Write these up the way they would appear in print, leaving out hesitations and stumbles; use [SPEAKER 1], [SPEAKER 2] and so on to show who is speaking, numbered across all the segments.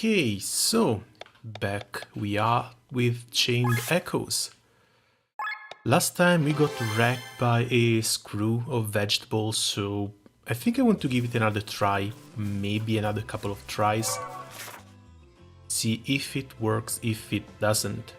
[SPEAKER 1] Okay, so back we are with Chained Echoes. Last time we got wrecked by a screw of vegetables, so I think I want to give it another try, maybe another couple of tries. See if it works, if it doesn't.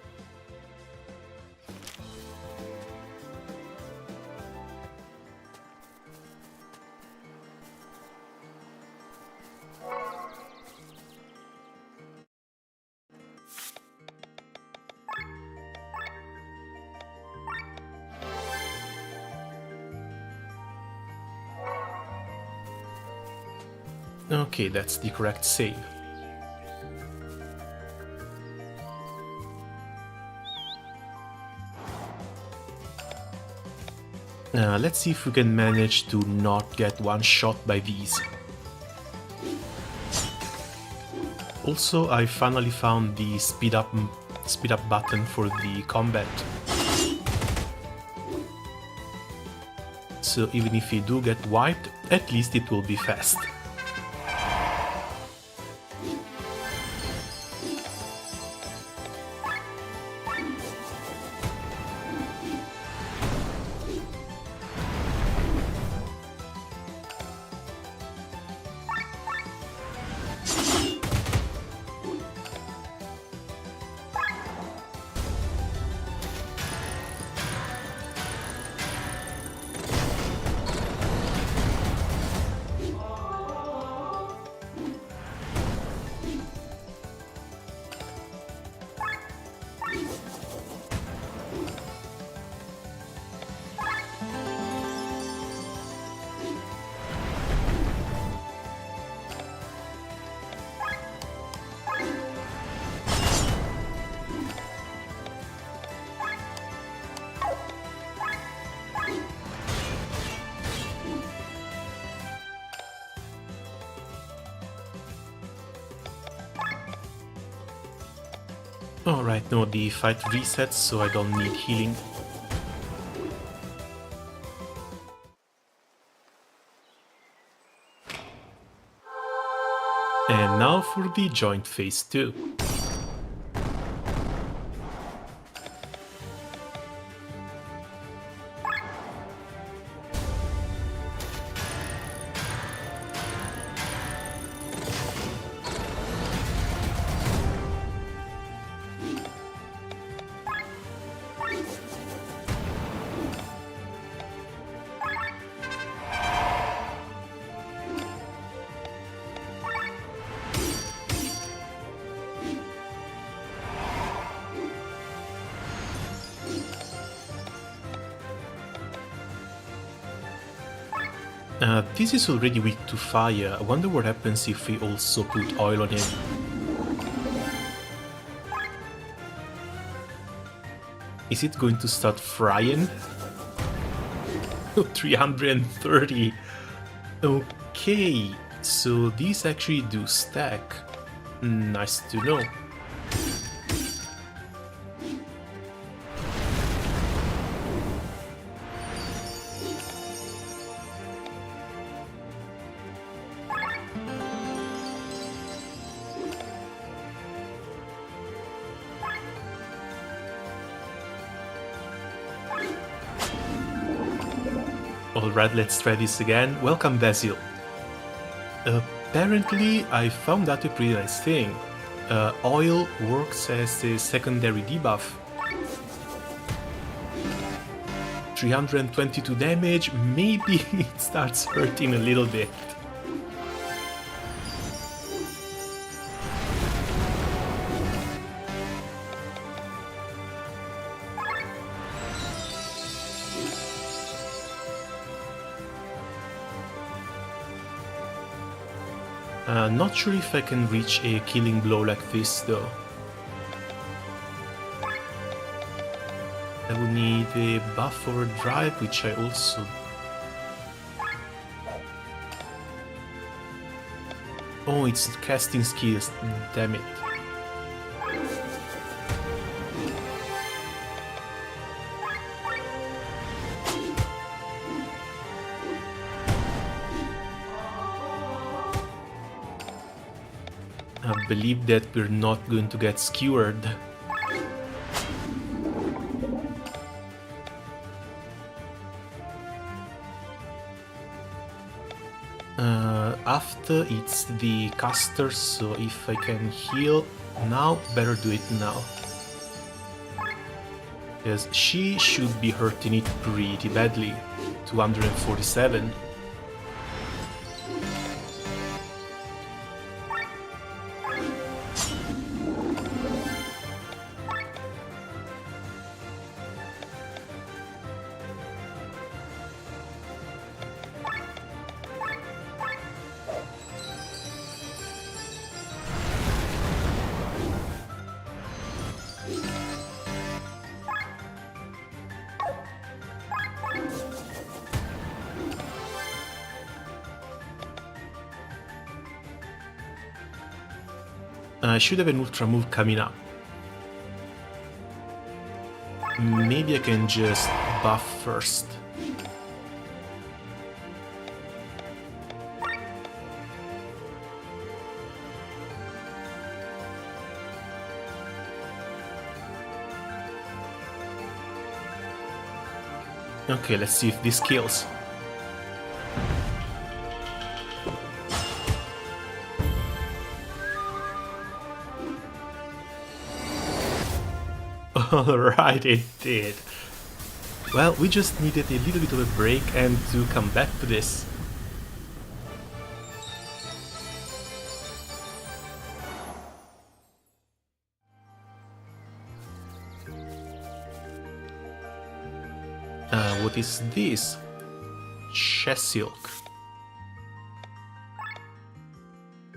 [SPEAKER 1] Okay, that's the correct save. Let's see if we can manage to not get one shot by these. Also, I finally found the speed up button for the combat. So even if you do get wiped, at least it will be fast. Alright, no, the fight resets, so I don't need healing. And now for the joint phase 2. This is already weak to fire. I wonder what happens if we also put oil on it. Is it going to start frying? 330. Okay, so these actually do stack. Nice to know. Alright, let's try this again. Welcome, Basil. Apparently, I found out a pretty nice thing. Oil works as a secondary debuff. 322 damage, maybe it starts hurting a little bit. Not sure if I can reach a killing blow like this though. I will need a buff overdrive, which I also... Oh, it's casting skills, damn it. believe that we're not going to get skewered. After it's the caster, so if I can heal now, better do it now. Because she should be hurting it pretty badly. 247. I should have an ultra move coming up. Maybe I can just buff first. Okay, let's see if this kills. Alright, it did. Well, we just needed a little bit of a break and to come back to this. What is this? Chessilk.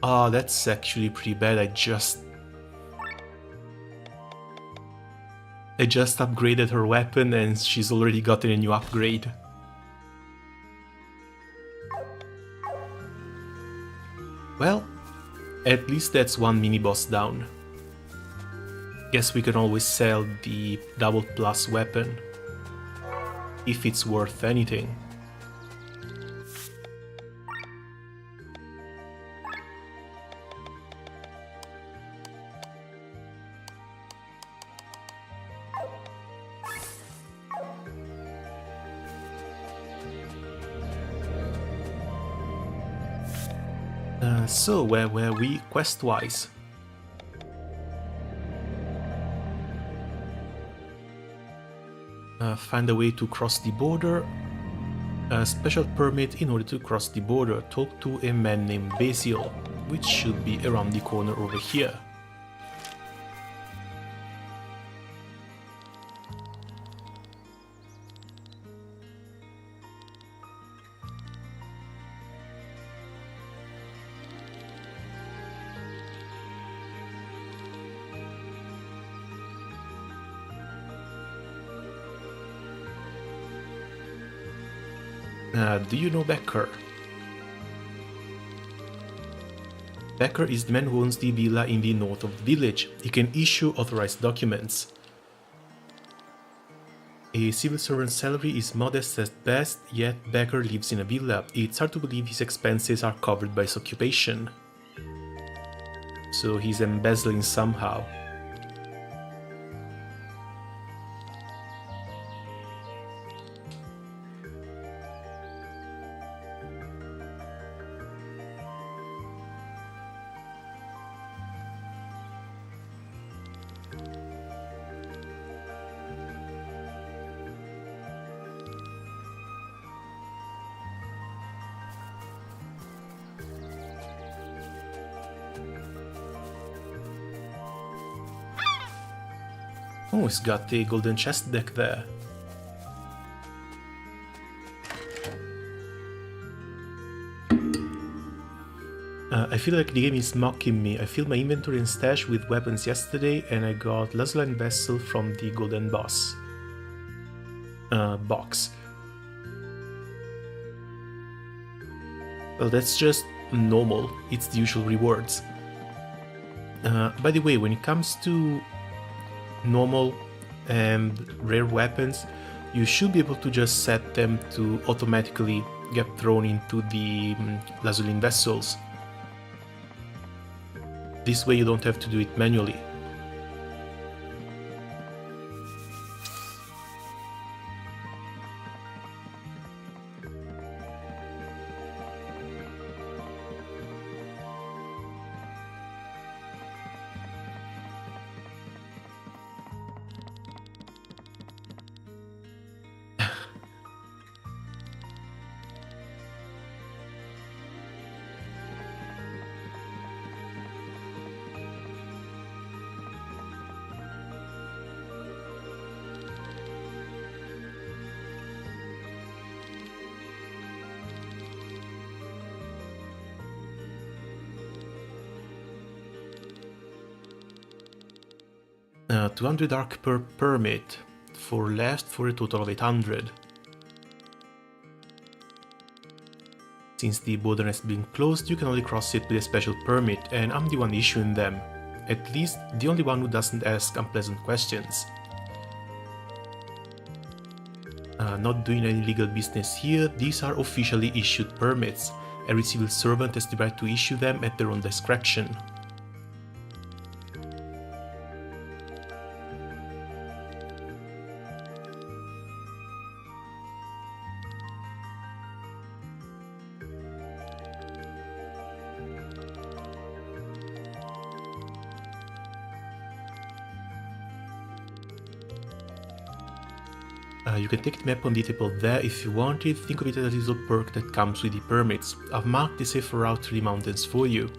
[SPEAKER 1] Oh, that's actually pretty bad. I just upgraded her weapon and she's already gotten a new upgrade. Well, at least that's one mini-boss down. Guess we can always sell the double plus weapon, if it's worth anything. So, where were we quest-wise? Find a way to cross the border. A special permit in order to cross the border. Talk to a man named Basil, which should be around the corner over here. Do you know Becker? Becker is the man who owns the villa in the north of the village. He can issue authorized documents. A civil servant's salary is modest at best, yet Becker lives in a villa. It's hard to believe his expenses are covered by his occupation. So he's embezzling somehow. Oh, it's got a golden chest deck there. I feel like the game is mocking me. I filled my inventory and stash with weapons yesterday and I got Lazuli Vessel from the golden boss box. Well, that's just normal. It's the usual rewards. By the way, when it comes to normal and rare weapons, you should be able to just set them to automatically get thrown into the Lazuli vessels. This way you don't have to do it manually. Uh, 200 arc per permit, 4 left for a total of 800. Since the border has been closed, you can only cross it with a special permit, and I'm the one issuing them. At least, the only one who doesn't ask unpleasant questions. Not doing any legal business here, these are officially issued permits. Every civil servant has the right to issue them at their own discretion. You can take the map on detail there if you want it. Think of it as a little perk that comes with the permits. I've marked the safer route through the mountains for you.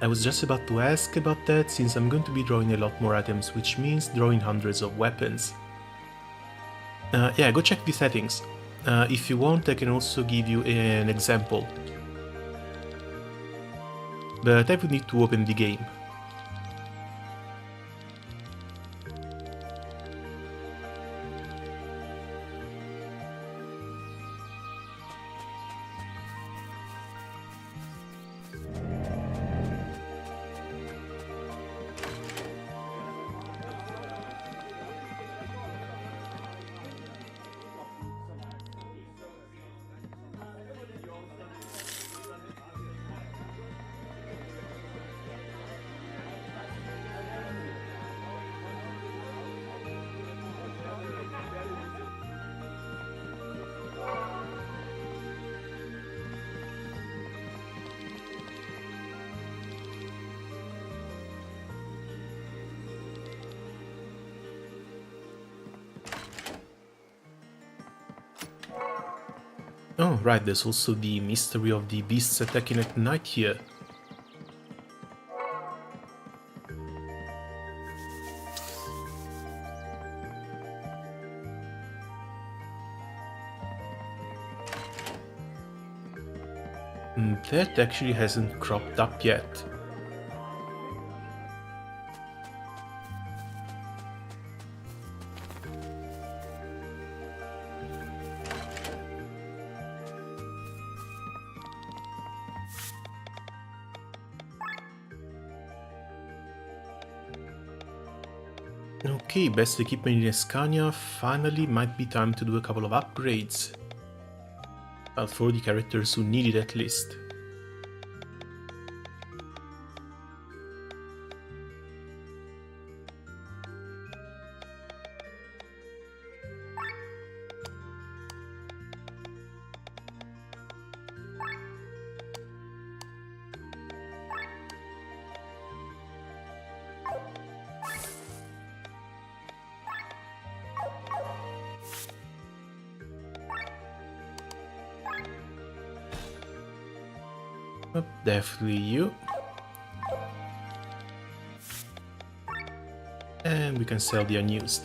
[SPEAKER 1] I was just about to ask about that, since I'm going to be drawing a lot more items, which means drawing hundreds of weapons. Yeah, go check the settings. If you want, I can also give you an example. But I would need to open the game. Oh, right, there's also the mystery of the beasts attacking at night here. That actually hasn't cropped up yet. Okay, best equipment in Escania. Finally, might be time to do a couple of upgrades. Well, for the characters who need it at least. Definitely you. And we can sell the unused.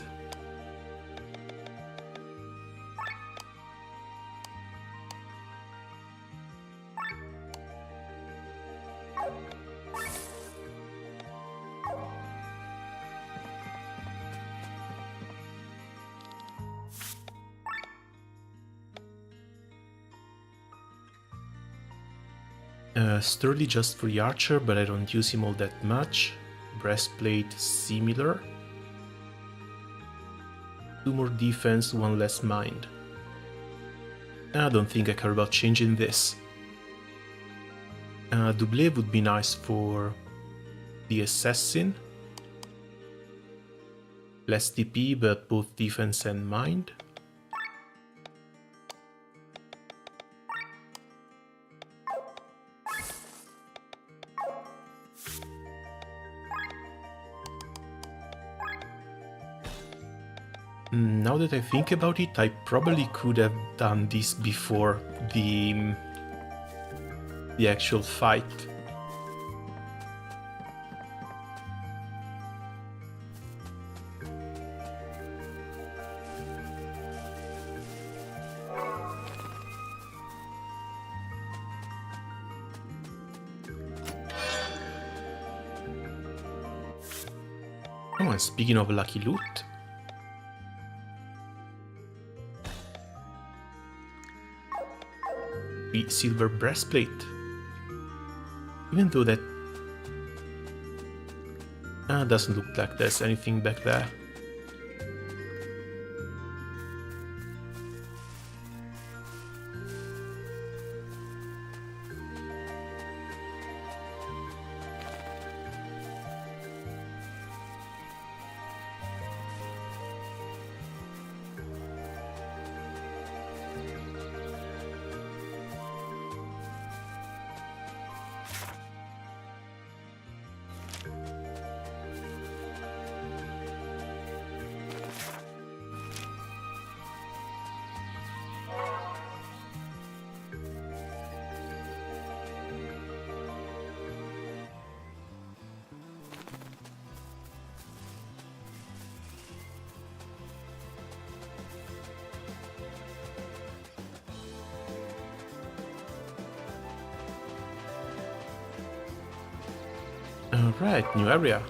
[SPEAKER 1] Sturdy just for the archer, but I don't use him all that much. Breastplate similar. 2 more defense, 1 less mind. I don't think I care about changing this. Double would be nice for the assassin. Less TP, but both defense and mind. Now that I think about it, I probably could have done this before the actual fight. Oh, and speaking of lucky loot, the silver breastplate. Even though that doesn't look like there's anything back there. Alright, new area.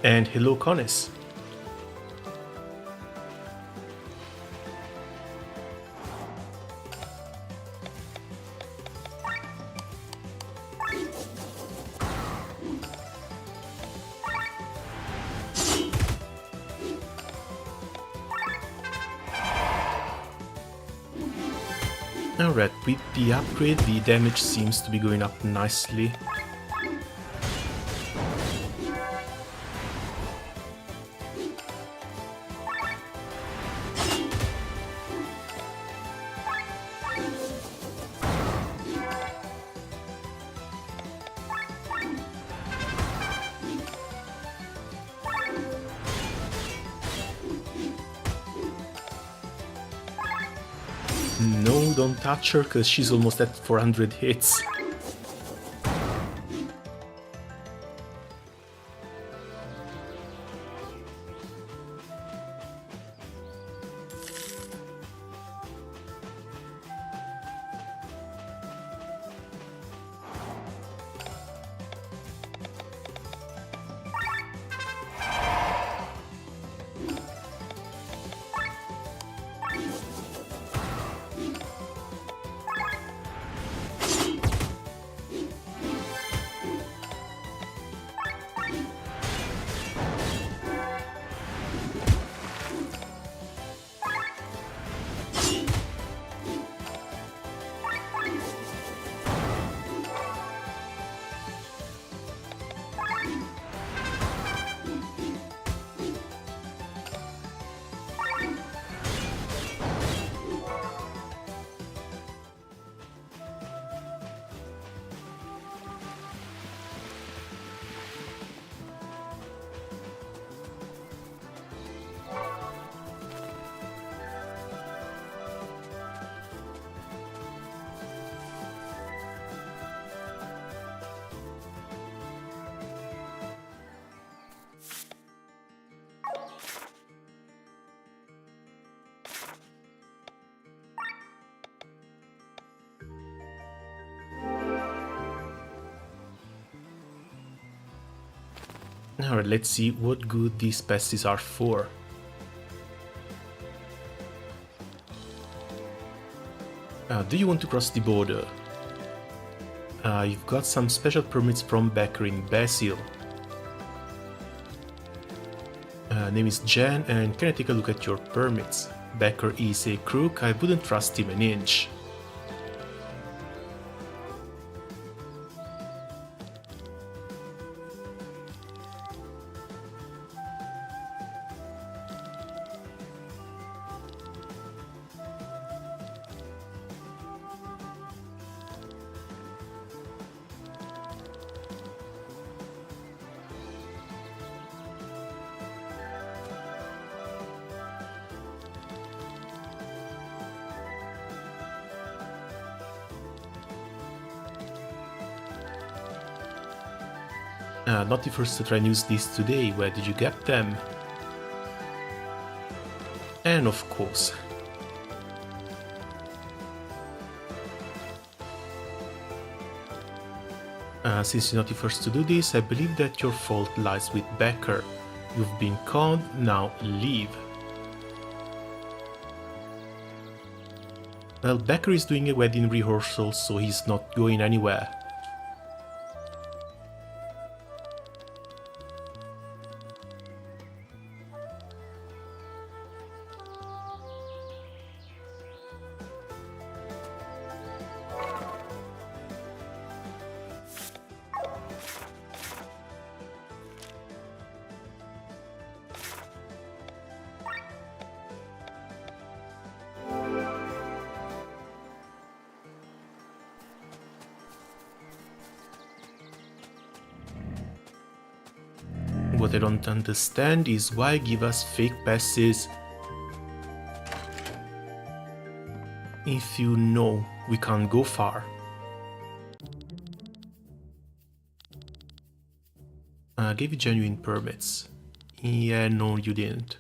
[SPEAKER 1] And hello, Connis. Alright, with the upgrade, the damage seems to be going up nicely. No, don't touch her, because she's almost at 400 hits. Alright, let's see what good these pasties are for. Do you want to cross the border? You've got some special permits from Becker in Basil. Name is Jen, and can I take a look at your permits? Becker is a crook, I wouldn't trust him an inch. Not the first to try and use these today, where did you get them? And of course. Since you're not the first to do this, I believe that your fault lies with Becker. You've been conned, now leave. Well, Becker is doing a wedding rehearsal, so he's not going anywhere. What I don't understand is why give us fake passes if you know we can't go far. I gave you genuine permits. Yeah, no, you didn't.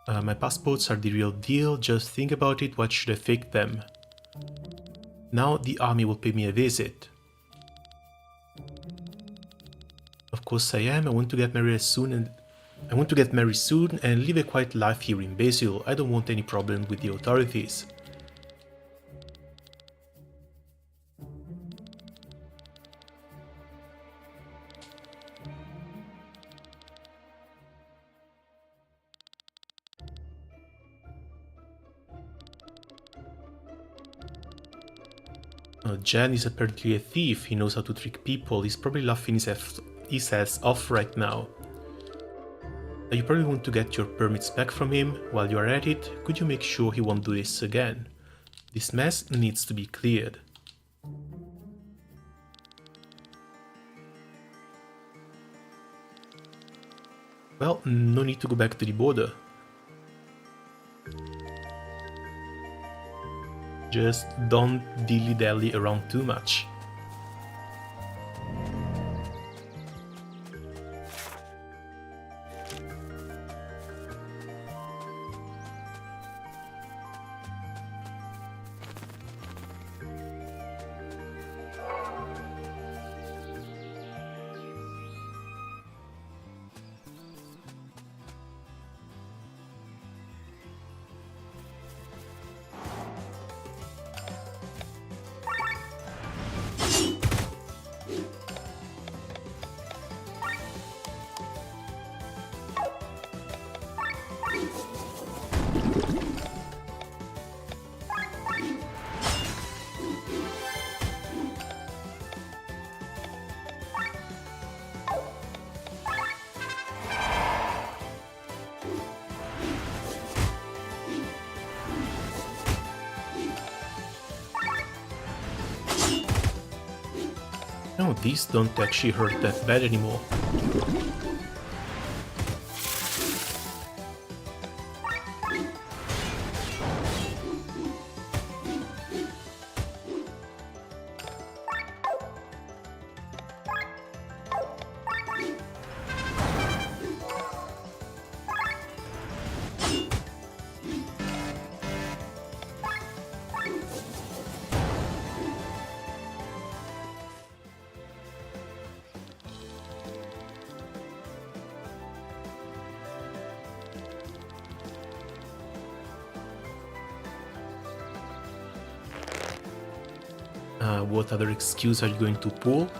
[SPEAKER 1] My passports are the real deal, just think about it, why should I fake them? Now the army will pay me a visit. Of course I am, I want to get married soon and live a quiet life here in Basil. I don't want any problem with the authorities. Jan is apparently a thief, he knows how to trick people, he's probably laughing his ass off right now. You probably want to get your permits back from him. While you are at it, could you make sure he won't do this again? This mess needs to be cleared. Well, no need to go back to the border. Just don't dilly-dally around too much. No, these don't actually hurt that bad anymore. What other excuse are you going to pull?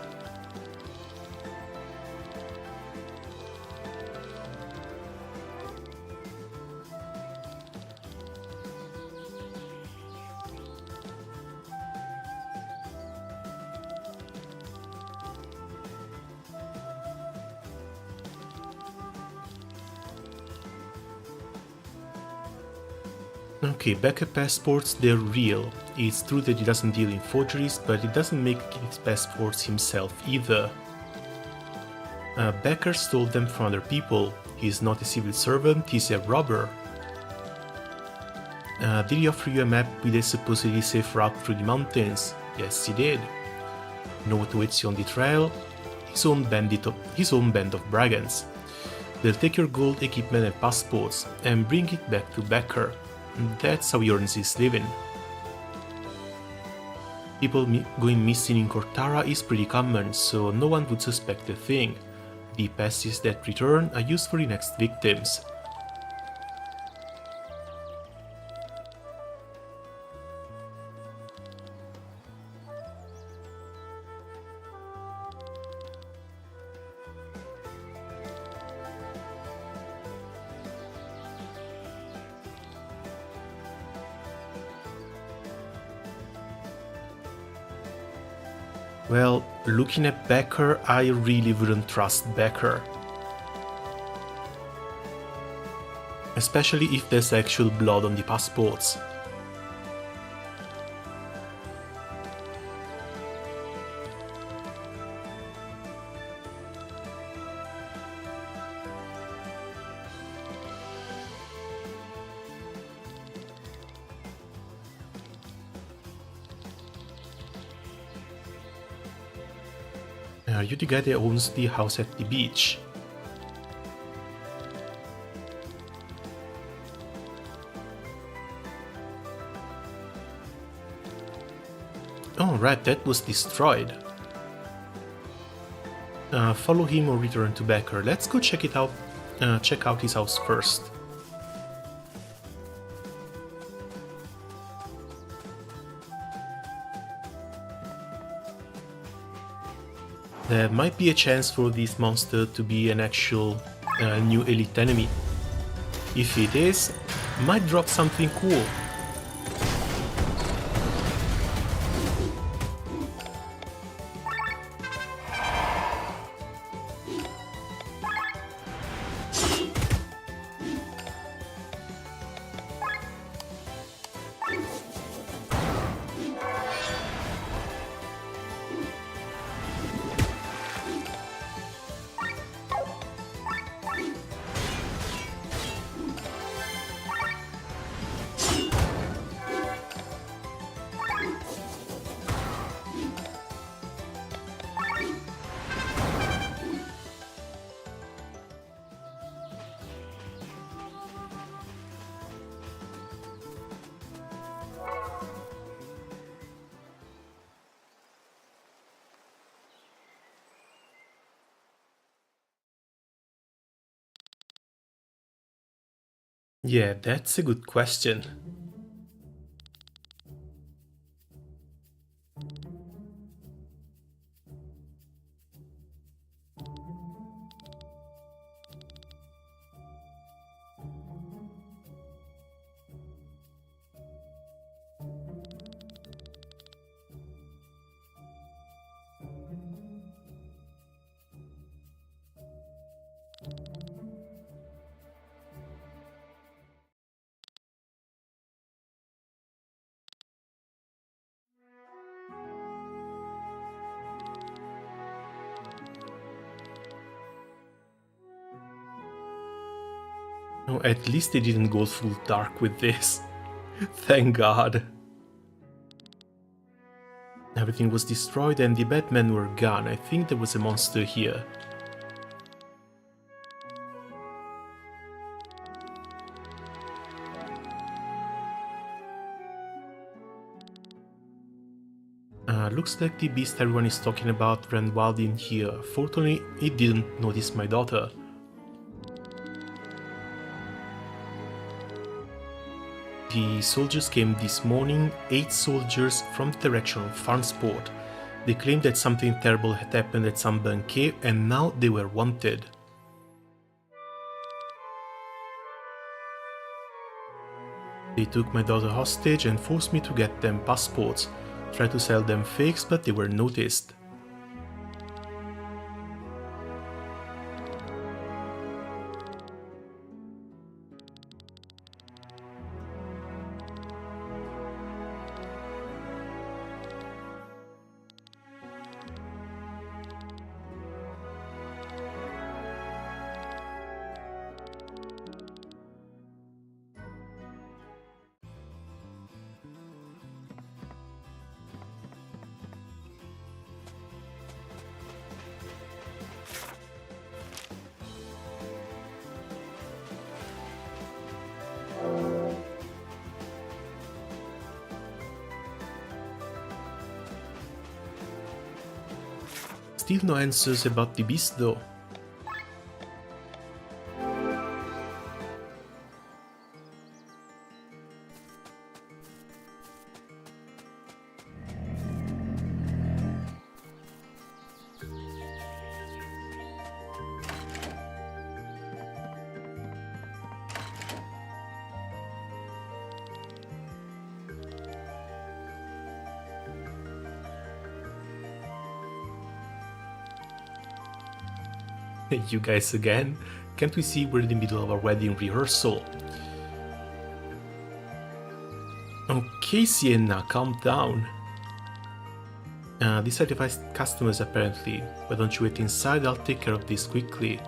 [SPEAKER 1] Okay, Becker passports, they're real. It's true that he doesn't deal in forgeries, but he doesn't make his passports himself either. Becker stole them from other people. He's not a civil servant, he's a robber. Did he offer you a map with a supposedly safe route through the mountains? Yes, he did. Know what awaits you on the trail? His own band of brigands. They'll take your gold, equipment and passports and bring it back to Becker. That's how he earns his living. People going missing in Cortara is pretty common, so no one would suspect a thing. The passes that return are used for the next victims. Well, looking at Becker, I really wouldn't trust Becker. Especially if there's actual blood on the passports. You're the guy that owns the house at the beach. Oh right, that was destroyed. Follow him or return to Becker. Let's go check it out. Check out his house first. There might be a chance for this monster to be an actual new elite enemy. If it is, might drop something cool. Yeah, that's a good question. No, at least they didn't go full dark with this. Thank God. Everything was destroyed and the Batmen were gone. I think there was a monster here. Looks like the beast everyone is talking about ran wild in here. Fortunately, it didn't notice my daughter. The soldiers came this morning, 8 soldiers from the direction of Farmsport. They claimed that something terrible had happened at some banquet and now they were wanted. They took my daughter hostage and forced me to get them passports. Tried to sell them fakes, but they were noticed. Still no answers about the beast though. You guys again? Can't we see we're in the middle of a wedding rehearsal? Okay, Sienna, calm down. These are device customers apparently. Why don't you wait inside? I'll take care of this quickly.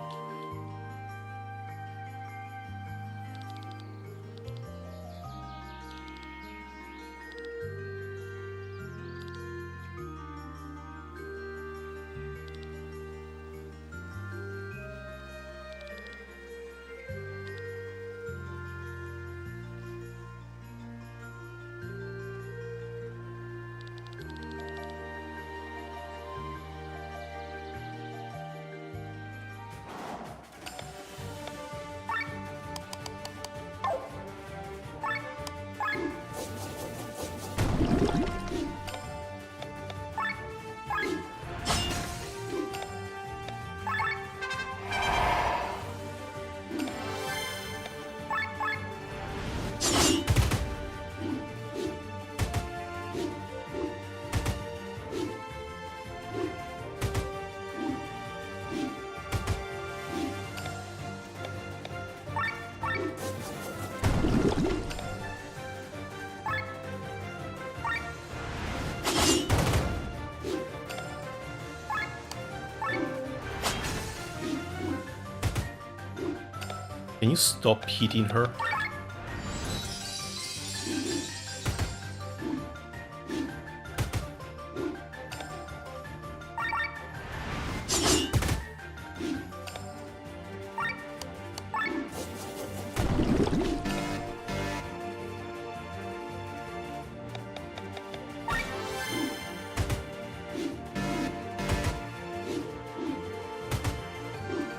[SPEAKER 1] Can you stop hitting her?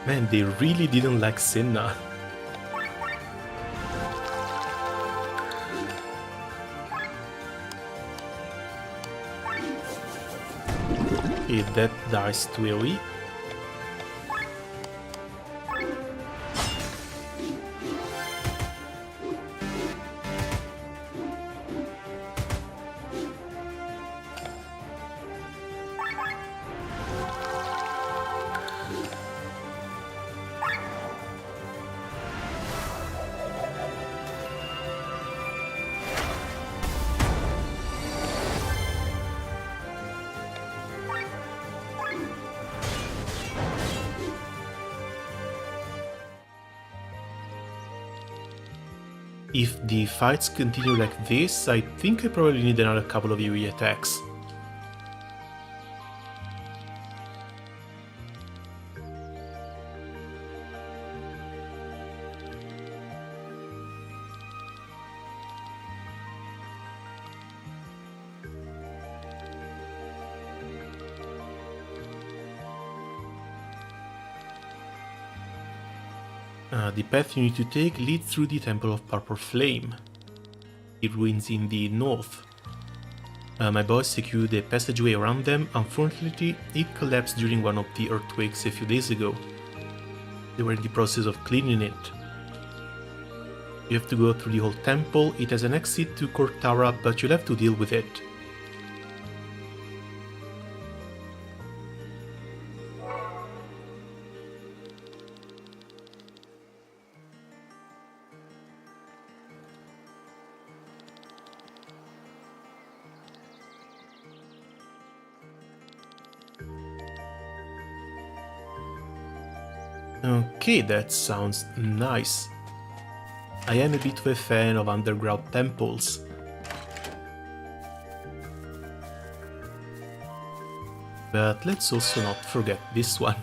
[SPEAKER 1] Man, they really didn't like Senna. Okay, that dies to AoE. If the fights continue like this, I think I probably need another couple of AoE attacks. The path you need to take leads through the Temple of Purple Flame. The ruins in the north. My boys secured a passageway around them. Unfortunately, it collapsed during one of the earthquakes a few days ago. They were in the process of cleaning it. You have to go through the whole temple. It has an exit to Cortara, but you'll have to deal with it. Okay, that sounds nice. I am a bit of a fan of underground temples. But let's also not forget this one.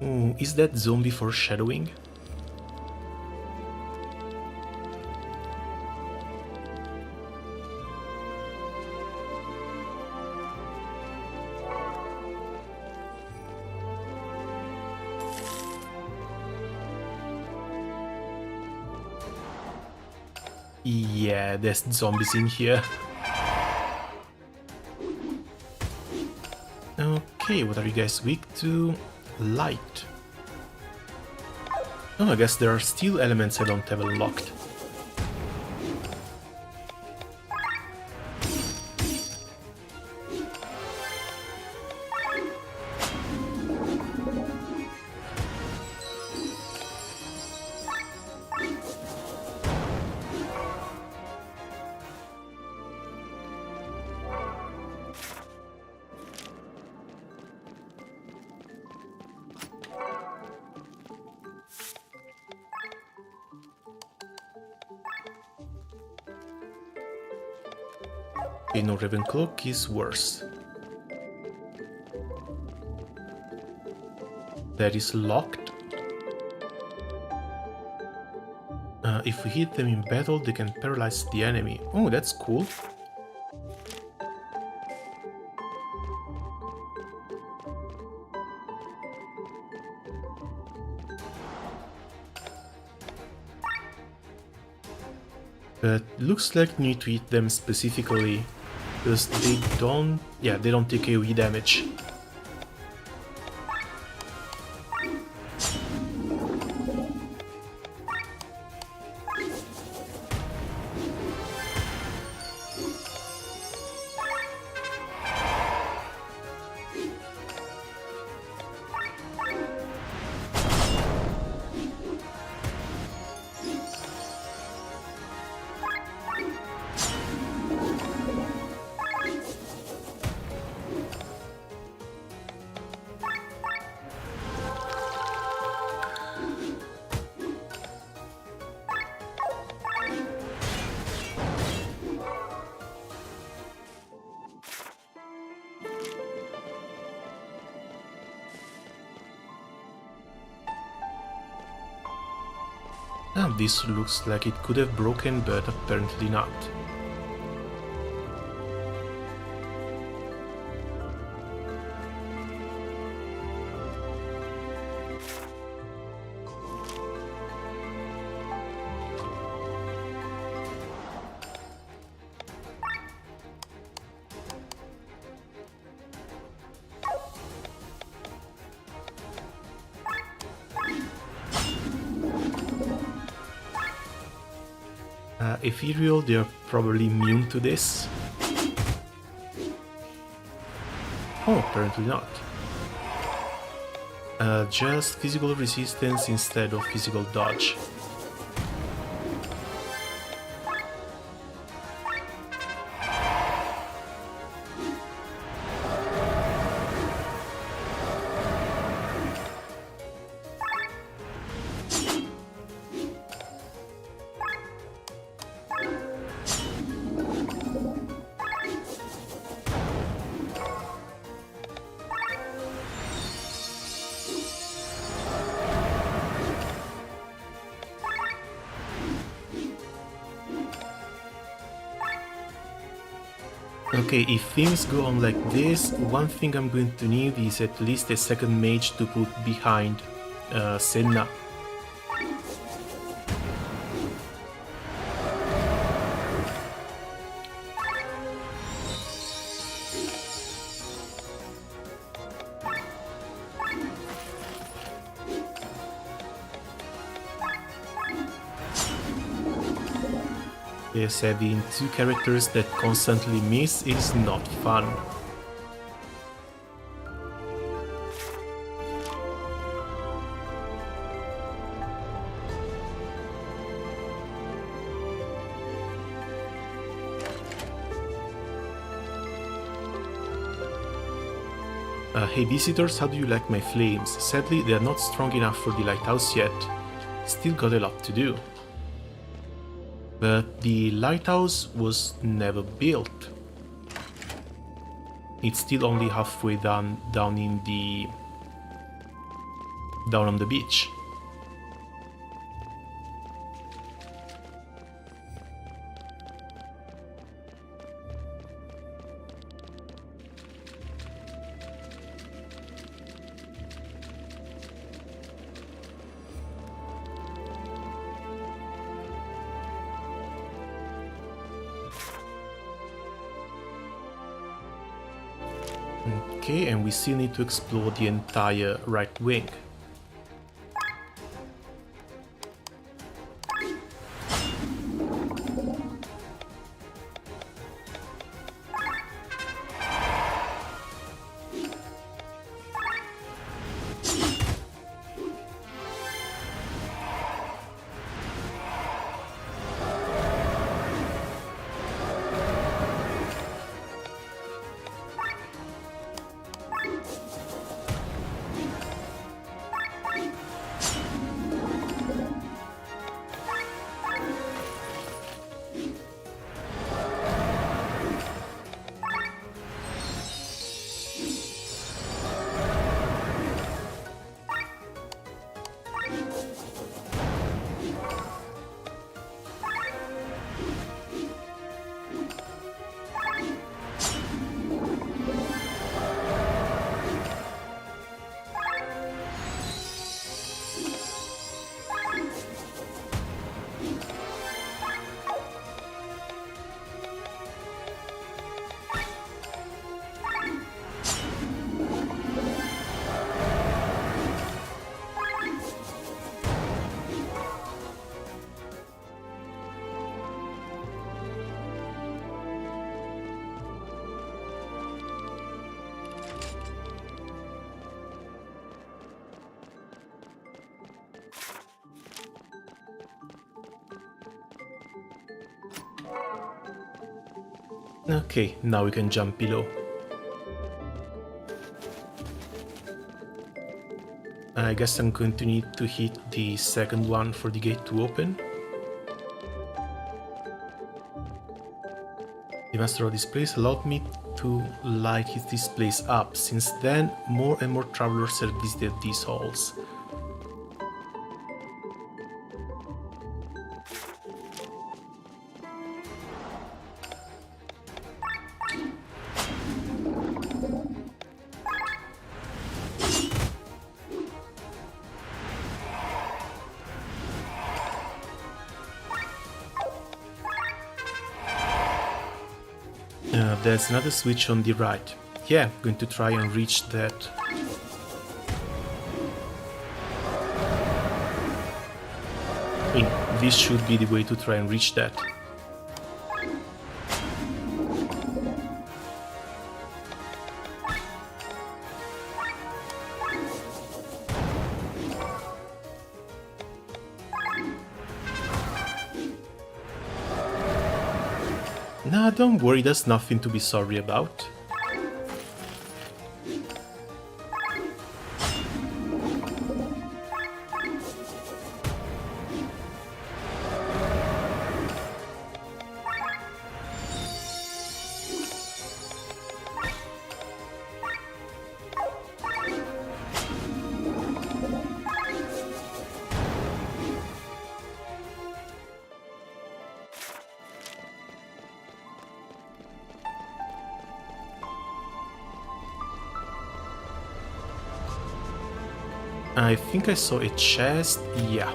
[SPEAKER 1] Oh, is that zombie foreshadowing? Yeah, there's zombies in here. Okay, what are you guys weak to? Light. Oh, I guess there are still elements I don't have unlocked. Okay, no, Ravencloak is worse. That is locked. If we hit them in battle, they can paralyze the enemy. Oh, that's cool. But looks like you need to hit them specifically, because they don't take AoE damage. This looks like it could have broken, but apparently not. Ethereal, they're probably immune to this. Oh, apparently not. Just physical resistance instead of physical dodge. Okay, if things go on like this, one thing I'm going to need is at least a second mage to put behind Senna. Yes, having two characters that constantly miss is not fun. Hey visitors, how do you like my flames? Sadly, they are not strong enough for the lighthouse yet. Still got a lot to do. But the lighthouse was never built. It's still only halfway down in the down on the beach. Okay, and we still need to explore the entire right wing. Okay, now we can jump below. I guess I'm going to need to hit the second one for the gate to open. The master of this place allowed me to light this place up. Since then, more and more travelers have visited these halls. There's another switch on the right. Yeah, I'm going to try and reach that. I mean, this should be the way to try and reach that. Nah, don't worry, there's nothing to be sorry about. I think I saw a chest, yeah.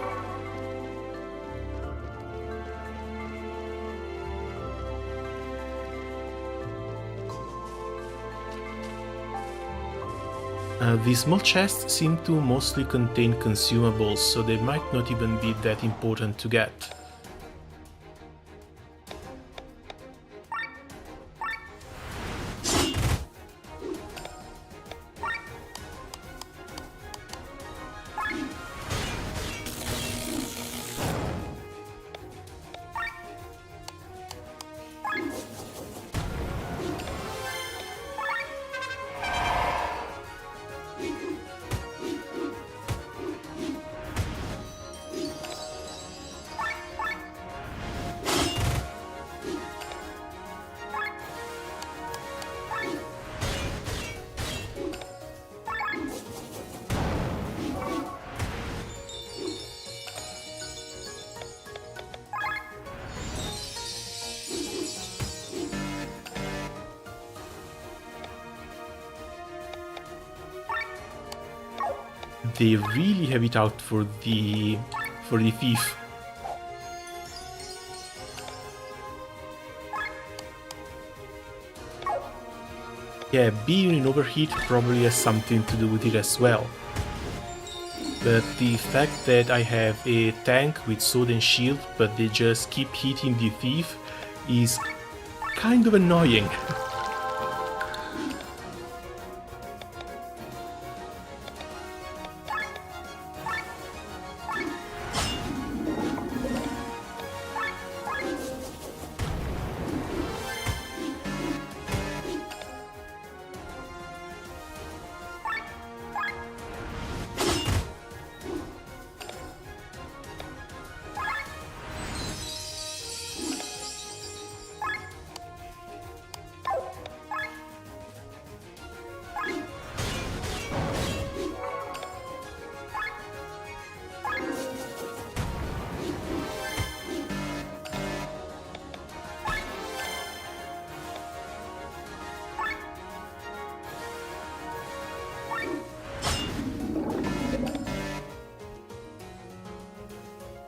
[SPEAKER 1] These small chests seem to mostly contain consumables, so they might not even be that important to get. they really have it out for the thief. Yeah, being in overheat probably has something to do with it as well. But the fact that I have a tank with sword and shield, but they just keep hitting the thief, is kind of annoying.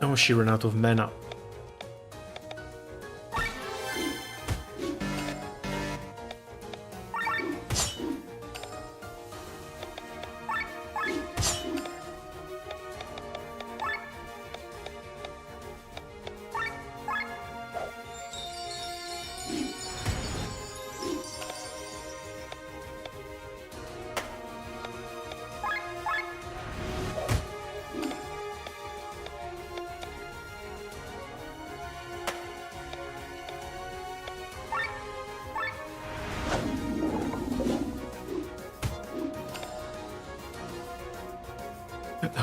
[SPEAKER 1] Oh, she ran out of mana.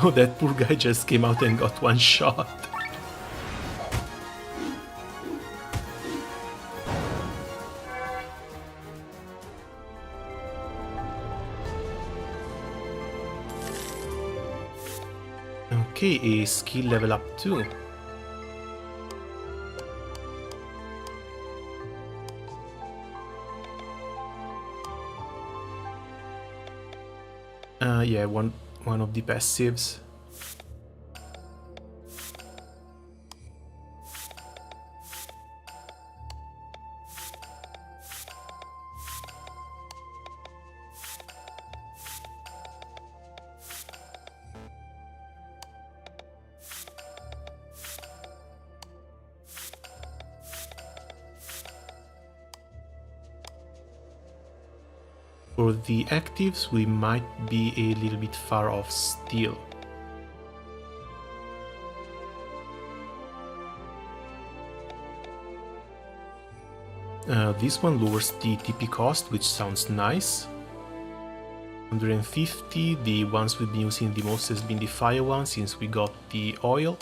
[SPEAKER 1] Oh, that poor guy just came out and got one shot. Okay, a skill level up too. Yeah, one of the passives. For the actives, we might be a little bit far off still. This one lowers the TP cost, which sounds nice. 150, the ones we've been using the most has been the fire one, since we got the oil.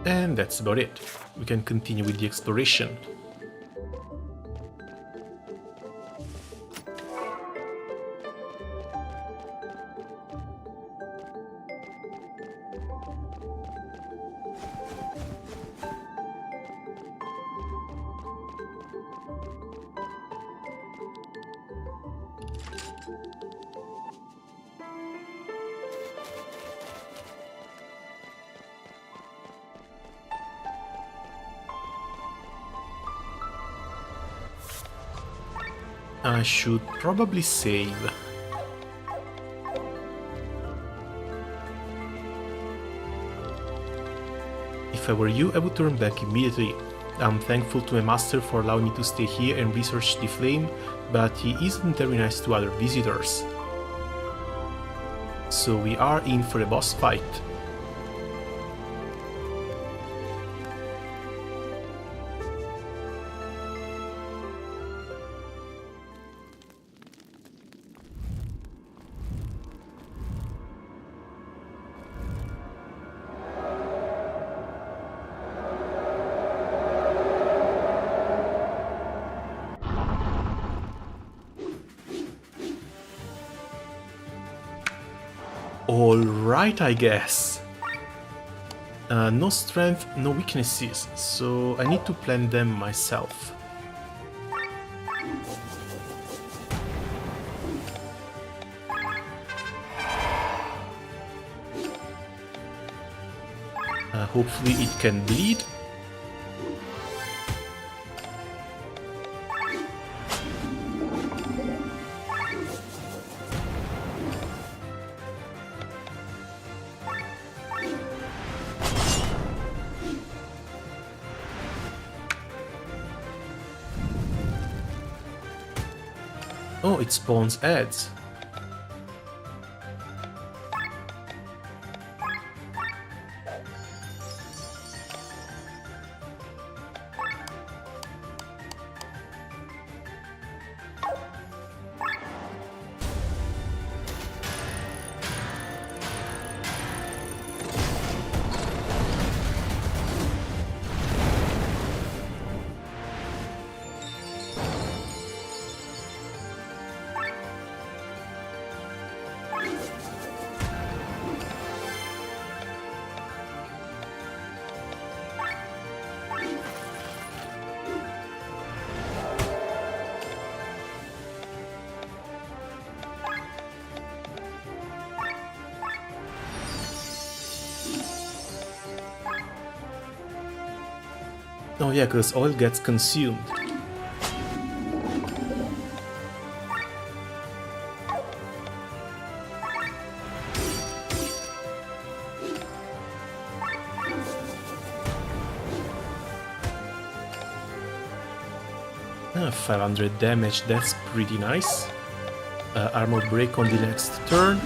[SPEAKER 1] And that's about it. We can continue with the exploration. I should probably save. If I were you, I would turn back immediately. I'm thankful to my master for allowing me to stay here and research the flame, but he isn't very nice to other visitors. So we are in for a boss fight. Alright, I guess. No strength, no weaknesses, so I need to plan them myself. Hopefully it can bleed. Oh, it spawns ads. Oh yeah, because oil gets consumed. 500 damage, that's pretty nice. Armor break on the next turn.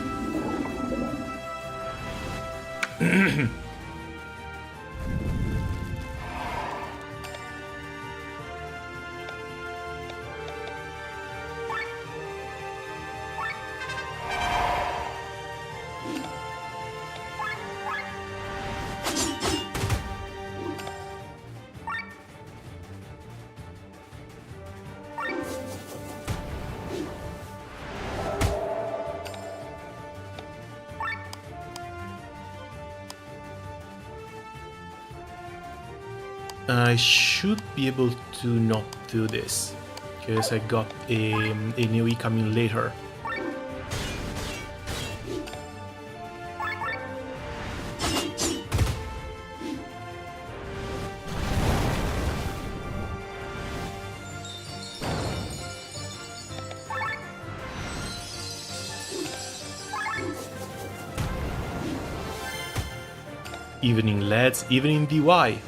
[SPEAKER 1] I should be able to not do this, because I got a AoE coming later. Evening lads, evening DY.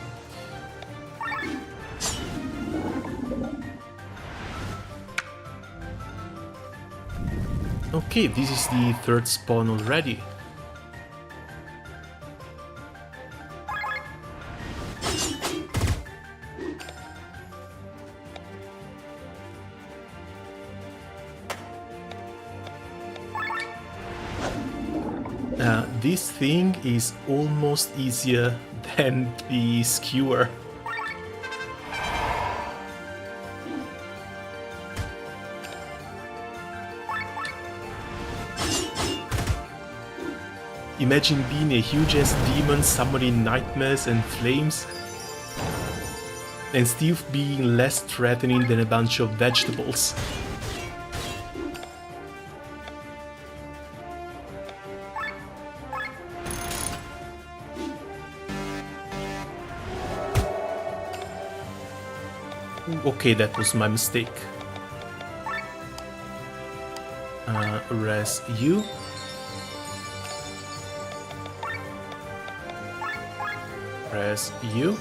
[SPEAKER 1] Okay, this is the third spawn already. This thing is almost easier than the skewer. Imagine being a huge-ass demon summoning nightmares and flames, and still being less threatening than a bunch of vegetables. Okay, that was my mistake. Res you. Press U.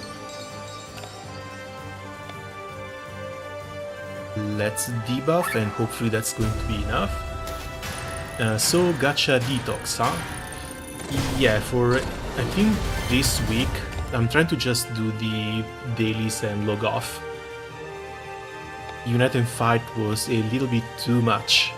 [SPEAKER 1] Let's debuff, and hopefully that's going to be enough. So GW Detox, huh? Yeah, for I think this week I'm trying to just do the dailies and log off. Unite and Fight was a little bit too much.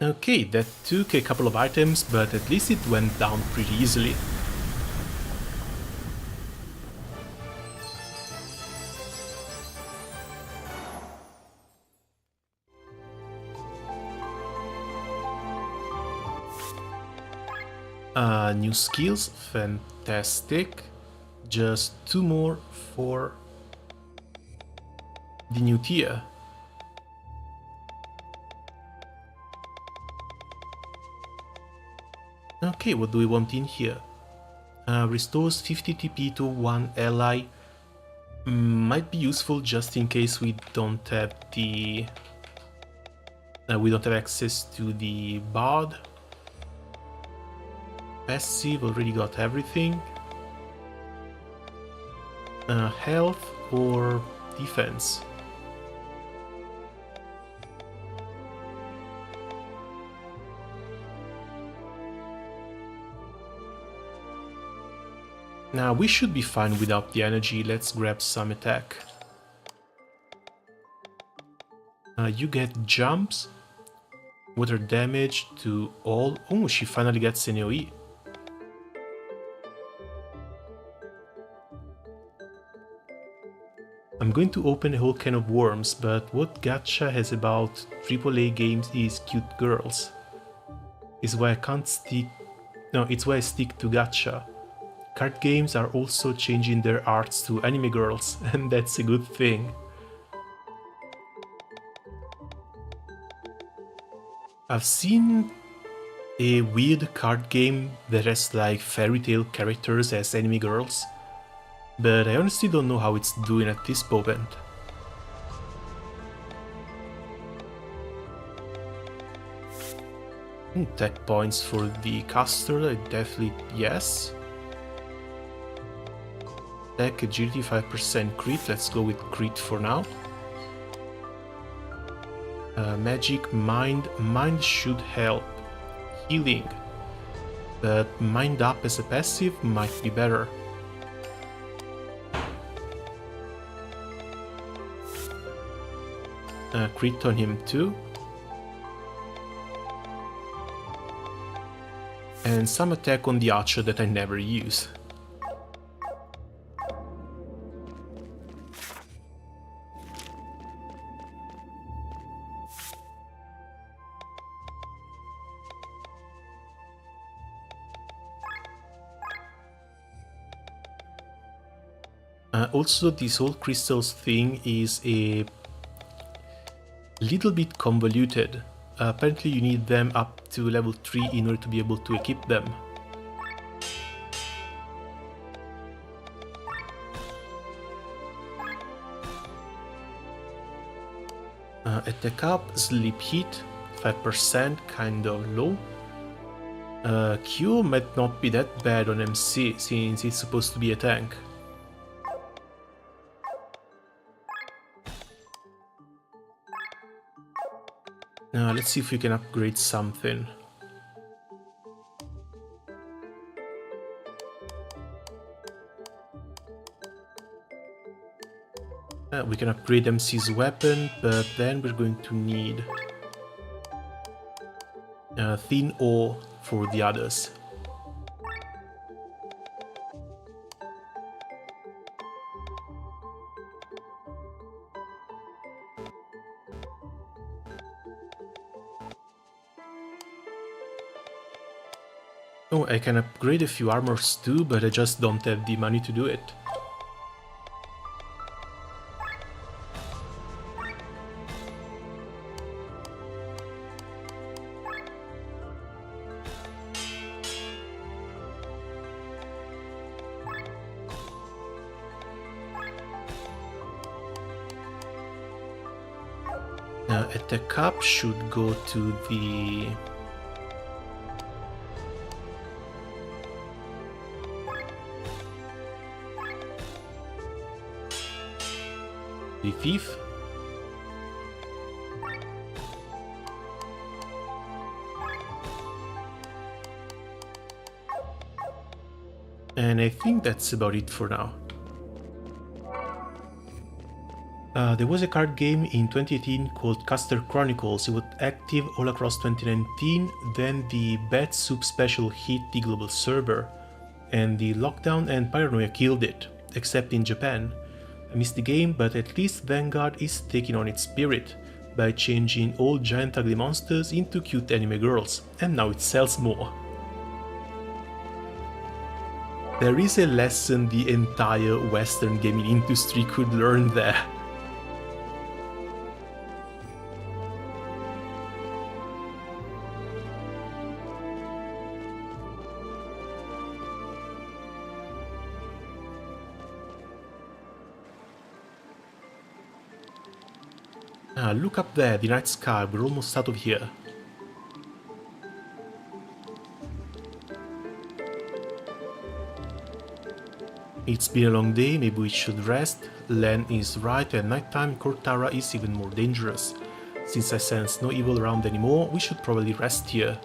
[SPEAKER 1] Okay, that took a couple of items, but at least it went down pretty easily. New skills, fantastic. Just 2 more for the new tier. Okay, what do we want in here? Restores 50 TP to one ally. Might be useful just in case we don't have the... we don't have access to the bard. Passive, already got everything. Health or defense? Now we should be fine without the energy, let's grab some attack. You get jumps, water damage to all... Oh, she finally gets an AoE. I'm going to open a whole can of worms, but what gacha has about AAA games is cute girls. It's why I can't stick... No, it's why I stick to gacha. Card games are also changing their arts to anime girls, and that's a good thing. I've seen a weird card game that has like fairy tale characters as anime girls, but I honestly don't know how it's doing at this moment. Tech points for the caster, definitely yes. Tech agility 5% crit, let's go with crit for now. Magic, mind should help. Healing, but mind up as a passive might be better. Crit on him too. And some attack on the archer that I never use. Also, this whole crystals thing is a little bit convoluted. Apparently you need them up to level 3 in order to be able to equip them. Attack up, sleep heat, 5%, kind of low. Q might not be that bad on MC since it's supposed to be a tank. Let's see if we can upgrade something. We can upgrade MC's weapon, but then we're going to need thin ore for the others. Oh, I can upgrade a few armors too, but I just don't have the money to do it. Attack up should go to the... thief. And I think that's about it for now. There was a card game in 2018 called Caster Chronicles. It was active all across 2019, then the Bad Soup special hit the global server, and the lockdown and paranoia killed it, except in Japan. I missed the game, but at least Vanguard is taking on its spirit by changing all giant ugly monsters into cute anime girls, and now it sells more. There is a lesson the entire Western gaming industry could learn there. Look up there, the night sky, we're almost out of here. It's been a long day, maybe we should rest. Len is right, at nighttime Cortara is even more dangerous. Since I sense no evil around anymore, we should probably rest here.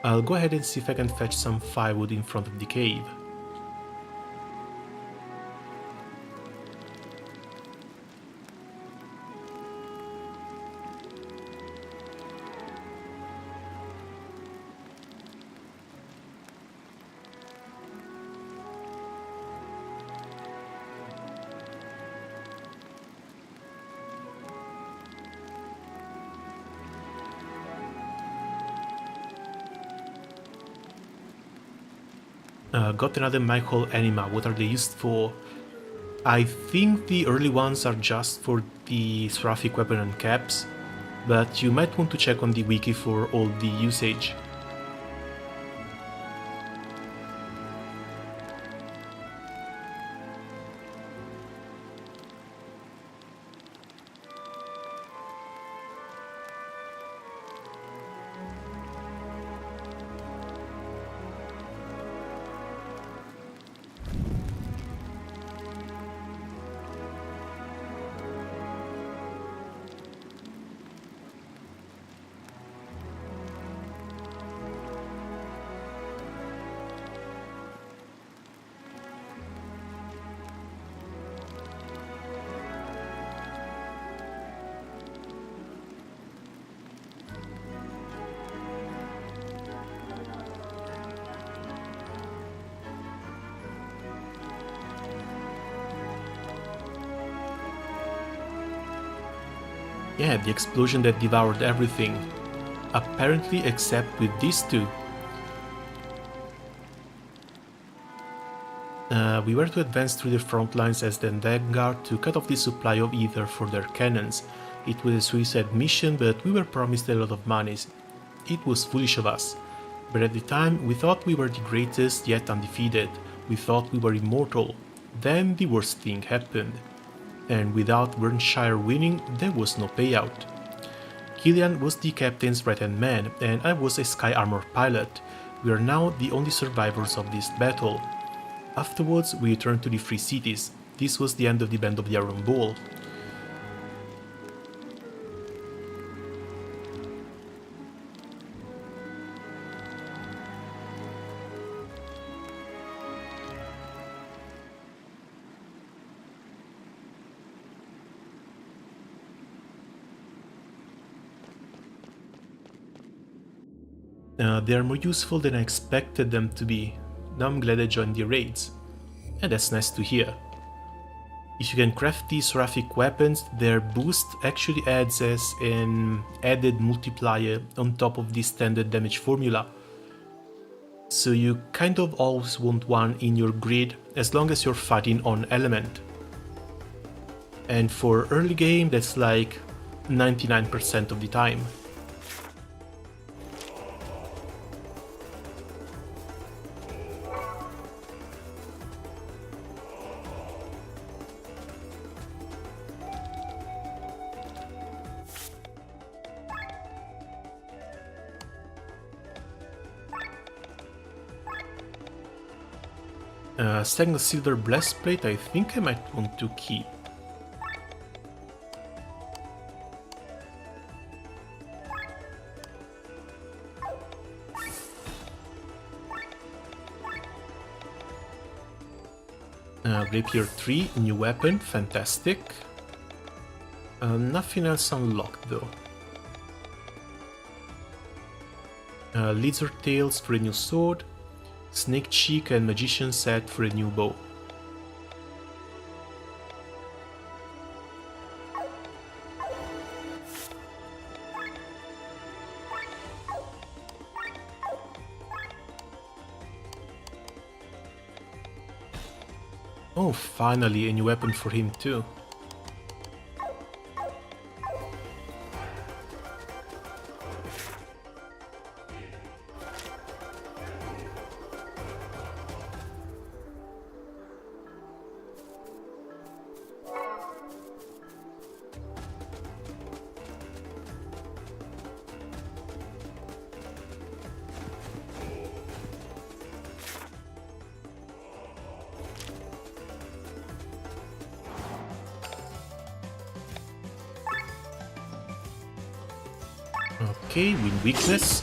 [SPEAKER 1] I'll go ahead and see if I can fetch some firewood in front of the cave. Got another Michael Anima. What are they used for? I think the early ones are just for the seraphic weapon and caps, but you might want to check on the wiki for all the usage. Yeah, the explosion that devoured everything. Apparently except with these two. We were to advance through the front lines as the Vanguard to cut off the supply of ether for their cannons. It was a suicide mission, but we were promised a lot of monies. It was foolish of us. But at the time, we thought we were the greatest yet undefeated. We thought we were immortal. Then the worst thing happened. And without Burnshire winning, there was no payout. Killian was the captain's right-hand man, and I was a Sky Armor pilot. We are now the only survivors of this battle. Afterwards, we returned to the Free Cities. This was the end of the Band of the Iron Ball. They are more useful than I expected them to be. Now I'm glad I joined the raids. And that's nice to hear. If you can craft these seraphic weapons, their boost actually adds as an added multiplier on top of the standard damage formula. So you kind of always want one in your grid as long as you're fighting on element. And for early game, that's like 99% of the time. Stagnant silver breastplate, I think I might want to keep. Rapier 3, new weapon, fantastic. Nothing else unlocked though. Lizard Tails for a new sword, Snake Cheek and Magician Set for a new bow. Oh, finally a new weapon for him too. Okay, win weakness.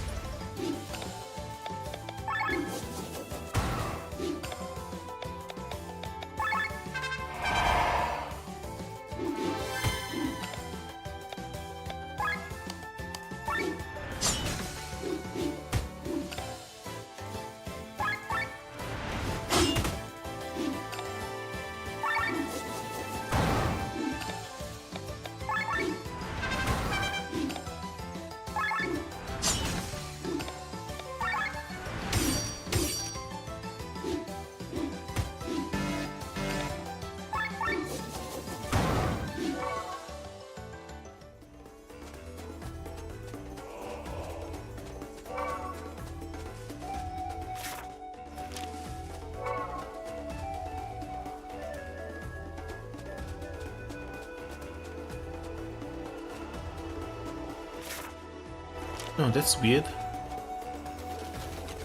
[SPEAKER 1] Oh, that's weird.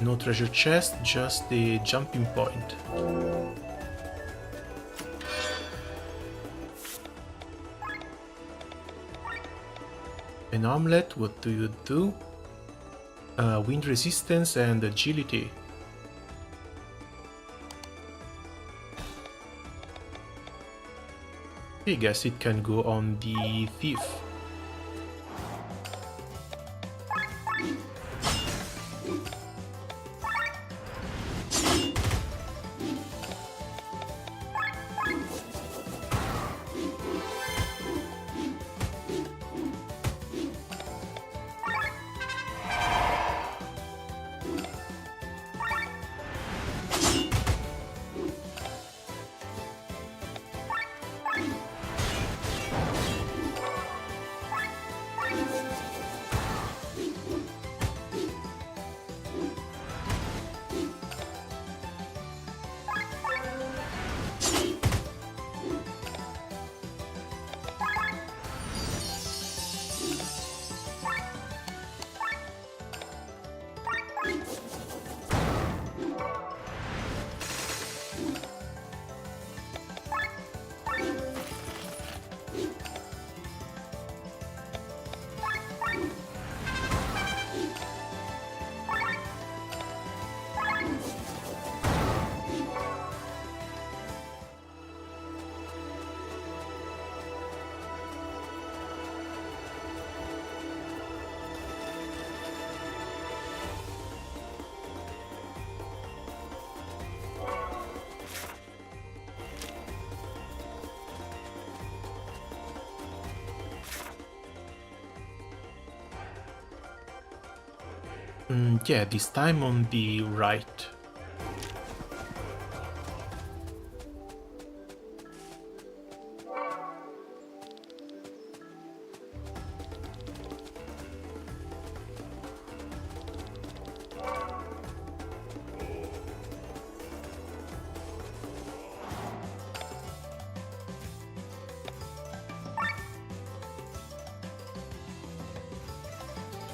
[SPEAKER 1] No treasure chest, just a jumping point. An armlet, what do you do? Wind resistance and agility. I guess it can go on the thief. Yeah, this time on the right.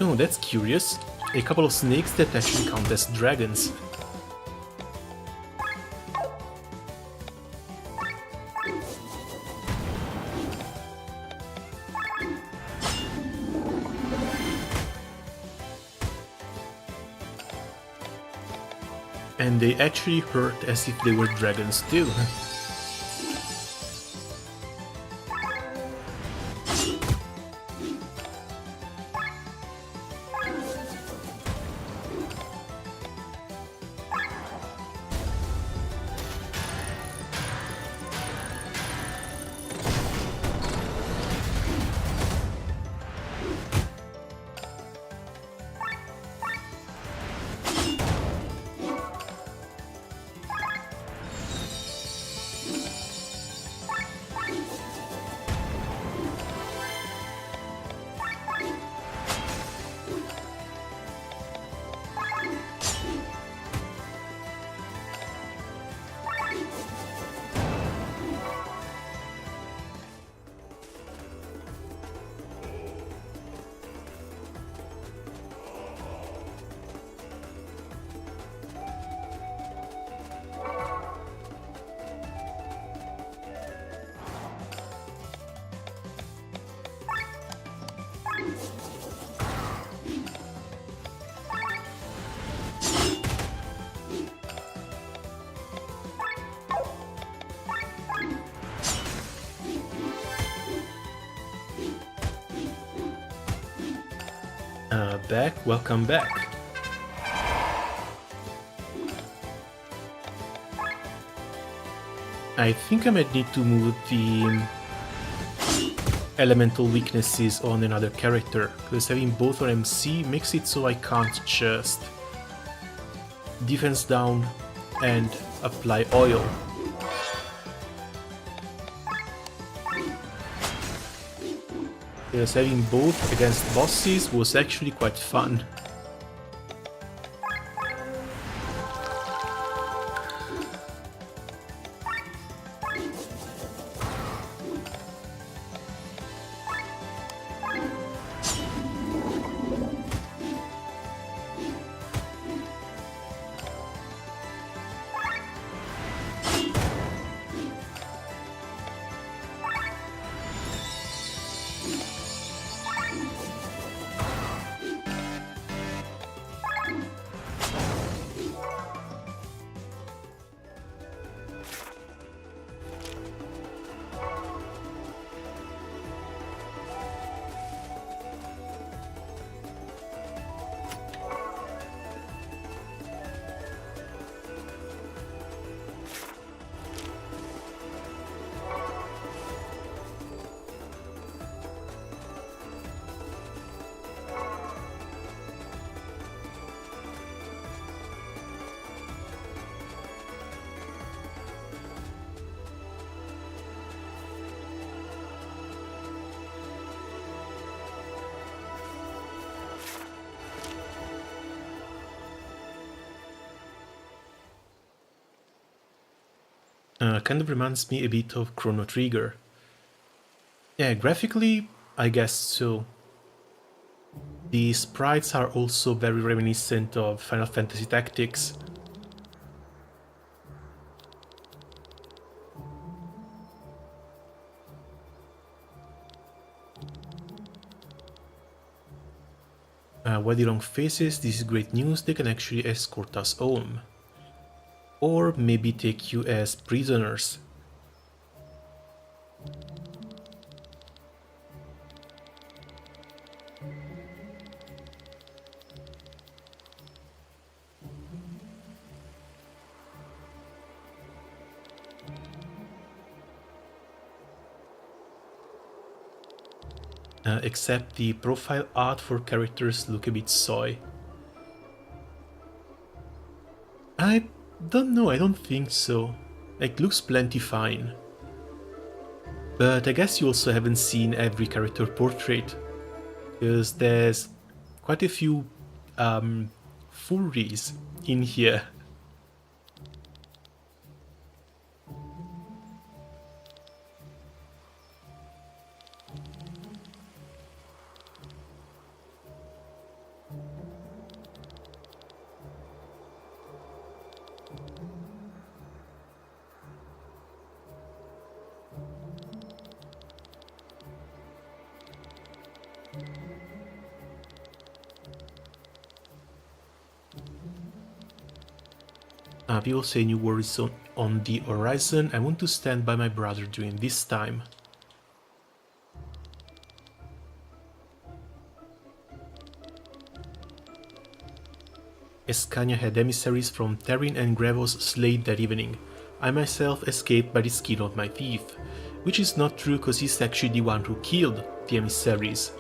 [SPEAKER 1] Oh, that's curious. A couple of snakes that actually count as dragons. And they actually hurt as if they were dragons too. Welcome back. I think I might need to move the elemental weaknesses on another character, because having both on MC makes it so I can't just defense down and apply oil. Because having both against bosses was actually quite fun. Kind of reminds me a bit of Chrono Trigger. Yeah, graphically, I guess so. The sprites are also very reminiscent of Final Fantasy Tactics. While the long faces, this is great news, they can actually escort us home. Or maybe take you as prisoners. Except the profile art for characters look a bit soy. I don't know, I don't think so. Like, looks plenty fine. But I guess you also haven't seen every character portrait, because there's quite a few furries in here. We will say new war is on the horizon. I want to stand by my brother during this time. Escania had emissaries from Terrin and Grevos slayed that evening. I myself escaped by the skin of my teeth, which is not true because he's actually the one who killed the emissaries.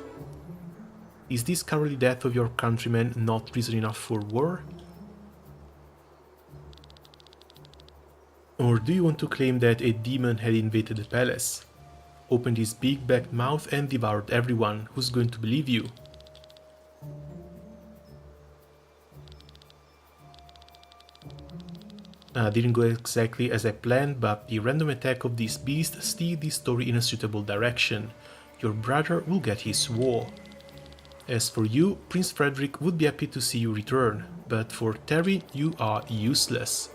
[SPEAKER 1] Is this cowardly death of your countrymen not reason enough for war? Or do you want to claim that a demon had invaded the palace, opened his big backed mouth and devoured everyone? Who's going to believe you? Didn't go exactly as I planned, but the random attack of this beast steered the story in a suitable direction. Your brother will get his war. As for you, Prince Frederick would be happy to see you return, but for Terry you are useless.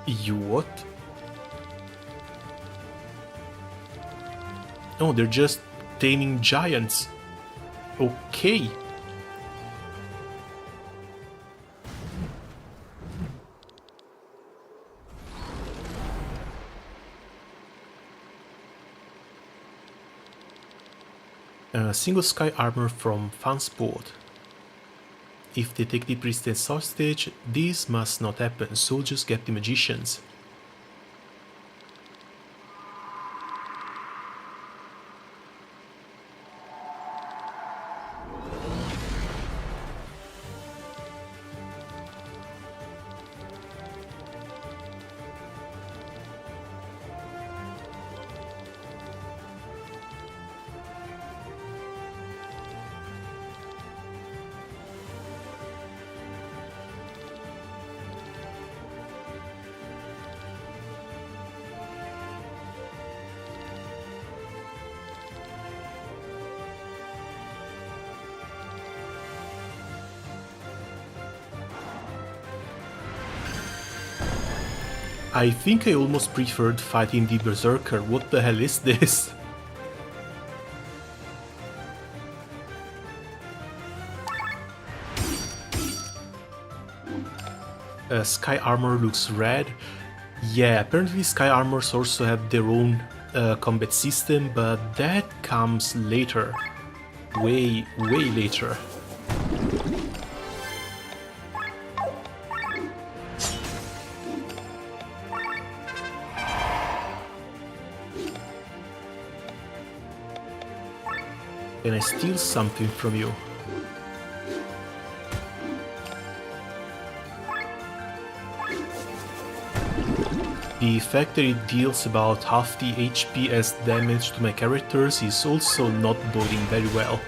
[SPEAKER 1] You what? Oh, they're just taming giants. Okay. Single sky armor from Fansport. If they take the priestess hostage, this must not happen, so just get the magicians. I think I almost preferred fighting the Berserker. What the hell is this? Sky Armor looks red. Yeah, apparently Sky Armors also have their own combat system, but that comes later. Way later. Can I steal something from you? The fact that it deals about half the HP as damage to my characters is also not boding very well.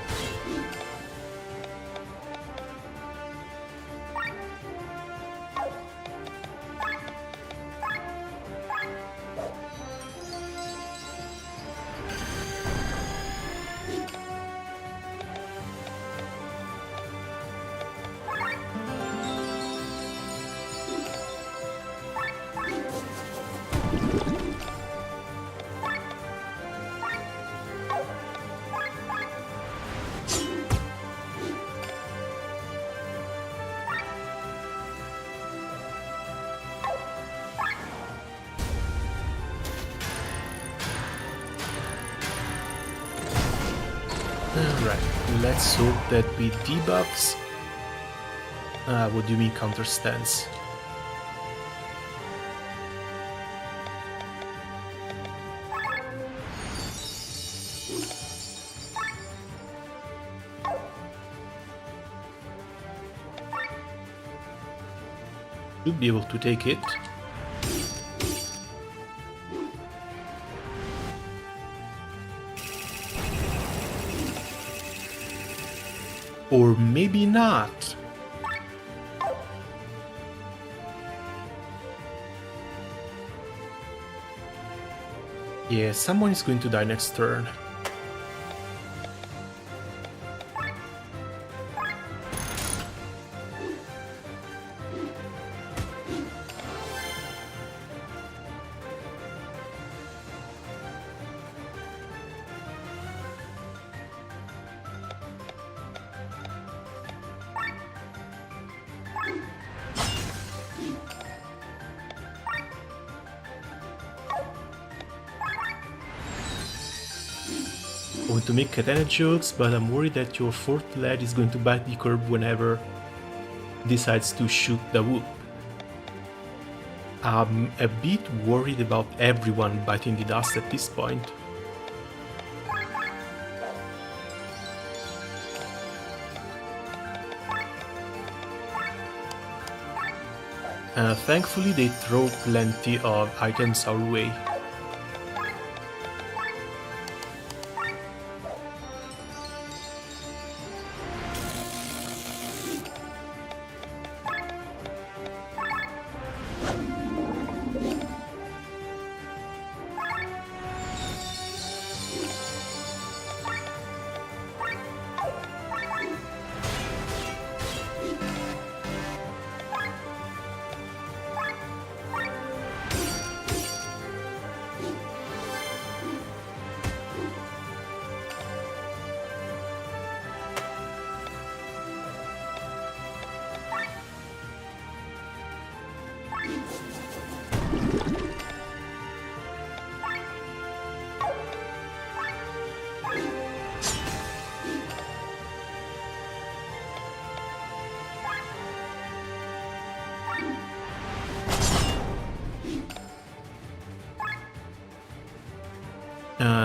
[SPEAKER 1] Alright, let's hope that with debuffs... what do you mean counter stance? Should be able to take it. Or maybe not. Yeah, someone is going to die next turn. I want to make katana jokes, but I'm worried that your fourth lad is going to bite the curb whenever decides to shoot the whoop. I'm a bit worried about everyone biting the dust at this point. Thankfully they throw plenty of items our way.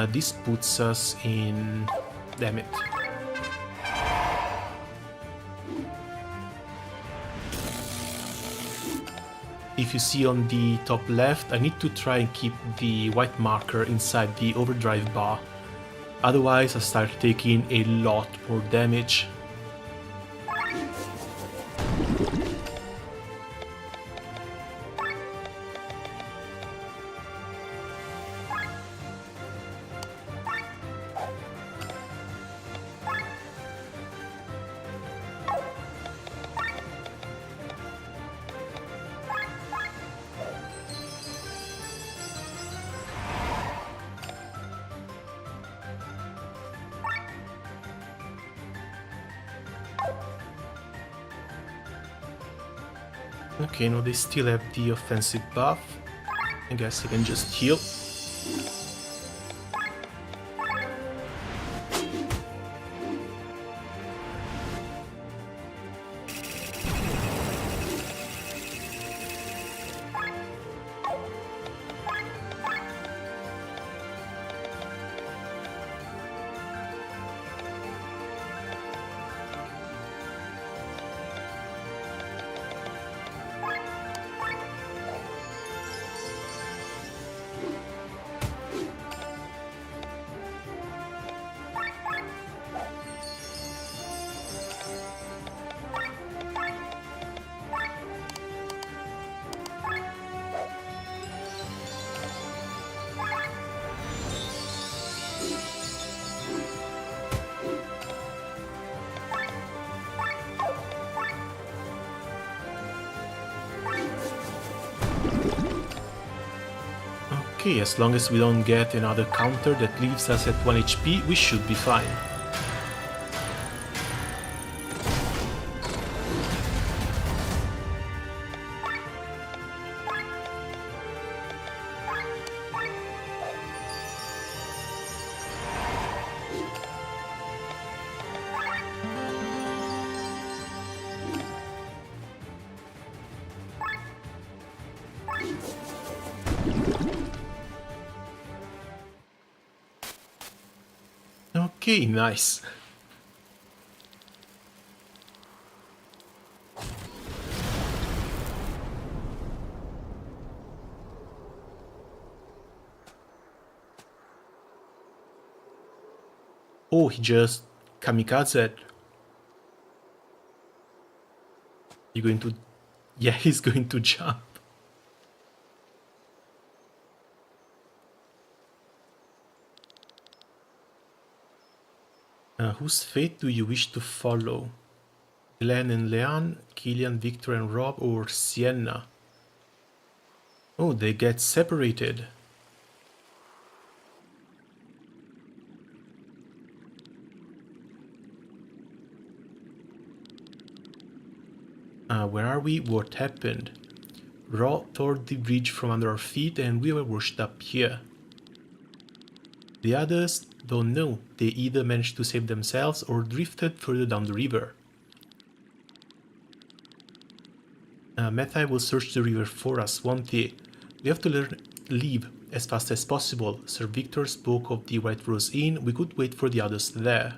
[SPEAKER 1] This puts us in... Damn it. If you see on the top left, I need to try and keep the white marker inside the overdrive bar. Otherwise, I start taking a lot more damage. Okay, no, they still have the offensive buff. I guess I can just heal. Okay, as long as we don't get another counter that leaves us at 1 HP, we should be fine. Okay, nice. Oh, he just kamikaze. You going to... Yeah, he's going to jump. Whose fate do you wish to follow? Glenn and Leanne, Killian, Victor and Rob, or Sienna? Oh, they get separated. Where are we? What happened? Raw tore the bridge from under our feet and we were washed up here. The others don't know. They either managed to save themselves or drifted further down the river. Mathai will search the river for us, won't they? We have to leave as fast as possible. Sir Victor spoke of the White Rose Inn. We could wait for the others there.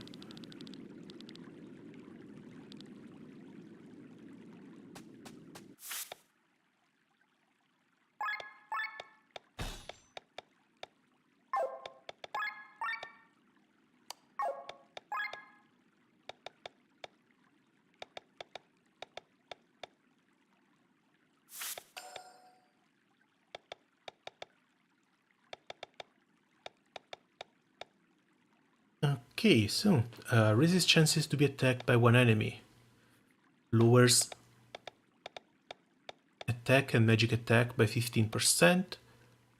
[SPEAKER 1] Okay, so raises chances to be attacked by one enemy. Lowers attack and magic attack by 15%.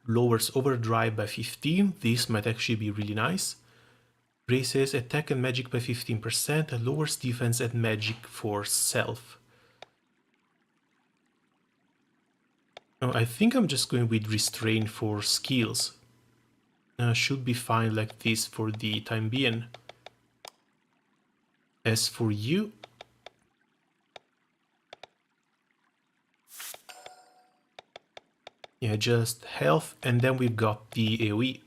[SPEAKER 1] Lowers overdrive by 15. This might actually be really nice. Raises attack and magic by 15% and lowers defense and magic for self. Oh, I think I'm just going with restrain for skills. Should be fine like this for the time being. As for you, Yeah, just health, and then we've got the AoE.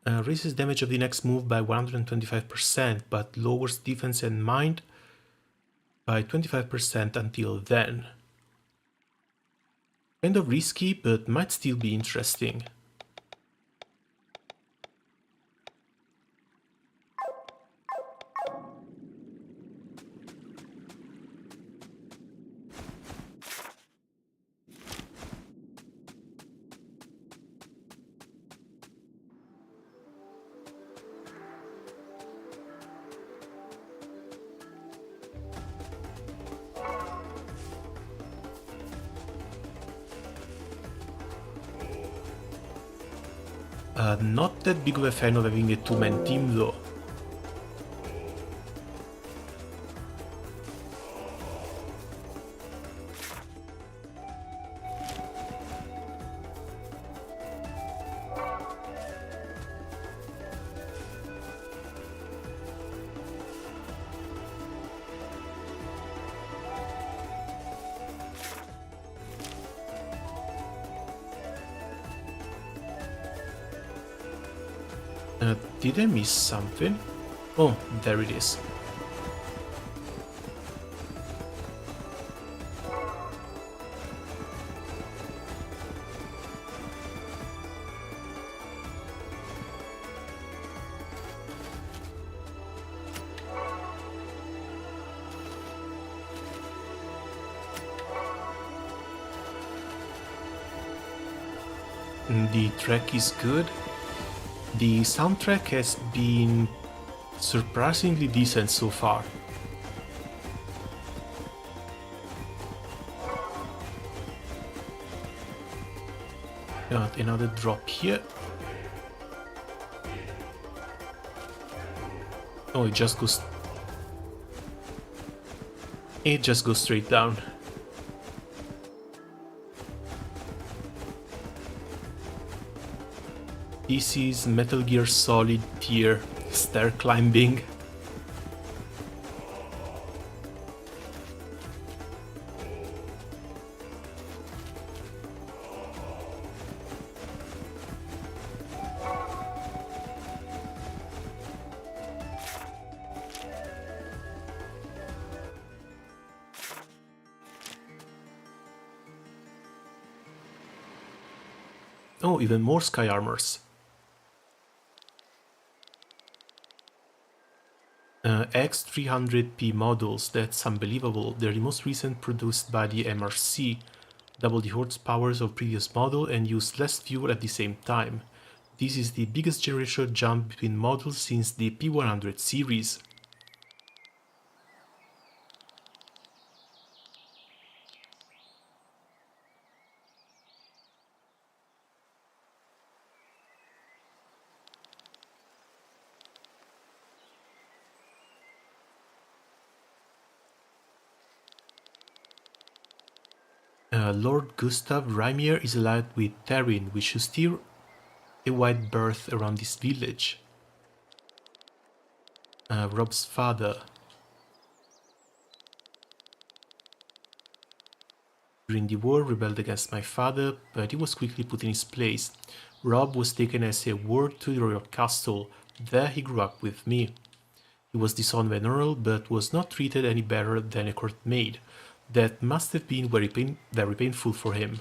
[SPEAKER 1] Raises damage of the next move by 125%, but lowers defense and mind by 25% until then. Kind of risky, but might still be interesting. Not that big of a fan of having a two-man team though. Did I miss something? Oh, there it is. The track is good. The soundtrack has been surprisingly decent so far. Got another drop here. Oh, it just goes straight down. This is Metal Gear Solid tier stair climbing. Oh, even more sky armors. X300P models, that's unbelievable. They're the most recent produced by the MRC, double the horsepower of previous model and use less fuel at the same time. This is the biggest generational jump between models since the P100 series. Lord Gustav Reimier is allied with Therin, which should steer a wide berth around this village. Rob's father. During the war, rebelled against my father, but he was quickly put in his place. Rob was taken as a ward to the royal castle. There he grew up with me. He was the son of an earl, but was not treated any better than a court maid. That must have been very painful for him.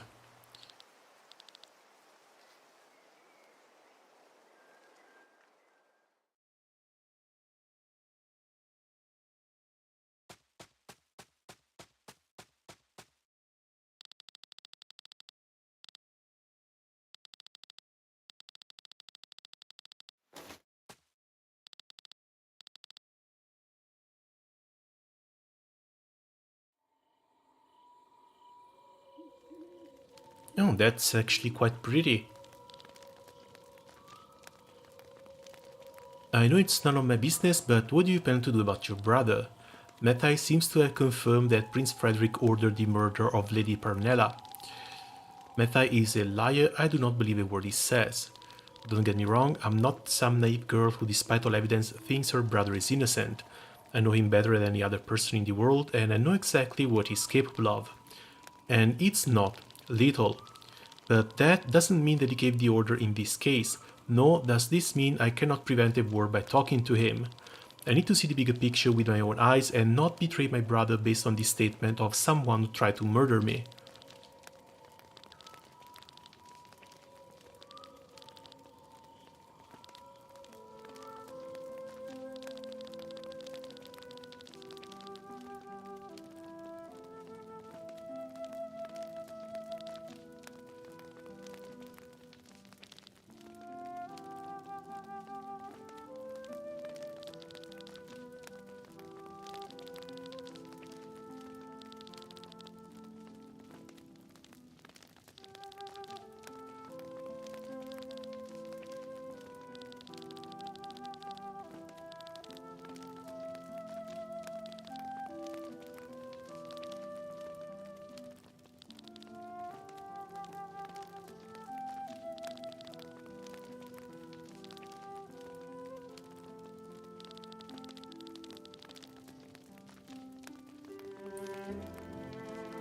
[SPEAKER 1] Oh, that's actually quite pretty. I know it's none of my business, but what do you plan to do about your brother? Mathai seems to have confirmed that Prince Frederick ordered the murder of Lady Pernella. Mathai is a liar, I do not believe a word he says. Don't get me wrong, I'm not some naive girl who despite all evidence thinks her brother is innocent. I know him better than any other person in the world and I know exactly what he's capable of. And it's not little. But that doesn't mean that he gave the order in this case, nor does this mean I cannot prevent a war by talking to him. I need to see the bigger picture with my own eyes and not betray my brother based on the statement of someone who tried to murder me.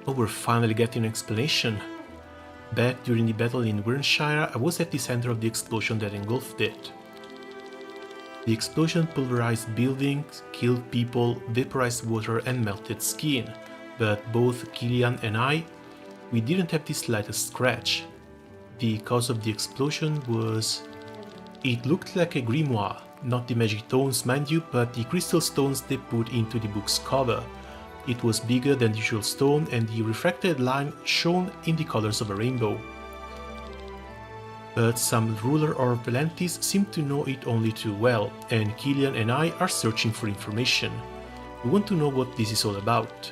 [SPEAKER 1] Oh, we're finally getting an explanation. Back during the battle in Wernshire, I was at the center of the explosion that engulfed it. The explosion pulverized buildings, killed people, vaporized water and melted skin, but both Killian and I, we didn't have the slightest scratch. The cause of the explosion was... It looked like a grimoire, not the magic stones mind you, but the crystal stones they put into the book's cover. It was bigger than the usual stone and the refracted line shone in the colors of a rainbow. But some ruler or Valentis seem to know it only too well, and Killian and I are searching for information. We want to know what this is all about.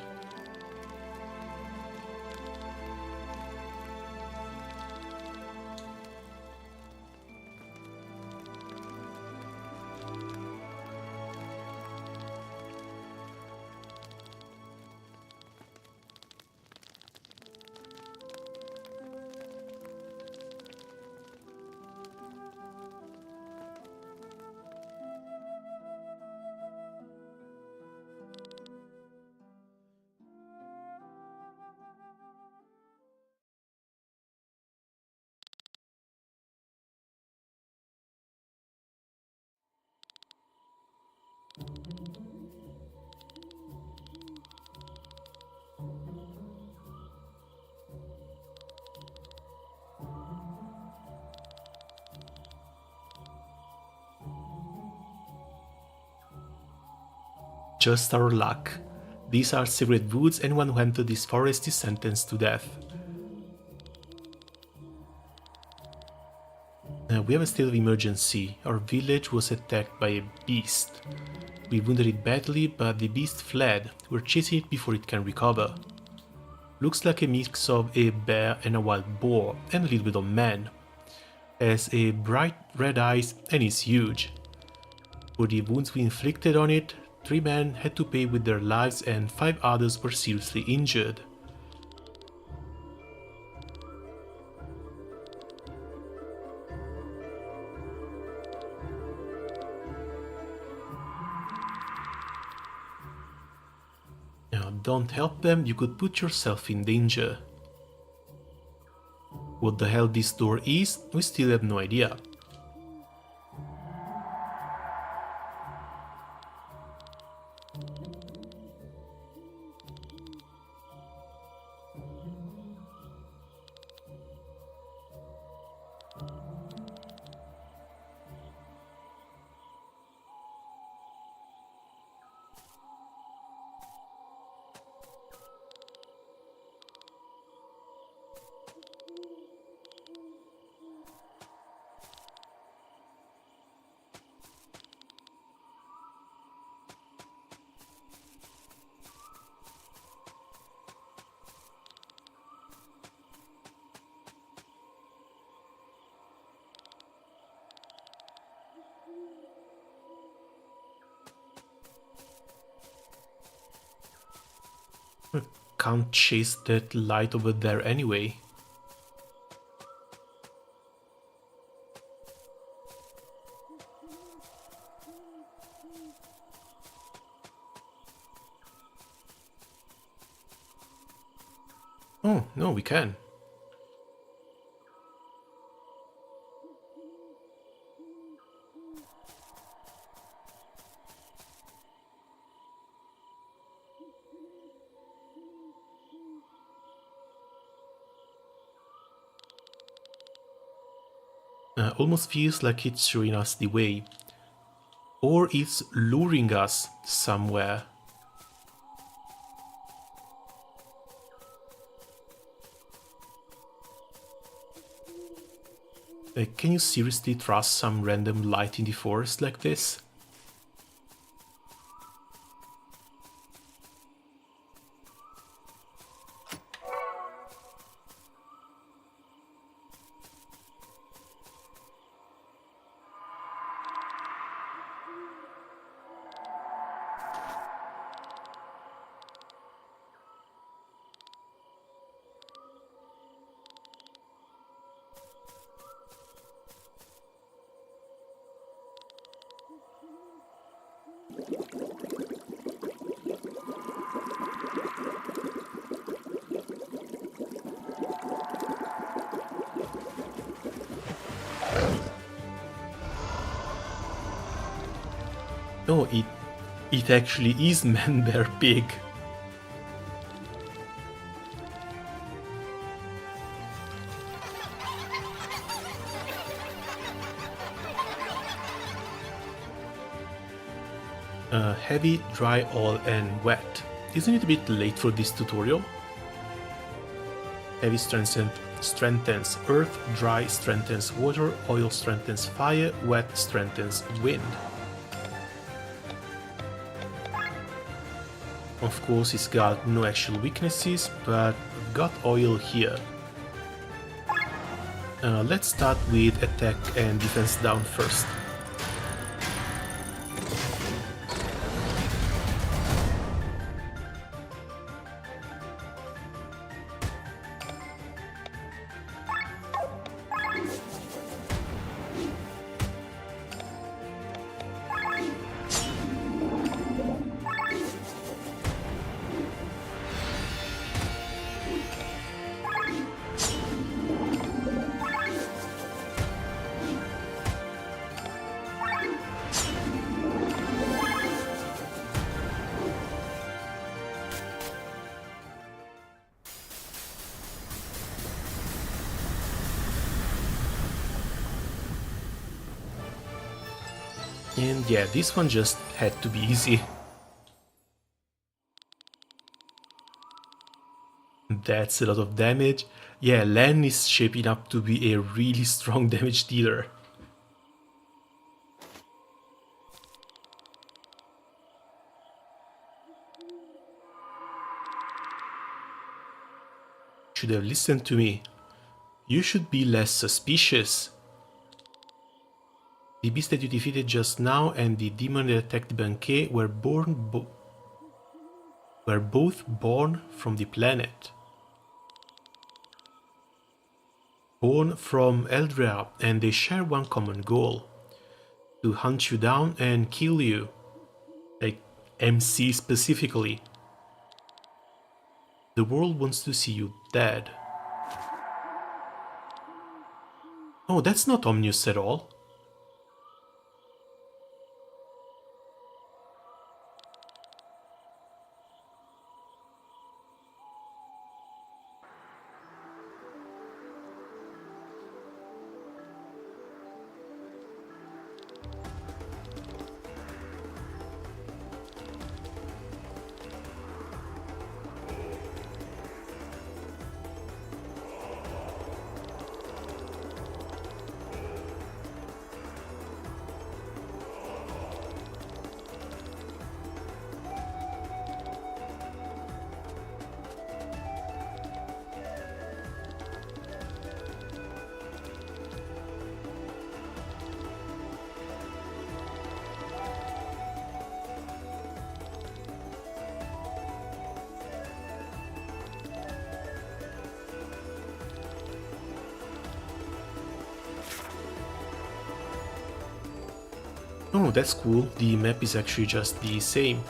[SPEAKER 1] Just our luck. These are secret woods, anyone who enters this forest is sentenced to death. We have a state of emergency. Our village was attacked by a beast. We wounded it badly, but the beast fled. We're chasing it before it can recover. Looks like a mix of a bear and a wild boar, and a little bit of man. Has a bright red eyes and is huge. For the wounds we inflicted on it, 3 men had to pay with their lives and 5 others were seriously injured. Now, don't help them, you could put yourself in danger. What the hell this door is, we still have no idea. Can't chase that light over there anyway. Oh, no, we can. Almost feels like it's showing us the way. Or it's luring us somewhere. Can you seriously trust some random light in the forest like this? No, it actually is Man Bear Pig. Heavy, dry, oil and wet. Isn't it a bit late for this tutorial? Heavy strengthens earth, dry strengthens water, oil strengthens fire, wet strengthens wind. Of course, it's got no actual weaknesses, but we've got oil here. Let's start with attack and defense down first. And yeah, this one just had to be easy. That's a lot of damage. Yeah, Len is shaping up to be a really strong damage dealer. Should have listened to me. You should be less suspicious. The beast that you defeated just now and the demon that attacked Banquet were both born from the planet. Born from Eldrea, and they share one common goal. To hunt you down and kill you. Like MC specifically. The world wants to see you dead. Oh, that's not ominous at all. Oh, that's cool. The map is actually just the same.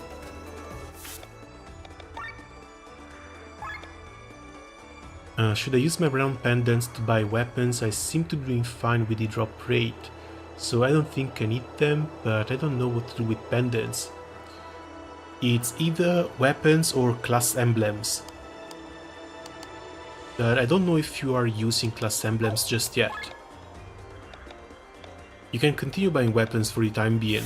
[SPEAKER 1] Should I use my brown pendants to buy weapons? I seem to be doing fine with the drop rate, so I don't think I need them, but I don't know what to do with pendants. It's either weapons or class emblems. But I don't know if you are using class emblems just yet. You can continue buying weapons for the time being.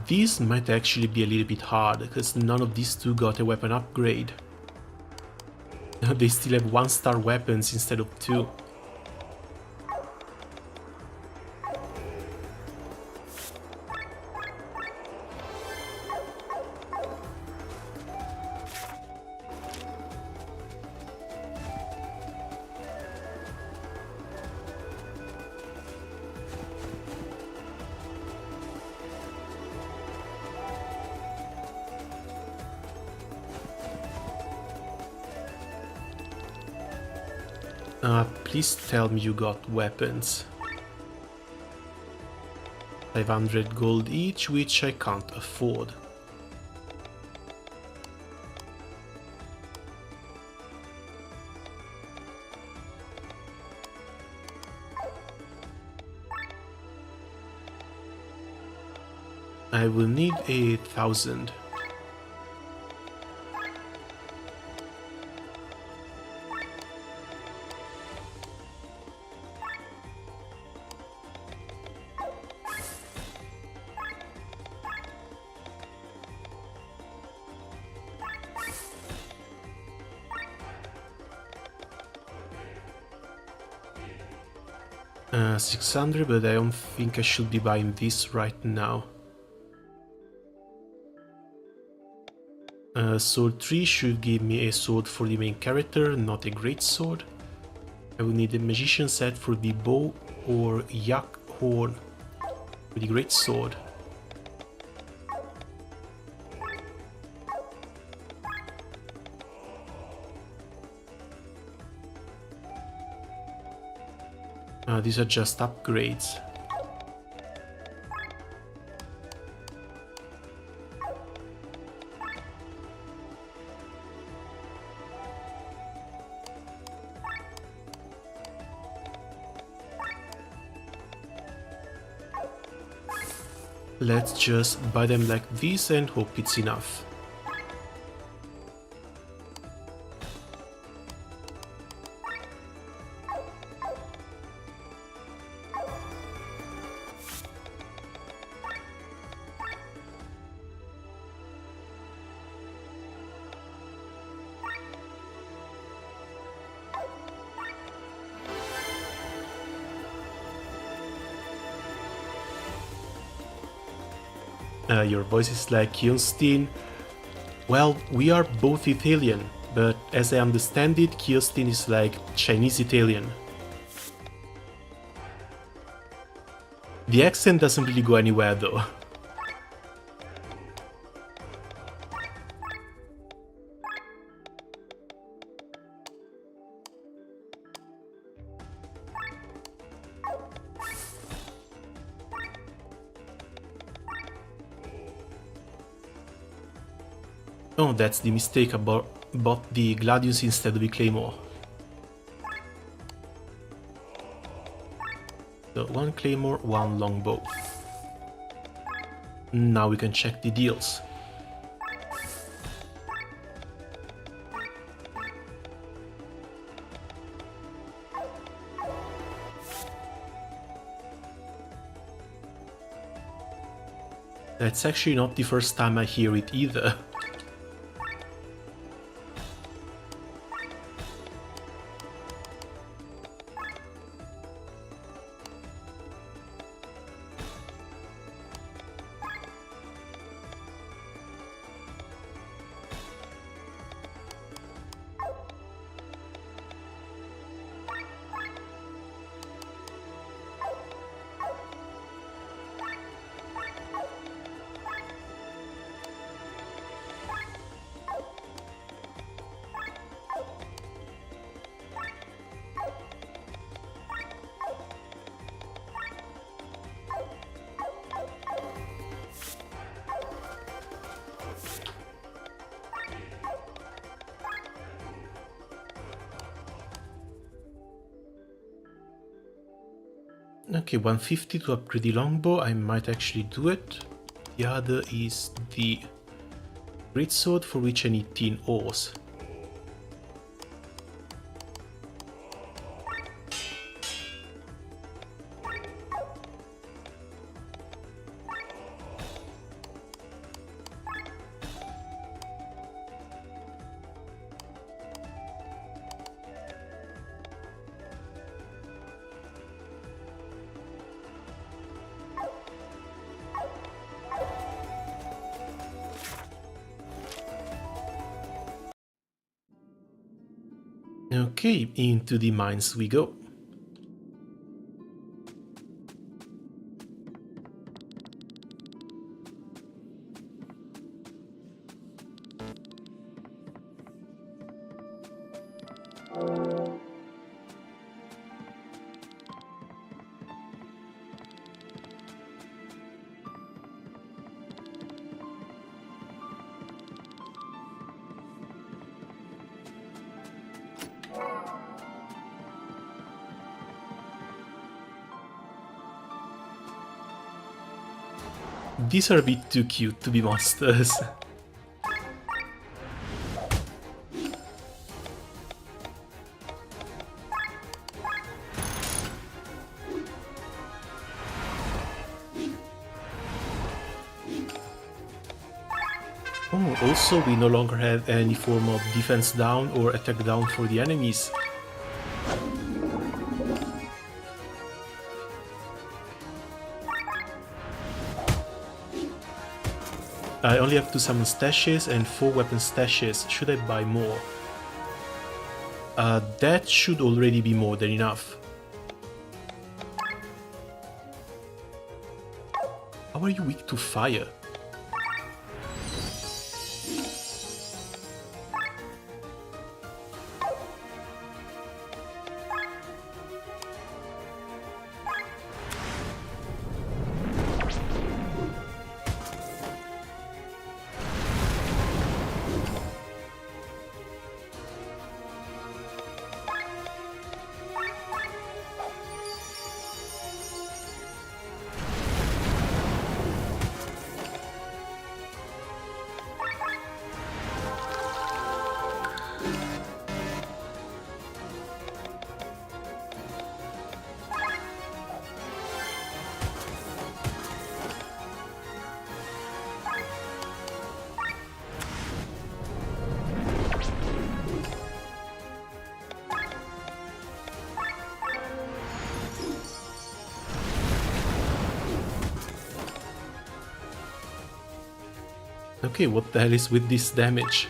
[SPEAKER 1] This might actually be a little bit hard, because none of these two got a weapon upgrade. They still have 1-star weapons instead of 2. Please tell me you got weapons. 500 gold each, which I can't afford. I will need 1,000. $600, but I don't think I should be buying this right now. Sword 3 should give me a sword for the main character, not a great sword. I will need a magician set for the bow or yak horn for the great sword. These are just upgrades. Let's just buy them like this and hope it's enough. Your voice is like Kyostin. Well, we are both Italian, but as I understand it, Kyostin is like Chinese Italian. The accent doesn't really go anywhere though. Oh, that's the mistake, about bought the Gladius instead of the Claymore. So 1 Claymore, 1 Longbow. Now we can check the deals. That's actually not the first time I hear it either. Okay, 150 to upgrade the longbow, I might actually do it. The other is the greatsword, for which I need 10 ores. Okay, into the mines we go. These are a bit too cute to be monsters. Oh, also we no longer have any form of defense down or attack down for the enemies. I only have 2 summon stashes and 4 weapon stashes. Should I buy more? That should already be more than enough. How are you weak to fire? Okay, what the hell is with this damage?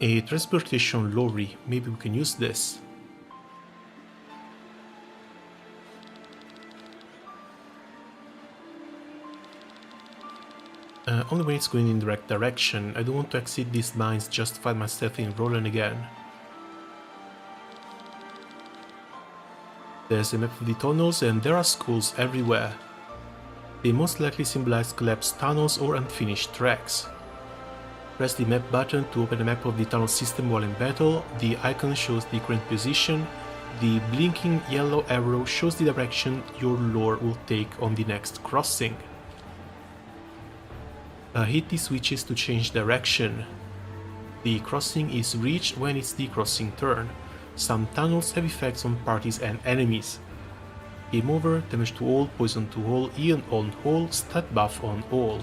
[SPEAKER 1] A transportation lorry, maybe we can use this. Only when it's going in the right direction. I don't want to exit these mines just to find myself in Roland again. There's a map of the tunnels and there are skulls everywhere. They most likely symbolize collapsed tunnels or unfinished tracks. Press the map button to open a map of the tunnel system while in battle. The icon shows the current position. The blinking yellow arrow shows the direction your lore will take on the next crossing. Hit the switches to change direction. The crossing is reached when it's the crossing turn. Some tunnels have effects on parties and enemies. Game over, damage to all, poison to all, Ion on all, stat buff on all.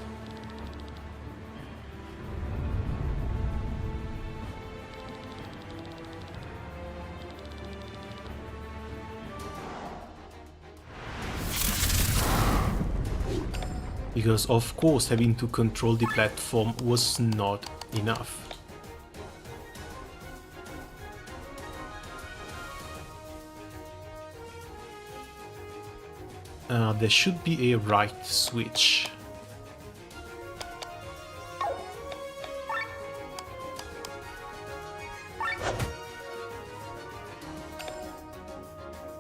[SPEAKER 1] Because of course having to control the platform was not enough. There should be a right switch.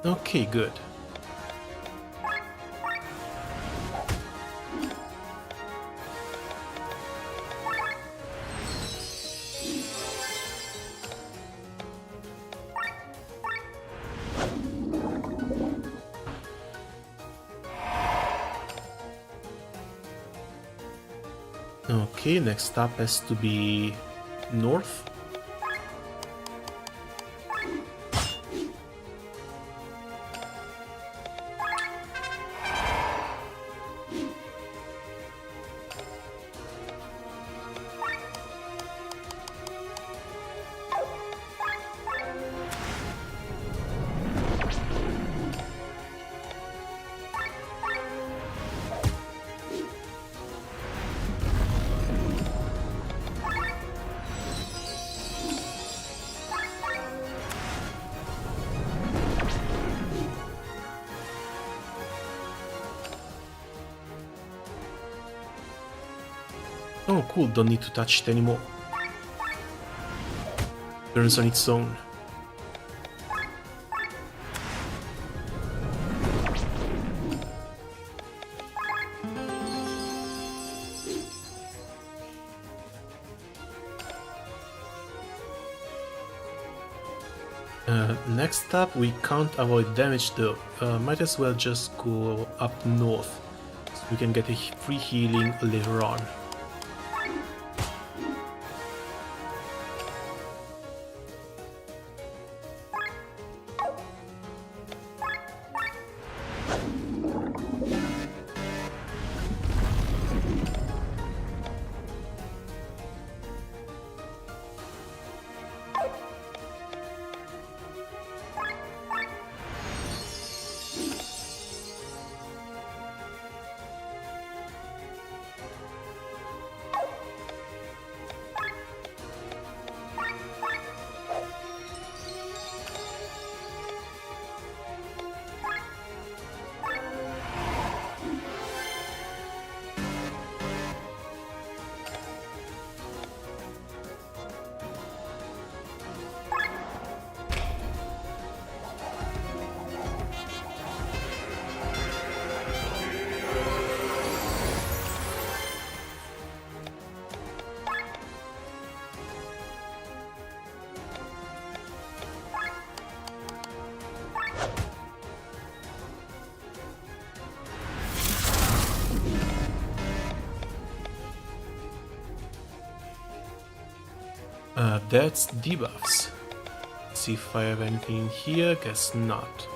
[SPEAKER 1] Okay, good. Okay, next stop has to be north. Oh cool, don't need to touch it anymore. Turns on its own. Next up, we can't avoid damage though. Might as well just go up north, so we can get a free healing later on. That's debuffs. See if I have anything here, guess not.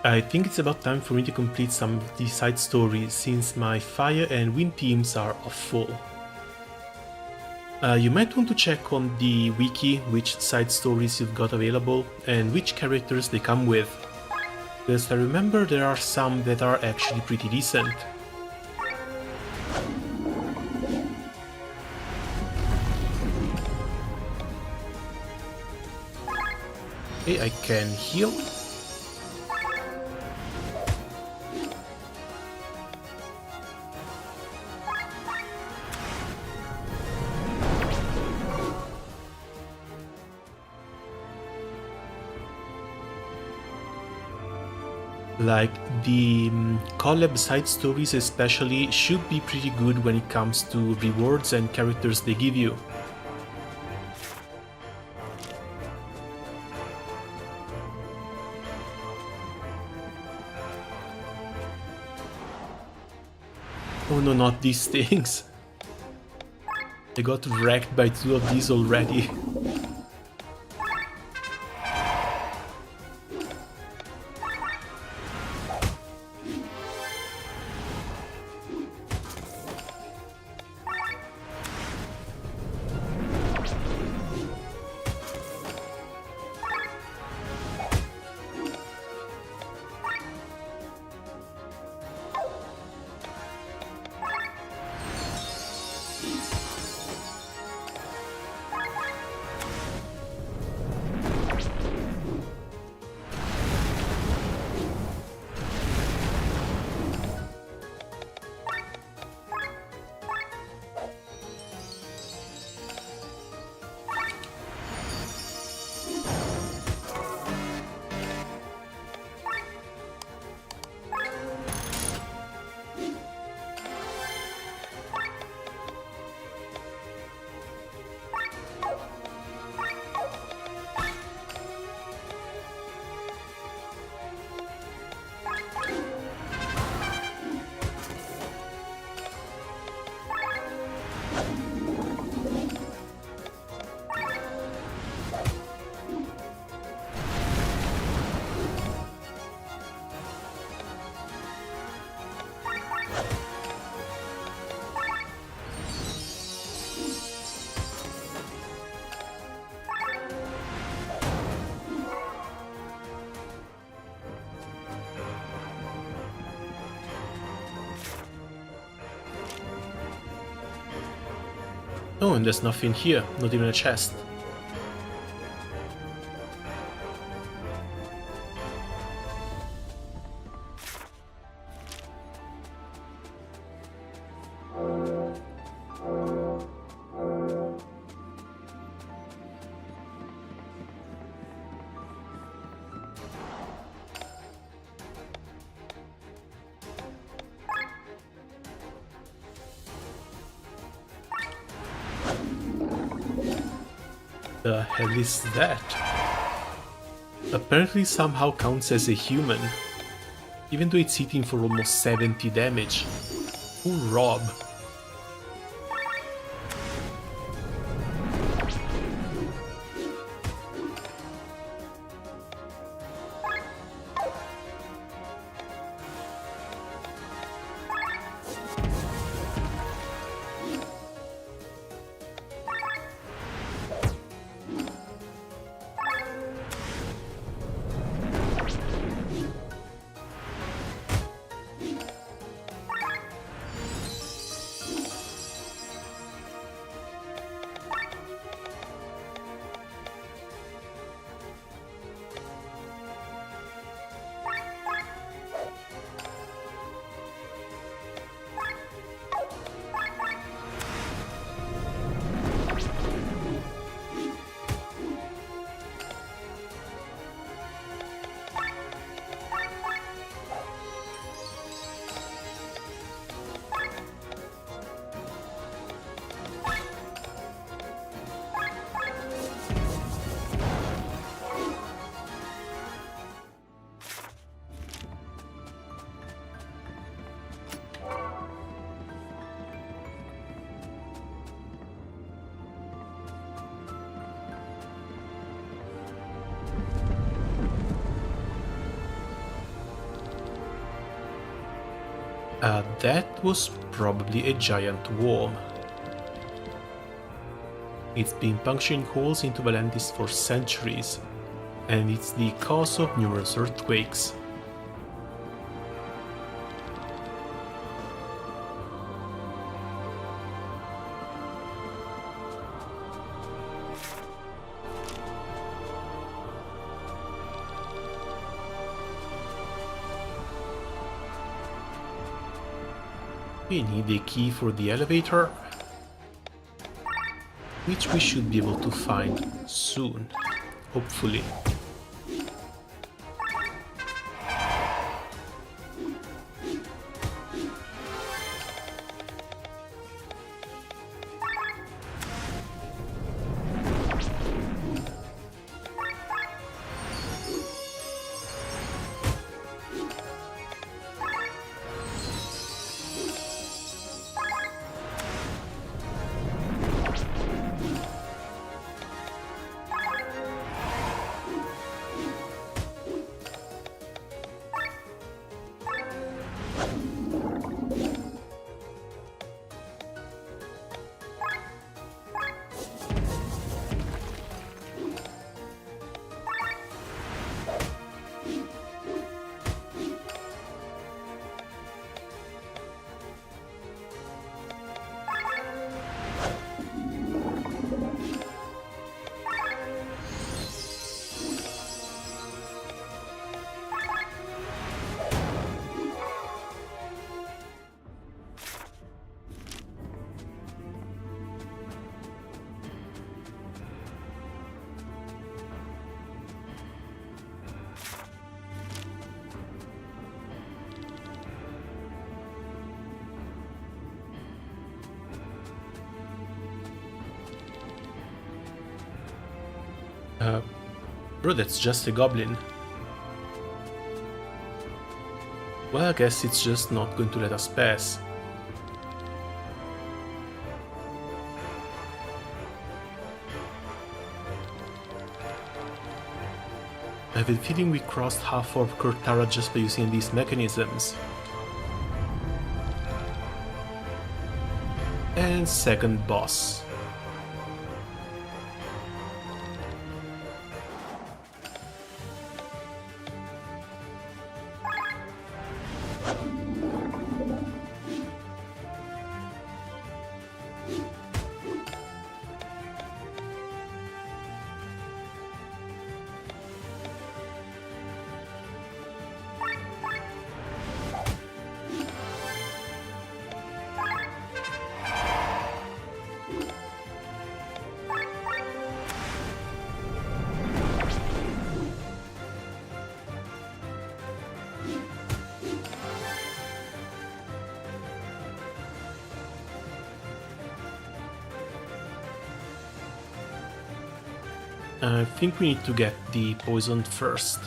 [SPEAKER 1] I think it's about time for me to complete some of the side stories since my fire and wind teams are full. You might want to check on the wiki which side stories you've got available and which characters they come with, because I remember there are some that are actually pretty decent. Okay, I can heal. Like, the collab side stories especially should be pretty good when it comes to rewards and characters they give you. Oh no, not these things. I got wrecked by 2 of these already. Oh, and there's nothing here, not even a chest. The hell is that? Apparently somehow counts as a human, even though it's hitting for almost 70 damage. Who Rob? That was probably a giant worm. It's been puncturing holes into Valentis for centuries, and it's the cause of numerous earthquakes. We need a key for the elevator, which we should be able to find soon, hopefully. Bro, that's just a goblin. Well, I guess it's just not going to let us pass. I have a feeling we crossed half of Cortara just by using these mechanisms. And second boss. I think we need to get the poison first.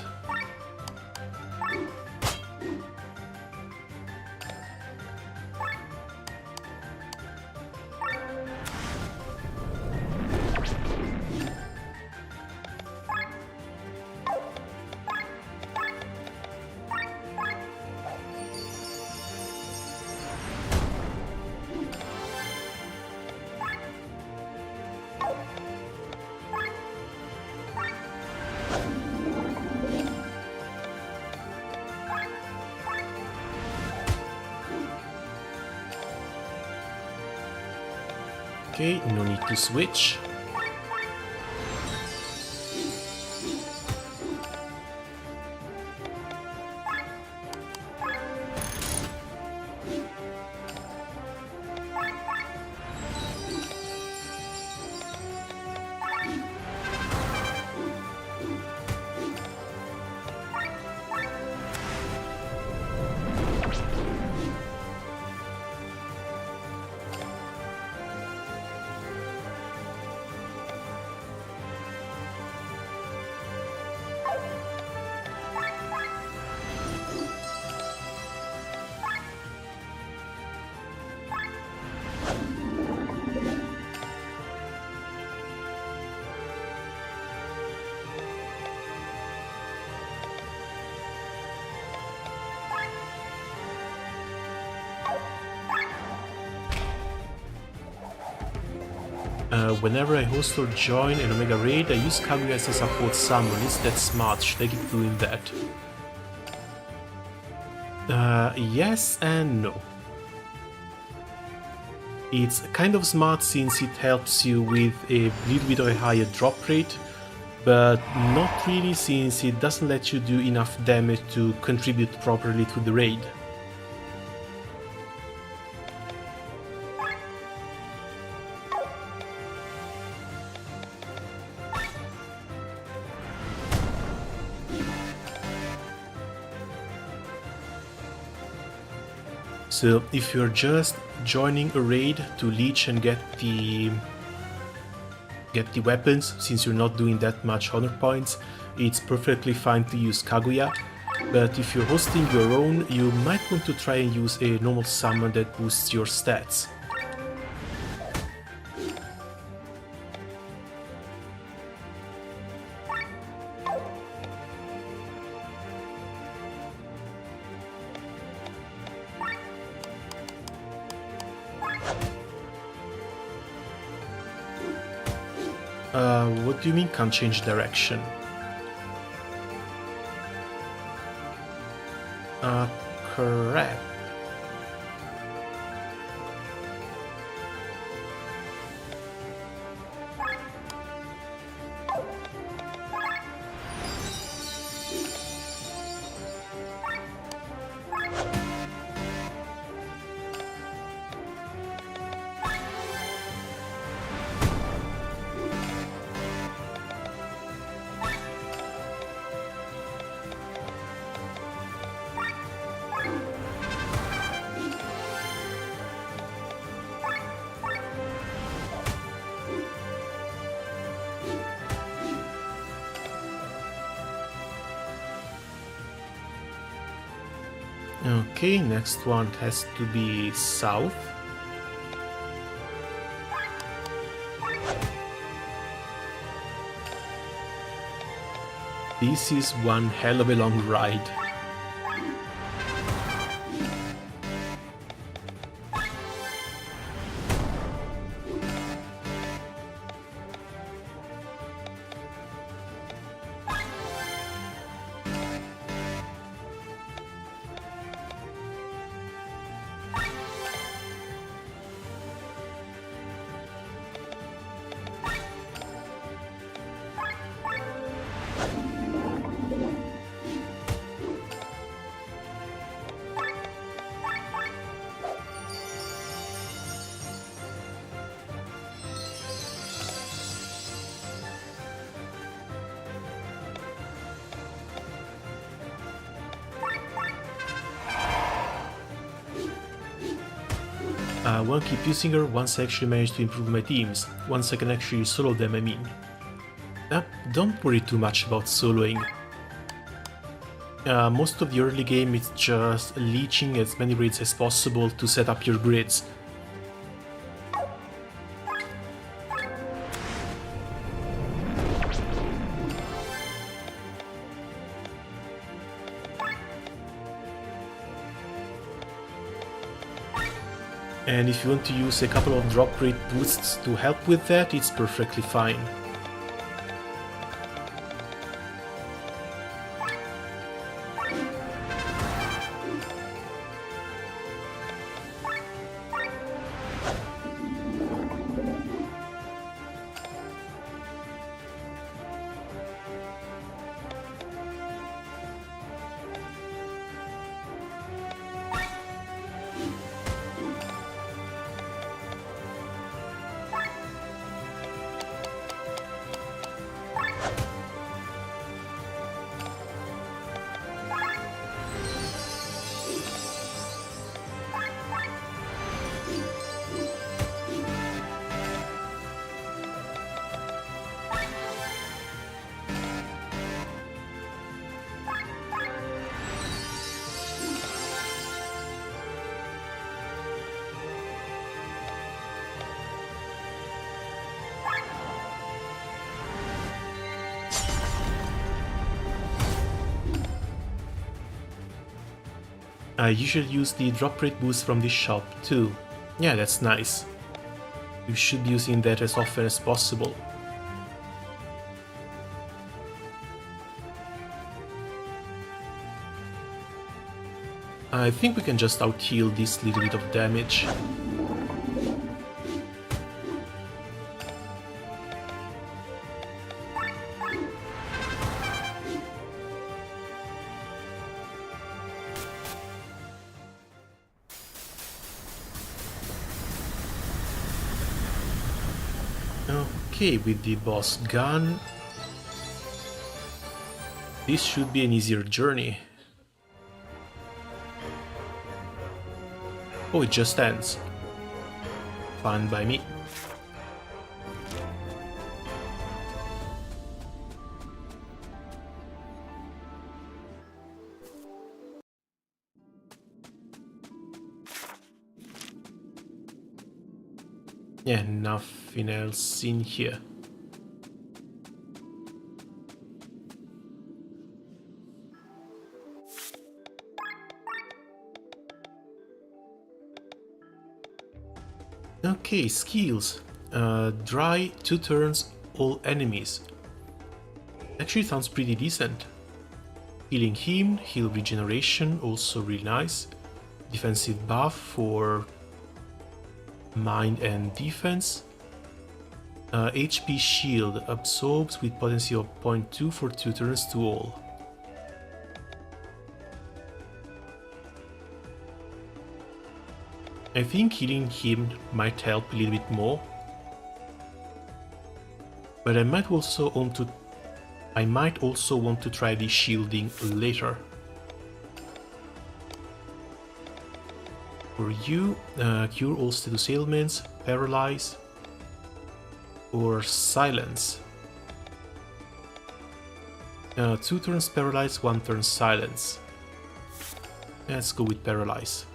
[SPEAKER 1] Okay, no need to switch. Whenever I host or join an Omega raid, I use Kaguya as a support summon. Is that smart? Should I keep doing that? Yes and no. It's kind of smart since it helps you with a little bit of a higher drop rate, but not really since it doesn't let you do enough damage to contribute properly to the raid. So if you're just joining a raid to leech and get the weapons, since you're not doing that much honor points, it's perfectly fine to use Kaguya. But if you're hosting your own, you might want to try and use a normal summon that boosts your stats. What do you mean can't change direction? Crap. Okay, next one has to be south. This is one hell of a long ride. Won't keep using her once I actually manage to improve my teams, once I can actually solo them, I mean. Don't worry too much about soloing. Most of the early game it's just leeching as many raids as possible to set up your grids. And if you want to use a couple of drop rate boosts to help with that, it's perfectly fine. I usually use the drop rate boost from this shop too. Yeah, that's nice. You should be using that as often as possible. I think we can just out-heal this little bit of damage. Okay, with the boss gun, this should be an easier journey. Oh, it just ends. Fine by me. Yeah, nothing else in here. Okay, skills. Dry 2 turns all enemies. Actually sounds pretty decent. Healing him, heal regeneration, also really nice. Defensive buff for mind and defense. HP shield absorbs with potency of 0.2 for 2 turns to all. I think healing him might help a little bit more, but I might also want to try the shielding later. For you, cure all status ailments, paralyze, or silence. 2 turns paralyze, 1 turn silence. Let's go with paralyze.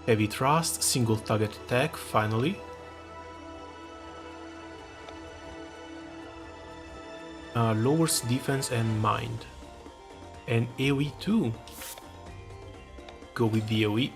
[SPEAKER 1] Heavy thrust, single target attack, finally. Lowers defense and mind. And AoE too. Go with the AoE.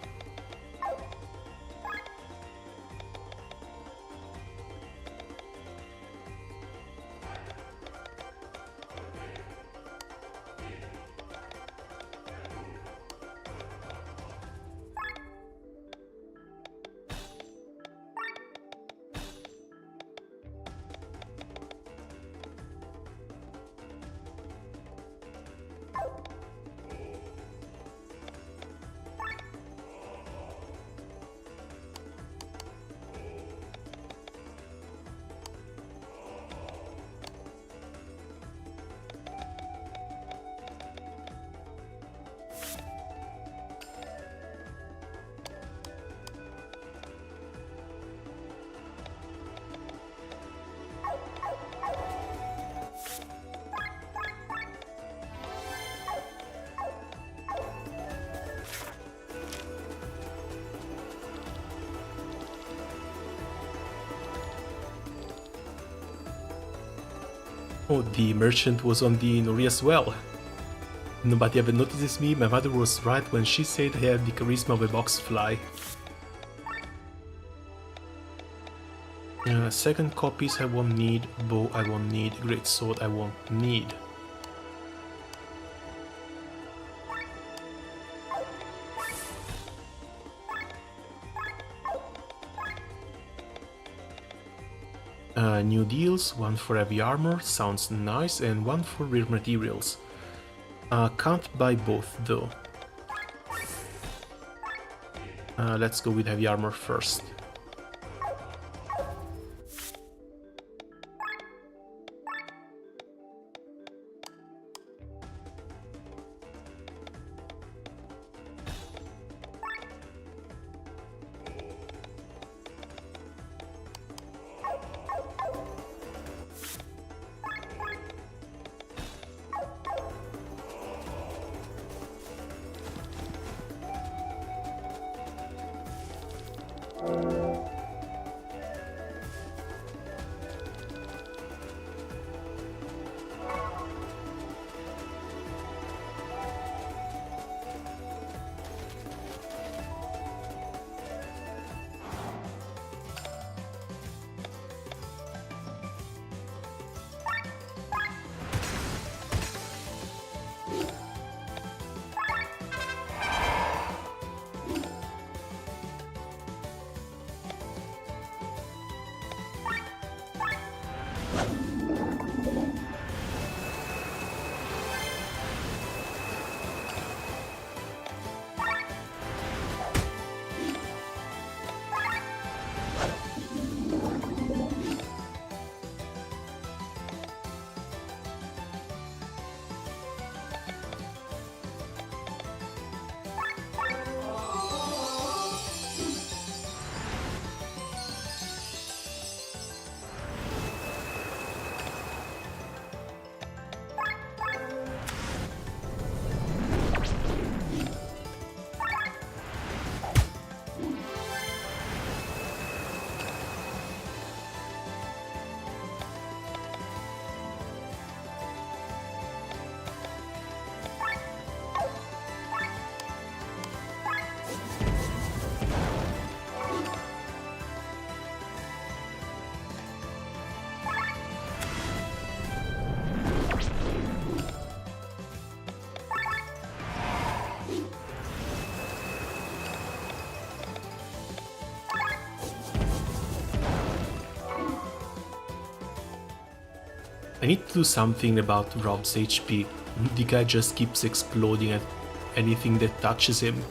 [SPEAKER 1] Oh, the merchant was on the Nori as well. Nobody ever notices me, my mother was right when she said I have the charisma of a boxfly. Second copies I won't need, bow I won't need, greatsword I won't need. New deals, 1 for heavy armor, sounds nice, and 1 for rare materials. Can't buy both though. Let's go with heavy armor first. I need to do something about Rob's HP. The guy just keeps exploding at anything that touches him.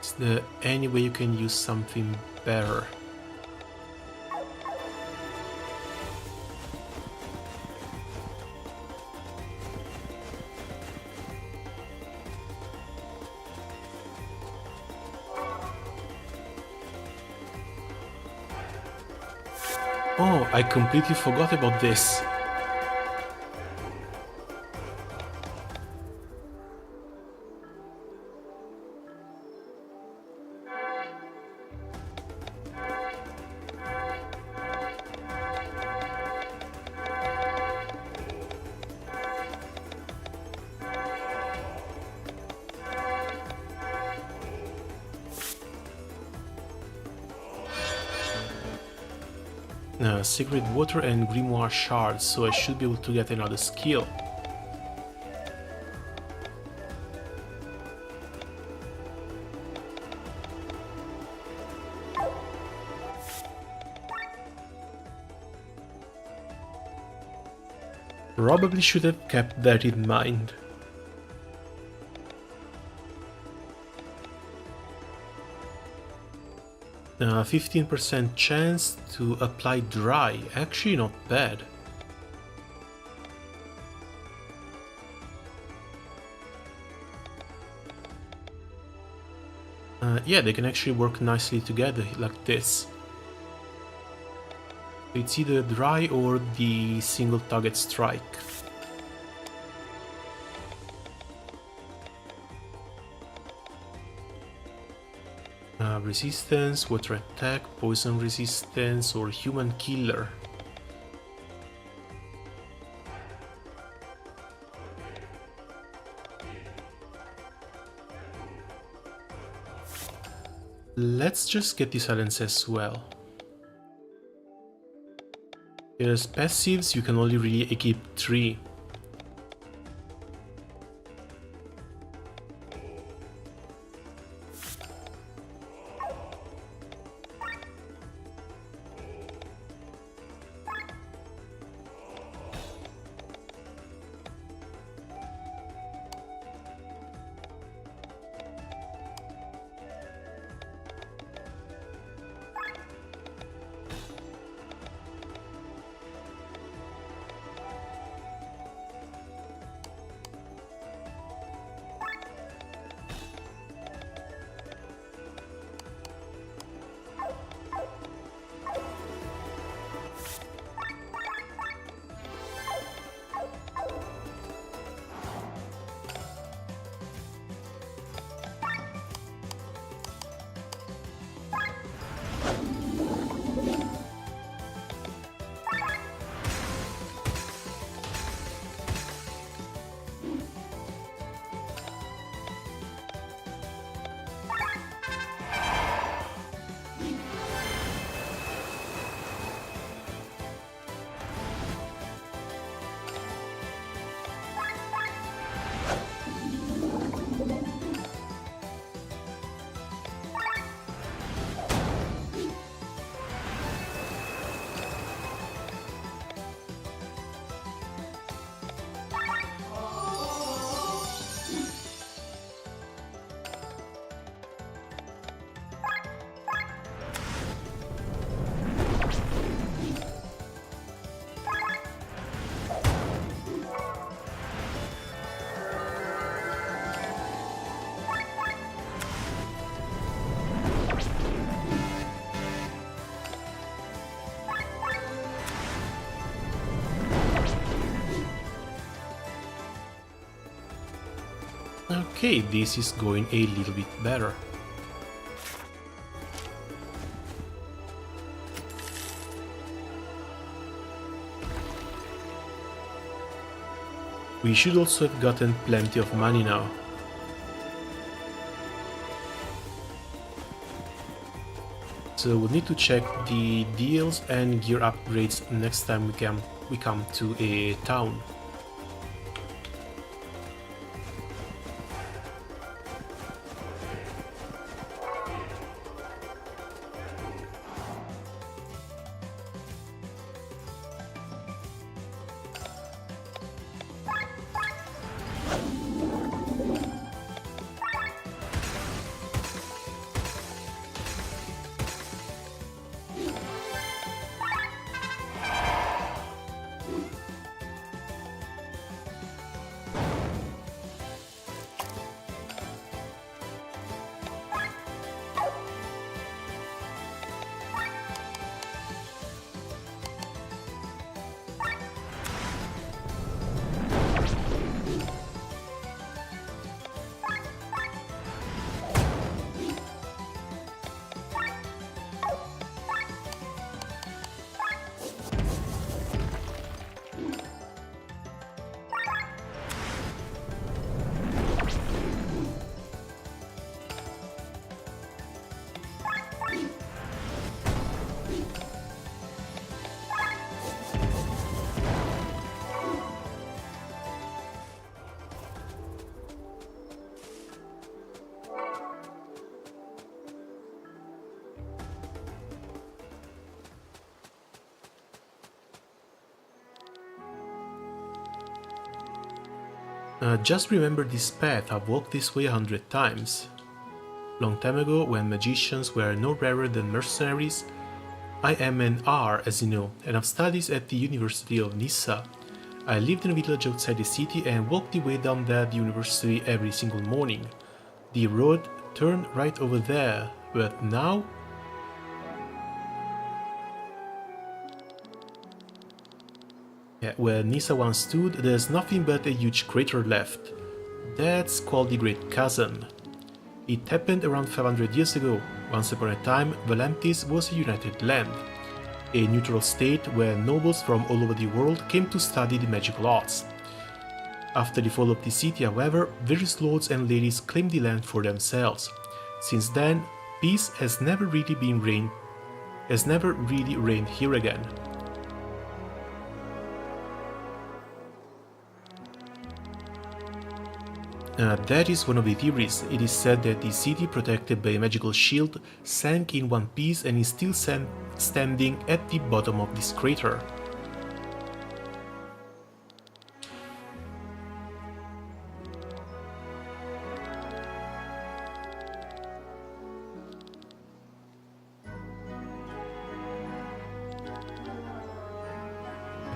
[SPEAKER 1] Is there any way you can use something better? Oh, I completely forgot about this. Sacred Water and Grimoire Shards, so I should be able to get another skill. Probably should have kept that in mind. A 15% chance to apply dry, actually not bad. Yeah, they can actually work nicely together like this. It's either dry or the single target strike. Resistance, water attack, poison resistance, or human killer. Let's just get the silence as well. As passives, you can only really equip 3. Okay, this is going a little bit better. We should also have gotten plenty of money now. So we'll need to check the deals and gear upgrades next time we come to a town. Just remember this path, I've walked this way 100 times. Long time ago, when magicians were no rarer than mercenaries, I am an R, as you know, and I've studied at the University of Nissa. I lived in a village outside the city and walked the way down that university every single morning. The road turned right over there, but now... where Nissa once stood, there's nothing but a huge crater left. That's called the Great Chasm. It happened around 500 years ago. Once upon a time, Valentis was a united land, a neutral state where nobles from all over the world came to study the magical arts. After the fall of the city, however, various lords and ladies claimed the land for themselves. Since then, peace has never really reigned here again. That is one of the theories. It is said that the city, protected by a magical shield, sank in one piece and is still standing at the bottom of this crater.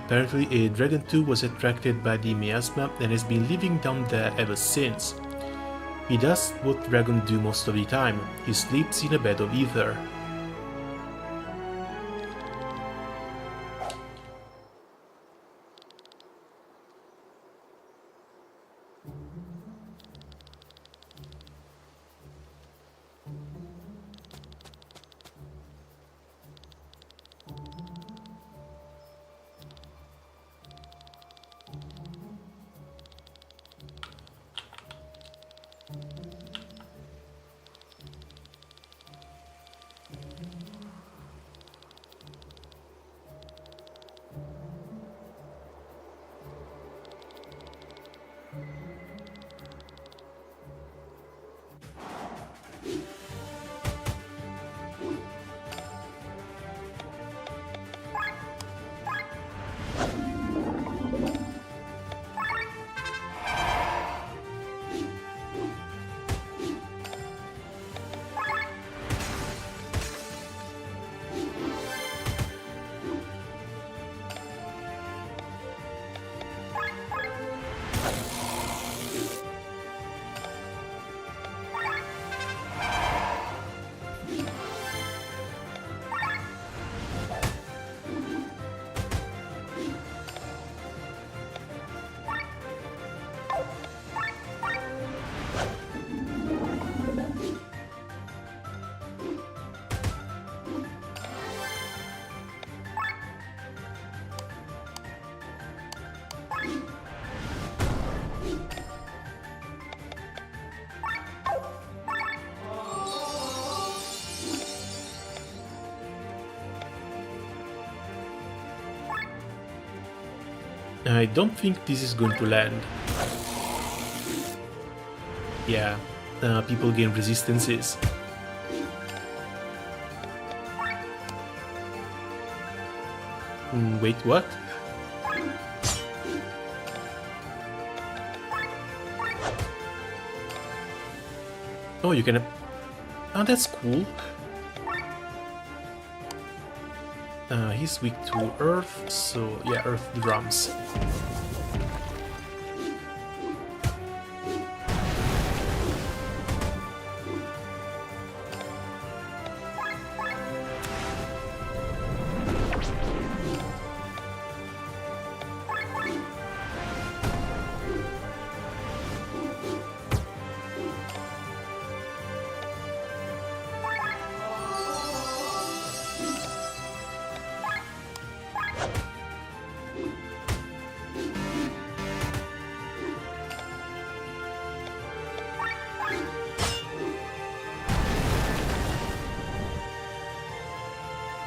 [SPEAKER 1] Apparently, a dragon too was attracted by the miasma and has been living down there ever since. He does what dragons do most of the time, he sleeps in a bed of ether. I don't think this is going to land. Yeah, people gain resistances. Wait, what? Oh, you can... Oh, that's cool. He's weak to earth, so yeah, earth drums.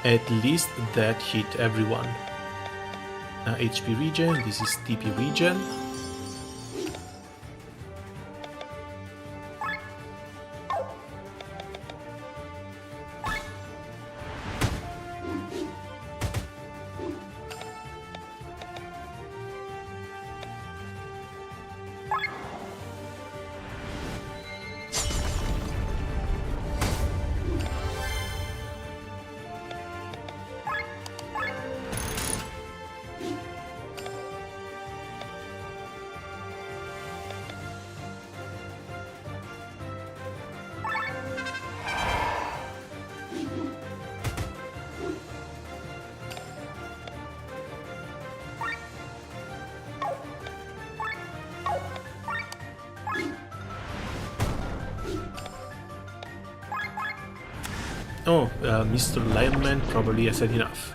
[SPEAKER 1] At least that hit everyone. HP regen, this is TP regen. Oh, Mr. Lionman probably has had enough.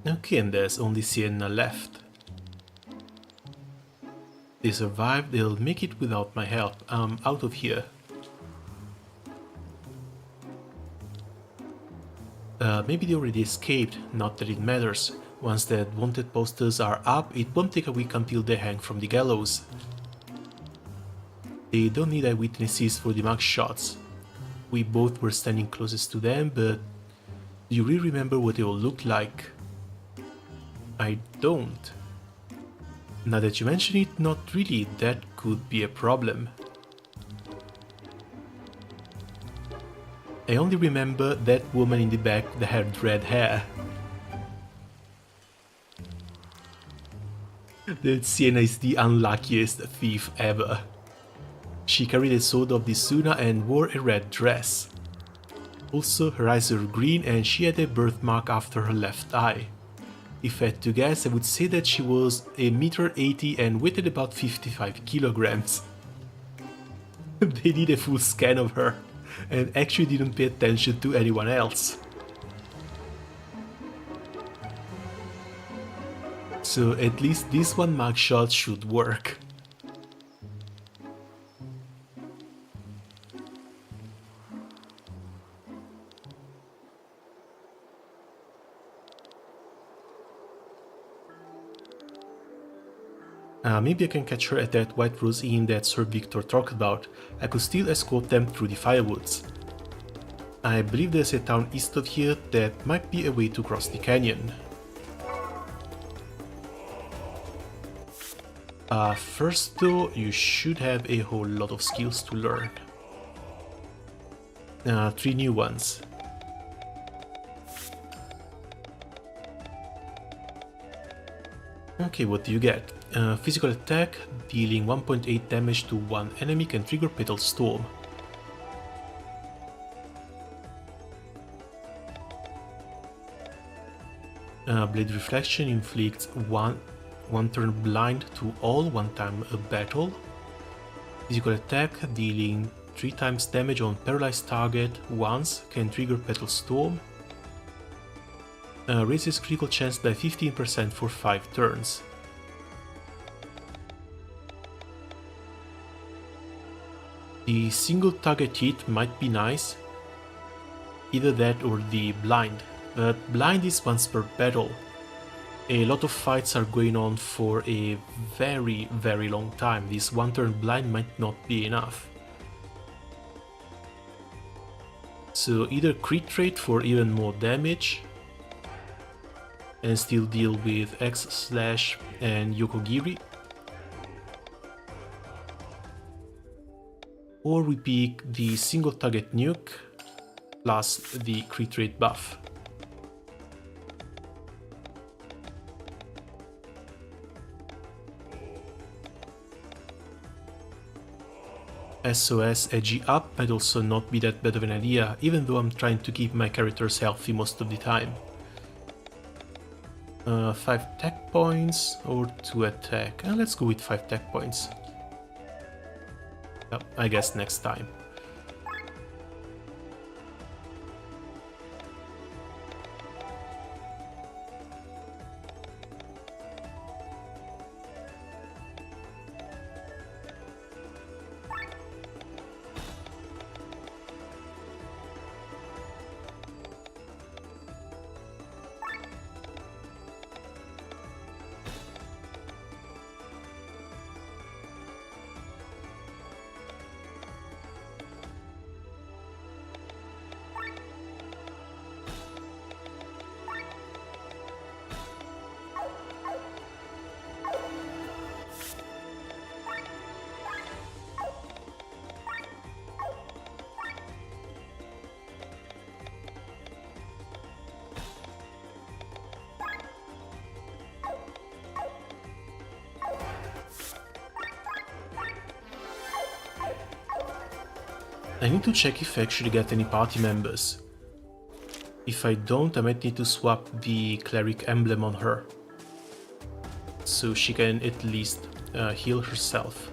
[SPEAKER 1] Okay, and there's only Sienna left. They survived, they'll make it without my help. I'm out of here. Maybe they already escaped, not that it matters. Once the wanted posters are up, it won't take a week until they hang from the gallows. They don't need eyewitnesses for the mug shots. We both were standing closest to them, but do you really remember what they all looked like? I don't. Now that you mention it, not really, that could be a problem. I only remember that woman in the back that had red hair. That Sienna is the unluckiest thief ever. She carried a sword of the Suna and wore a red dress. Also, her eyes were green and she had a birthmark after her left eye. If I had to guess, I would say that she was 1.80 m and weighed about 55 kilograms. They did a full scan of her and actually didn't pay attention to anyone else. So at least this one mugshot should work. Maybe I can catch her at that White Rose Inn that Sir Victor talked about. I could still escort them through the firewoods. I believe there's a town east of here that might be a way to cross the canyon. First though, you should have a whole lot of skills to learn. 3 new ones. Okay, what do you get? Physical attack, dealing 1.8 damage to one enemy, can trigger Petal Storm. Blade Reflection inflicts one turn blind to all one time a battle. Physical attack, dealing 3 times damage on paralyzed target once, can trigger Petal Storm. Raises critical chance by 15% for 5 turns. The single target hit might be nice, either that or the blind, but blind is once per battle. A lot of fights are going on for a very long time. This one turn blind might not be enough. So either crit rate for even more damage and still deal with X Slash and Yokogiri, or we pick the single target nuke plus the crit rate buff. SOS edgy up might also not be that bad of an idea, even though I'm trying to keep my characters healthy most of the time. 5 tech points or 2 attack? Let's go with 5 tech points. I guess next time. I need to check if I actually get any party members. If I don't, I might need to swap the cleric emblem on her, so she can at least heal herself.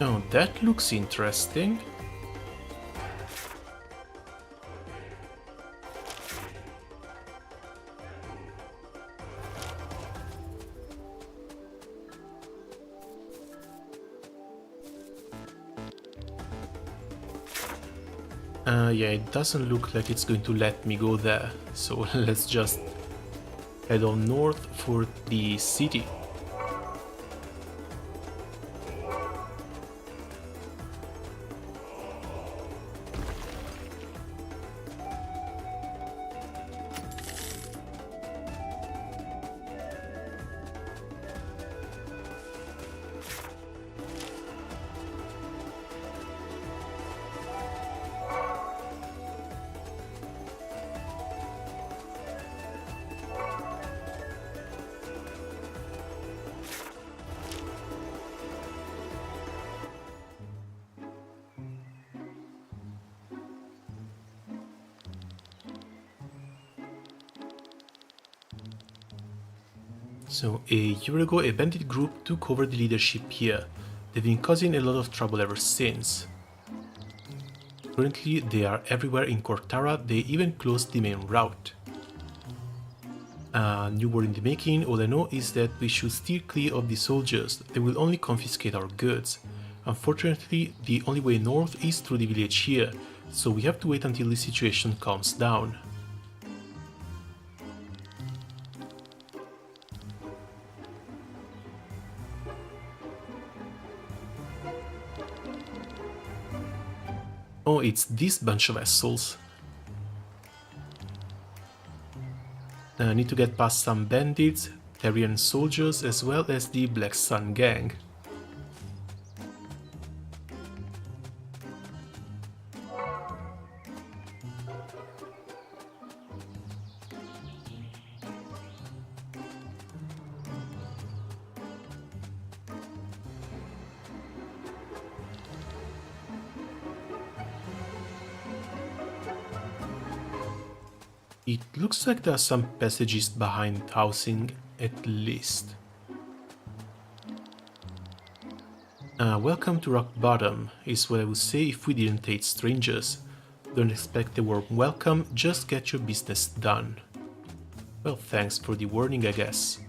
[SPEAKER 1] Oh, that looks interesting. Yeah, it doesn't look like it's going to let me go there, so let's just head on north for the city. So, a year ago, a bandit group took over the leadership here. They've been causing a lot of trouble ever since. Currently, they are everywhere in Cortara, they even closed the main route. New word in the making, all I know is that we should steer clear of the soldiers, they will only confiscate our goods. Unfortunately, the only way north is through the village here, so we have to wait until the situation calms down. Oh, it's this bunch of assholes. I need to get past some bandits, Therian soldiers, as well as the Black Sun gang. It looks like there are some passages behind housing, at least. Welcome to Rock Bottom, is what I would say if we didn't hate strangers. Don't expect a warm welcome, just get your business done. Well, thanks for the warning, I guess.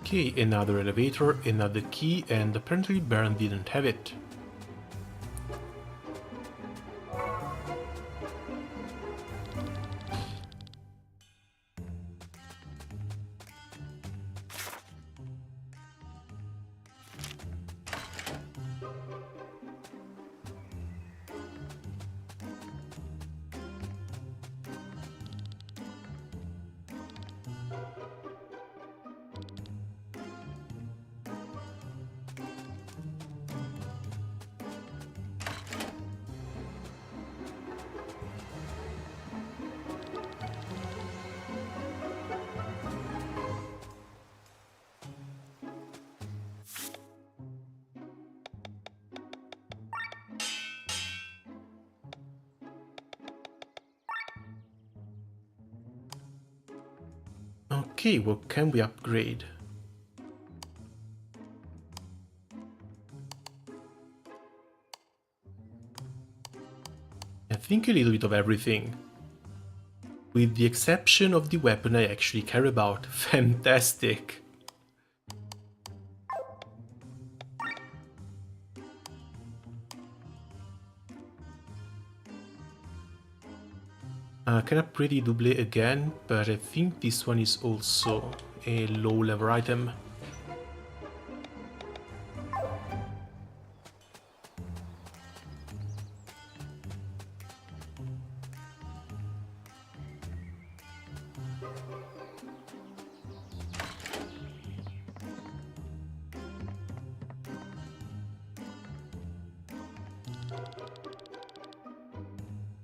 [SPEAKER 1] Okay, another elevator, another key, and apparently Baron didn't have it. Okay, what can we upgrade? I think a little bit of everything. With the exception of the weapon I actually care about. Fantastic! I can upgrade the double again, but I think this one is also a low level item.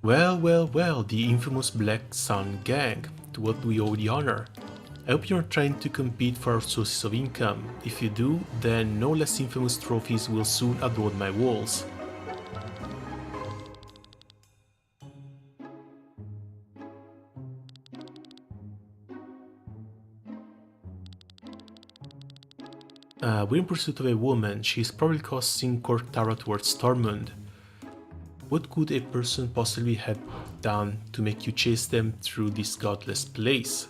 [SPEAKER 1] Well, well, well, the infamous Black Sun Gang. To what do we owe the honor? I hope you're trying to compete for our sources of income. If you do, then no less infamous trophies will soon adorn my walls. We're in pursuit of a woman. She's probably crossing Cortara towards Tormund. What could a person possibly have done to make you chase them through this godless place?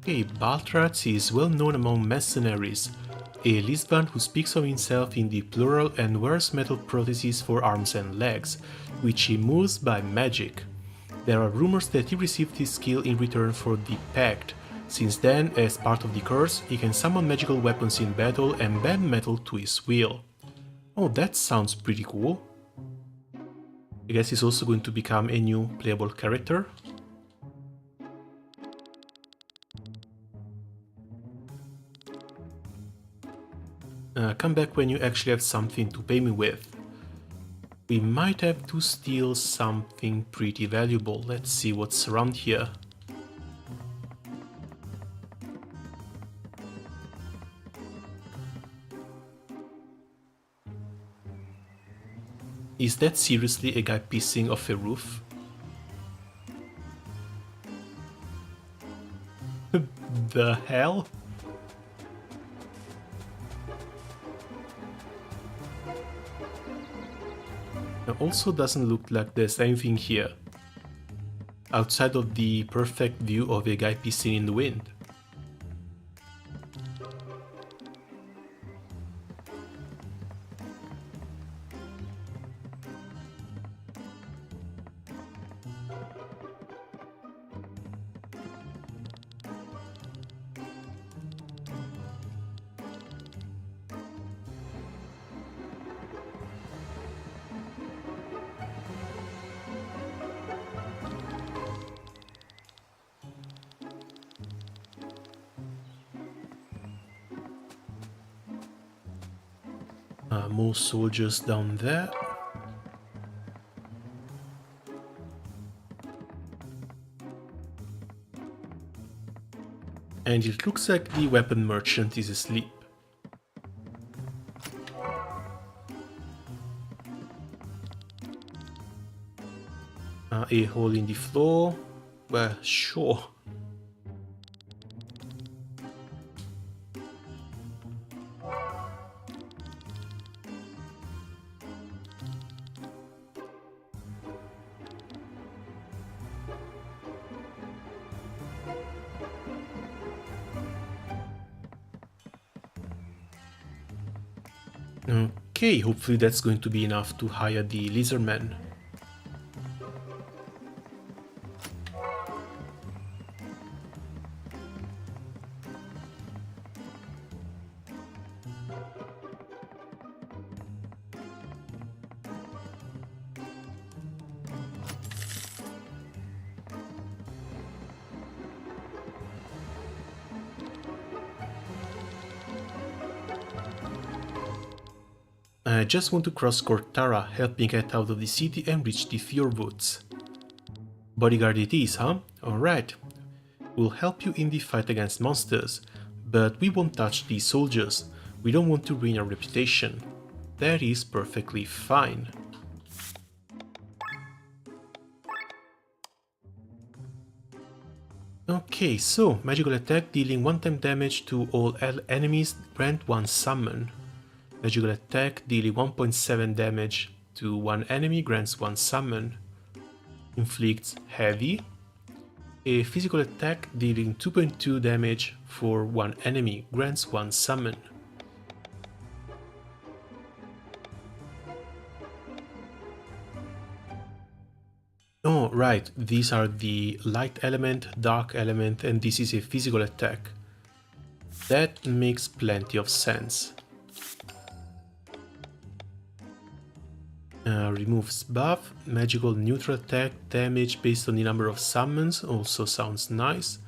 [SPEAKER 1] Okay, Baltratz is well known among mercenaries, a Lisbon who speaks of himself in the plural and wears metal prostheses for arms and legs, which he moves by magic. There are rumors that he received this skill in return for the Pact. Since then, as part of the curse, he can summon magical weapons in battle and bend metal to his will. Oh, that sounds pretty cool. I guess he's also going to become a new playable character. Come back when you actually have something to pay me with. We might have to steal something pretty valuable. Let's see what's around here. Is that seriously a guy pissing off a roof? The hell? Now, also doesn't look like there's anything here outside of the perfect view of a guy pissing in the wind. More soldiers down there. And it looks like the weapon merchant is asleep. A hole in the floor. Well, sure. Okay, hopefully that's going to be enough to hire the lizardman. I just want to cross Cortara, helping get out of the city and reach the Fjord Woods. Bodyguard it is, huh? Alright. We'll help you in the fight against monsters, but we won't touch these soldiers. We don't want to ruin our reputation. That is perfectly fine. Okay, so magical attack dealing one-time damage to all enemies, grant one summon. Magical attack dealing 1.7 damage to one enemy grants one summon. inflicts heavy. A physical attack dealing 2.2 damage for one enemy grants one summon. Oh, right, these are the light element, dark element, and this is a physical attack. That makes plenty of sense. Removes buff, magical neutral attack, damage based on the number of summons, also sounds nice.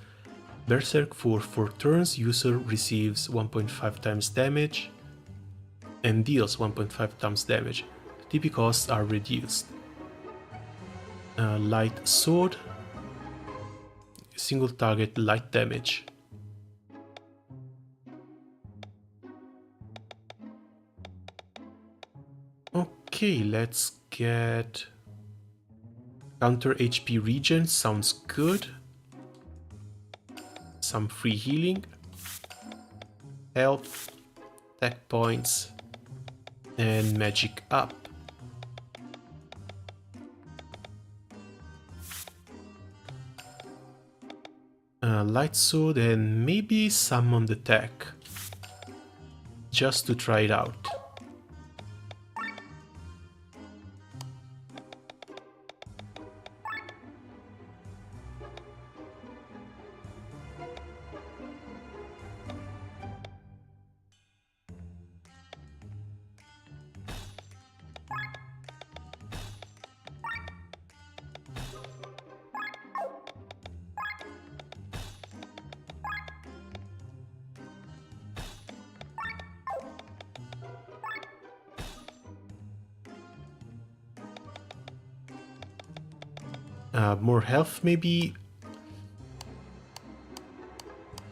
[SPEAKER 1] Berserk for 4 turns, user receives 1.5 times damage and deals 1.5 times damage. TP costs are reduced. Light sword, single target light damage. Okay, let's get counter HP regen, sounds good. Some free healing, health, attack points, and magic up. Light sword and maybe summon the tech, just to try it out. More health maybe?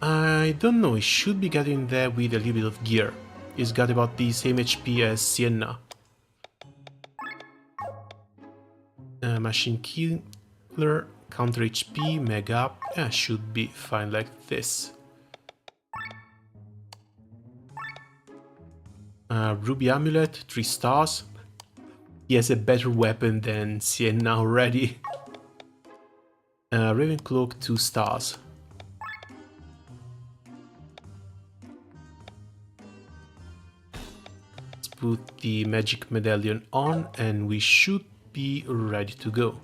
[SPEAKER 1] I don't know, he should be getting there with a little bit of gear. He's got about the same HP as Sienna. Machine Killer, counter HP, mega up, should be fine like this. Ruby Amulet, 3 stars. He has a better weapon than Sienna already. Raven Cloak, 2 stars. Let's put the magic medallion on and we should be ready to go.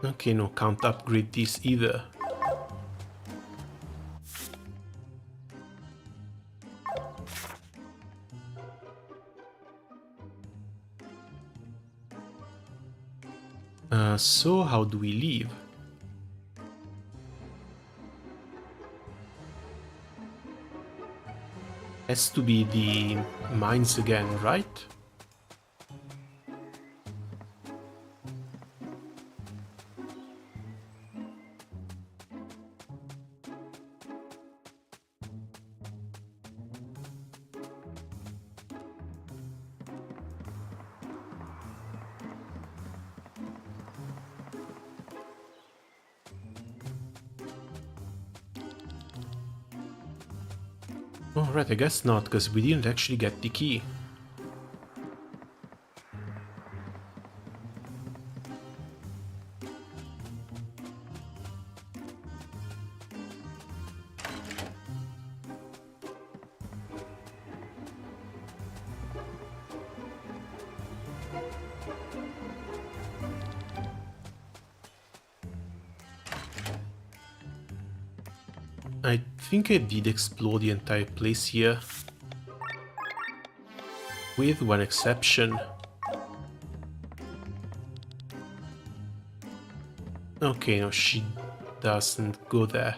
[SPEAKER 1] Okay, no, can't upgrade this either. So how do we leave? Has to be the mines again, right? Alright, I guess not, because we didn't actually get the key. I think I did explore the entire place here. With one exception. Okay, no, she doesn't go there.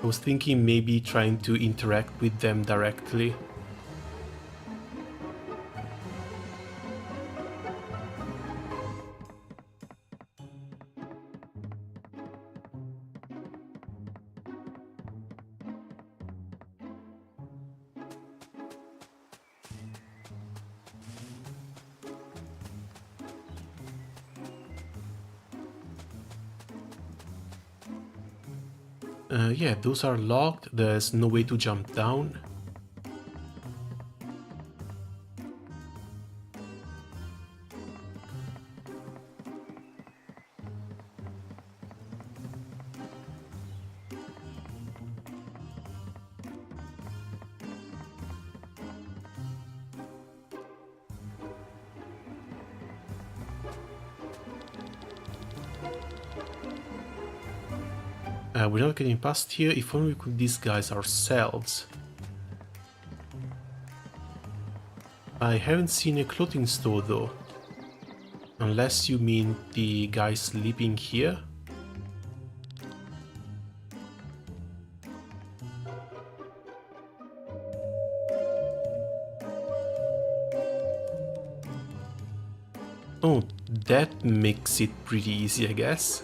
[SPEAKER 1] I was thinking maybe trying to interact with them directly. Yeah, those are locked. There's no way to jump down. We're not getting past here. If only we could disguise ourselves. I haven't seen a clothing store though. Unless you mean the guy sleeping here? Oh, that makes it pretty easy, I guess.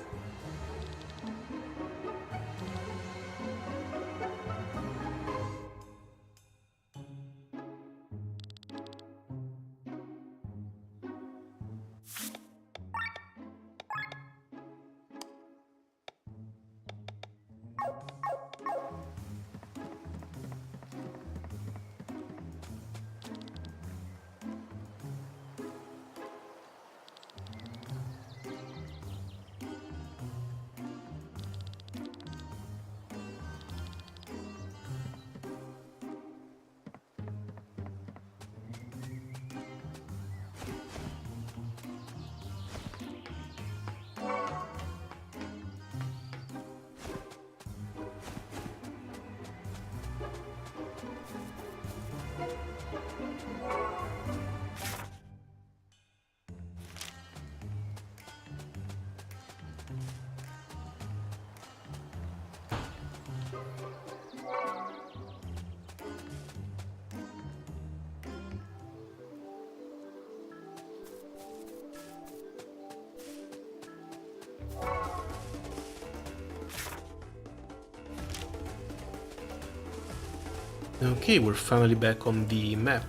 [SPEAKER 1] Okay, we're finally back on the map.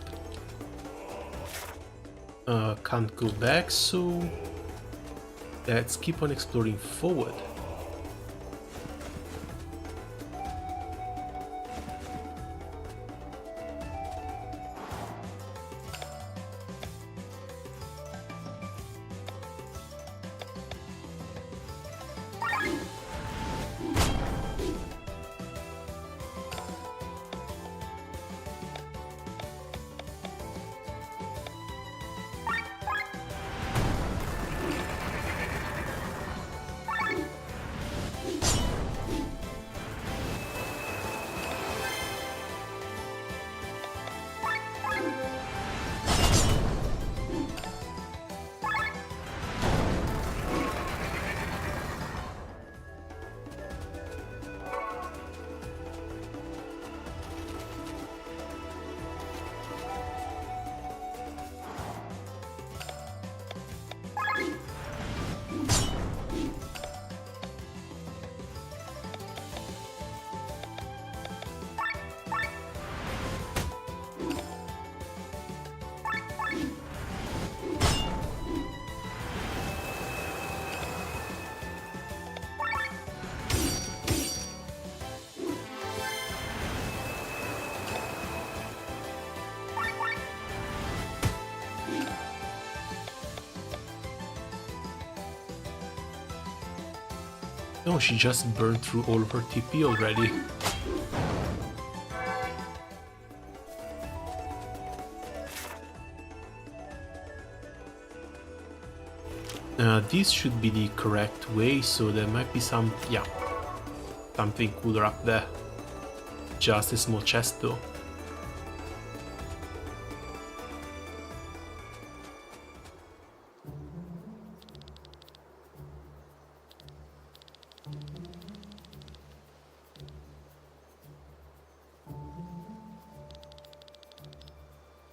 [SPEAKER 1] Can't go back, so let's keep on exploring forward. Oh, she just burned through all of her TP already. This should be the correct way, so there might be some, yeah, something cooler up there. Just a small chest though.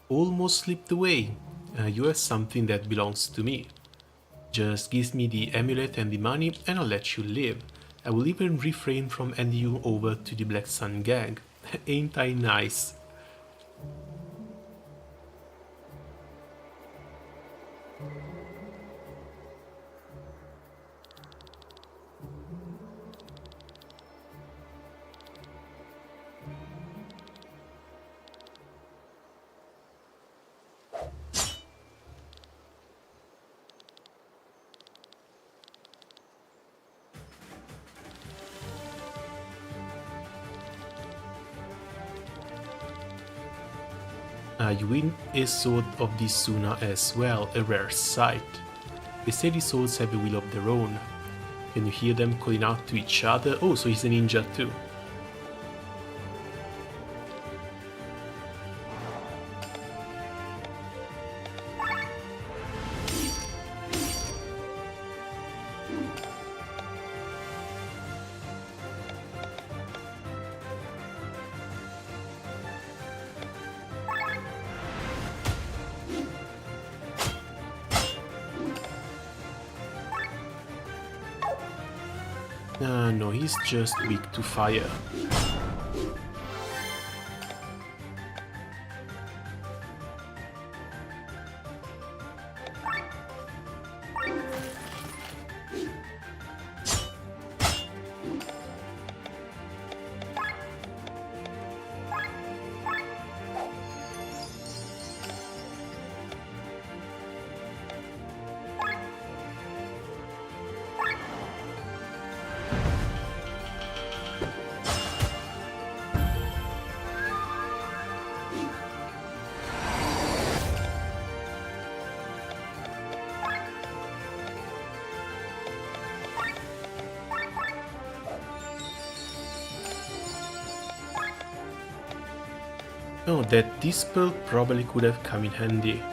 [SPEAKER 1] Almost slipped away. You have something that belongs to me. Just give me the amulet and the money and I'll let you live. I will even refrain from handing you over to the Black Sun gang. Ain't I nice? You win a sword of this Suna as well, a rare sight. They say these swords have a will of their own. Can you hear them calling out to each other? Oh, so he's a ninja too. No, he's just weak to fire. Oh, that dispel probably could have come in handy.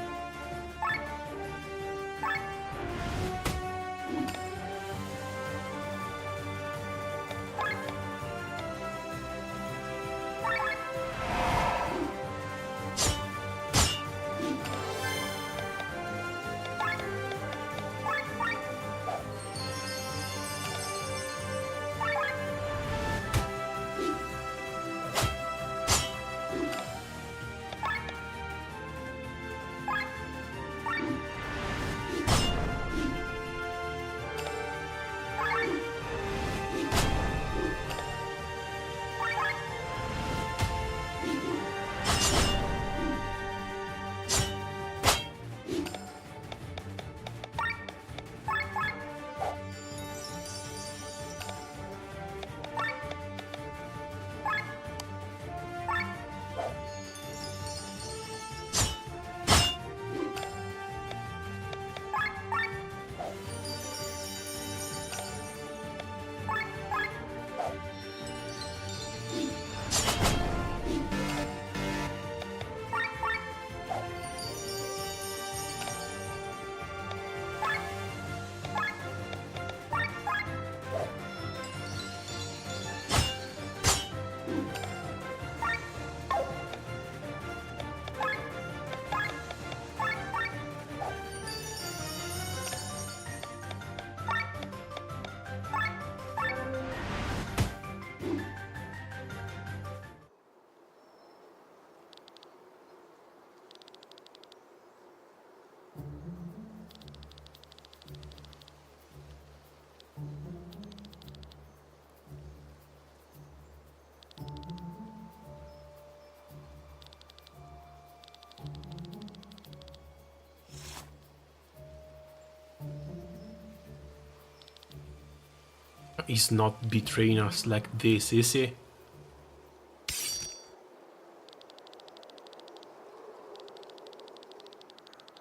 [SPEAKER 1] He's not betraying us like this, is he?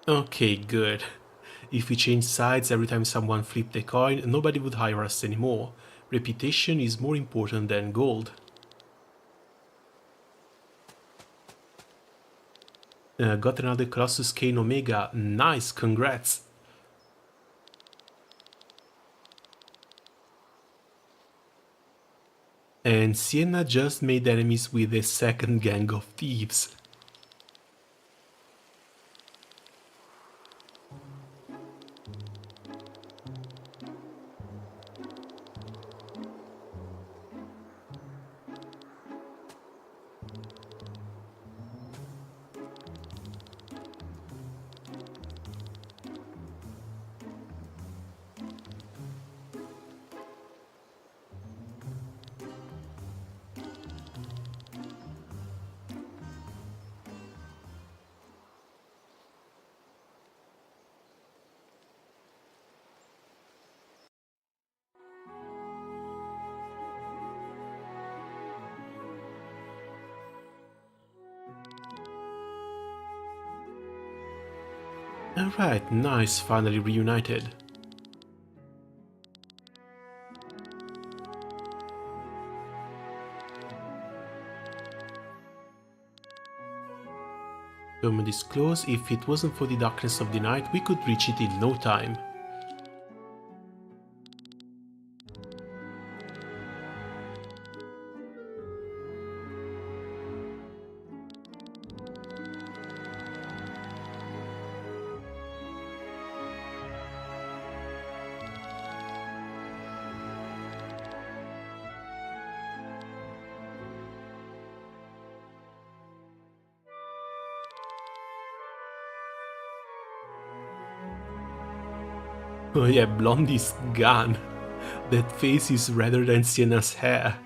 [SPEAKER 1] Okay, good. If we change sides every time someone flipped a coin, nobody would hire us anymore. Reputation is more important than gold. Got another Colossus Kane Omega. Nice, congrats. And Sienna just made enemies with a second gang of thieves. Alright, nice, finally reunited. Moment is close. If it wasn't for the darkness of the night, we could reach it in no time. Oh yeah, Blondie's gone. That face is redder than Sienna's hair.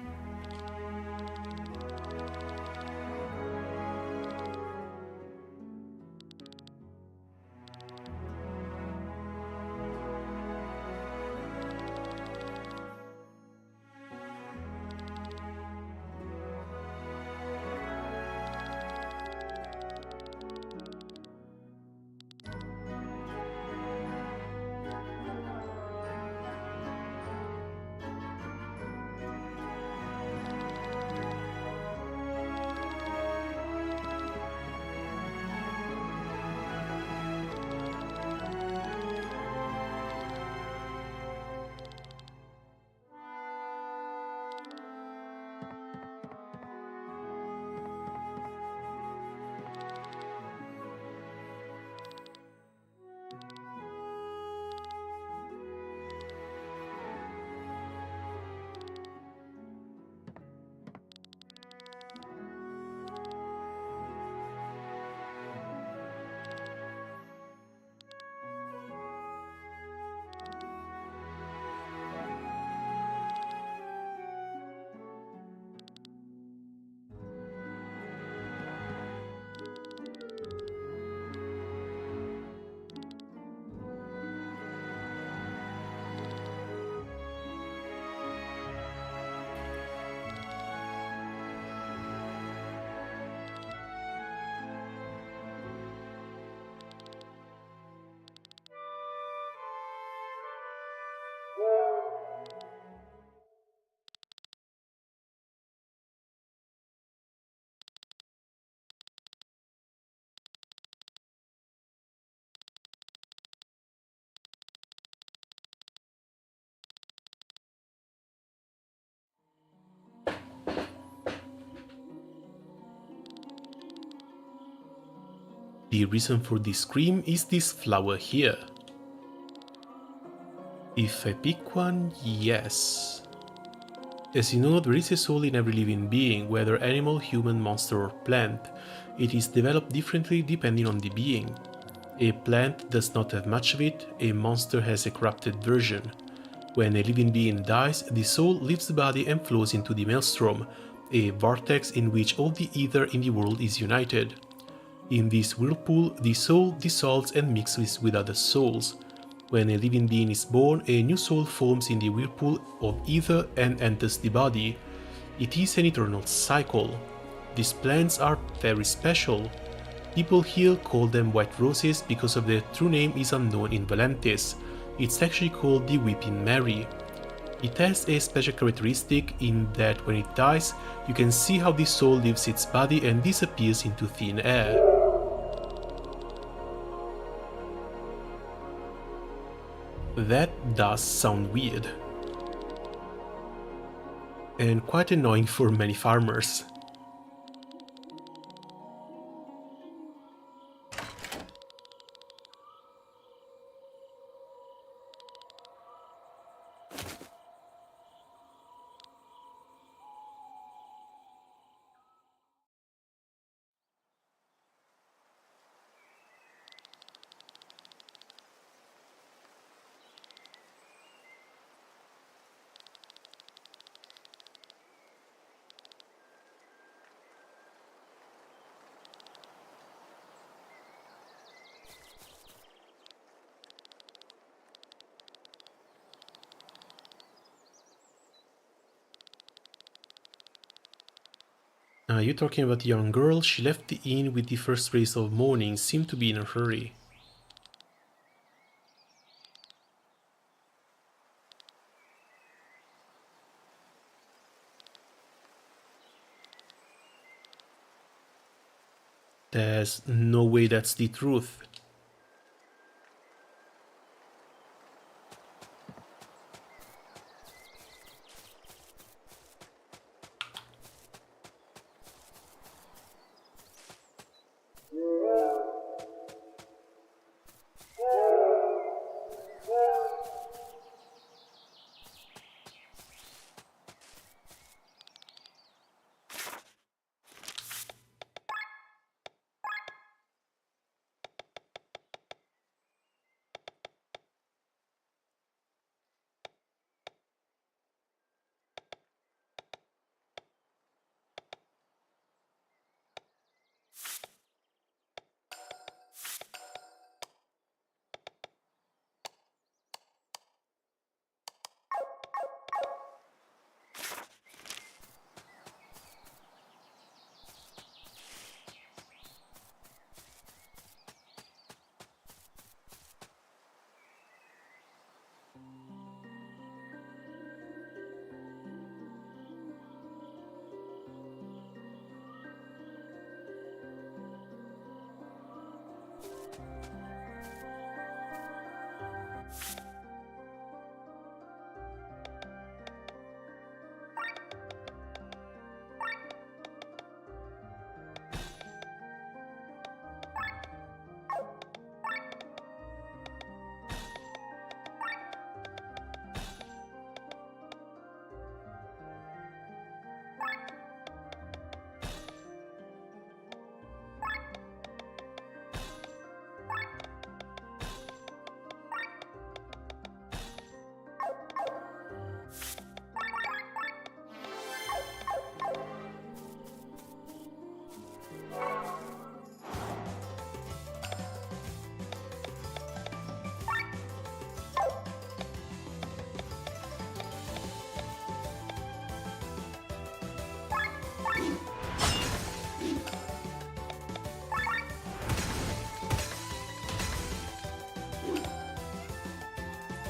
[SPEAKER 1] The reason for this scream is this flower here. If I pick one, yes. As you know, there is a soul in every living being, whether animal, human, monster or plant. It is developed differently depending on the being. A plant does not have much of it, a monster has a corrupted version. When a living being dies, the soul leaves the body and flows into the maelstrom, a vortex in which all the ether in the world is united. In this whirlpool, the soul dissolves and mixes with other souls. When a living being is born, a new soul forms in the whirlpool of ether and enters the body. It is an eternal cycle. These plants are very special. People here call them white roses because of their true name is unknown in Valentis. It's actually called the Weeping Mary. It has a special characteristic in that when it dies, you can see how the soul leaves its body and disappears into thin air. That does sound weird. And quite annoying for many farmers. You're talking about the young girl. She left the inn with the first rays of morning, seemed to be in a hurry. There's no way that's the truth.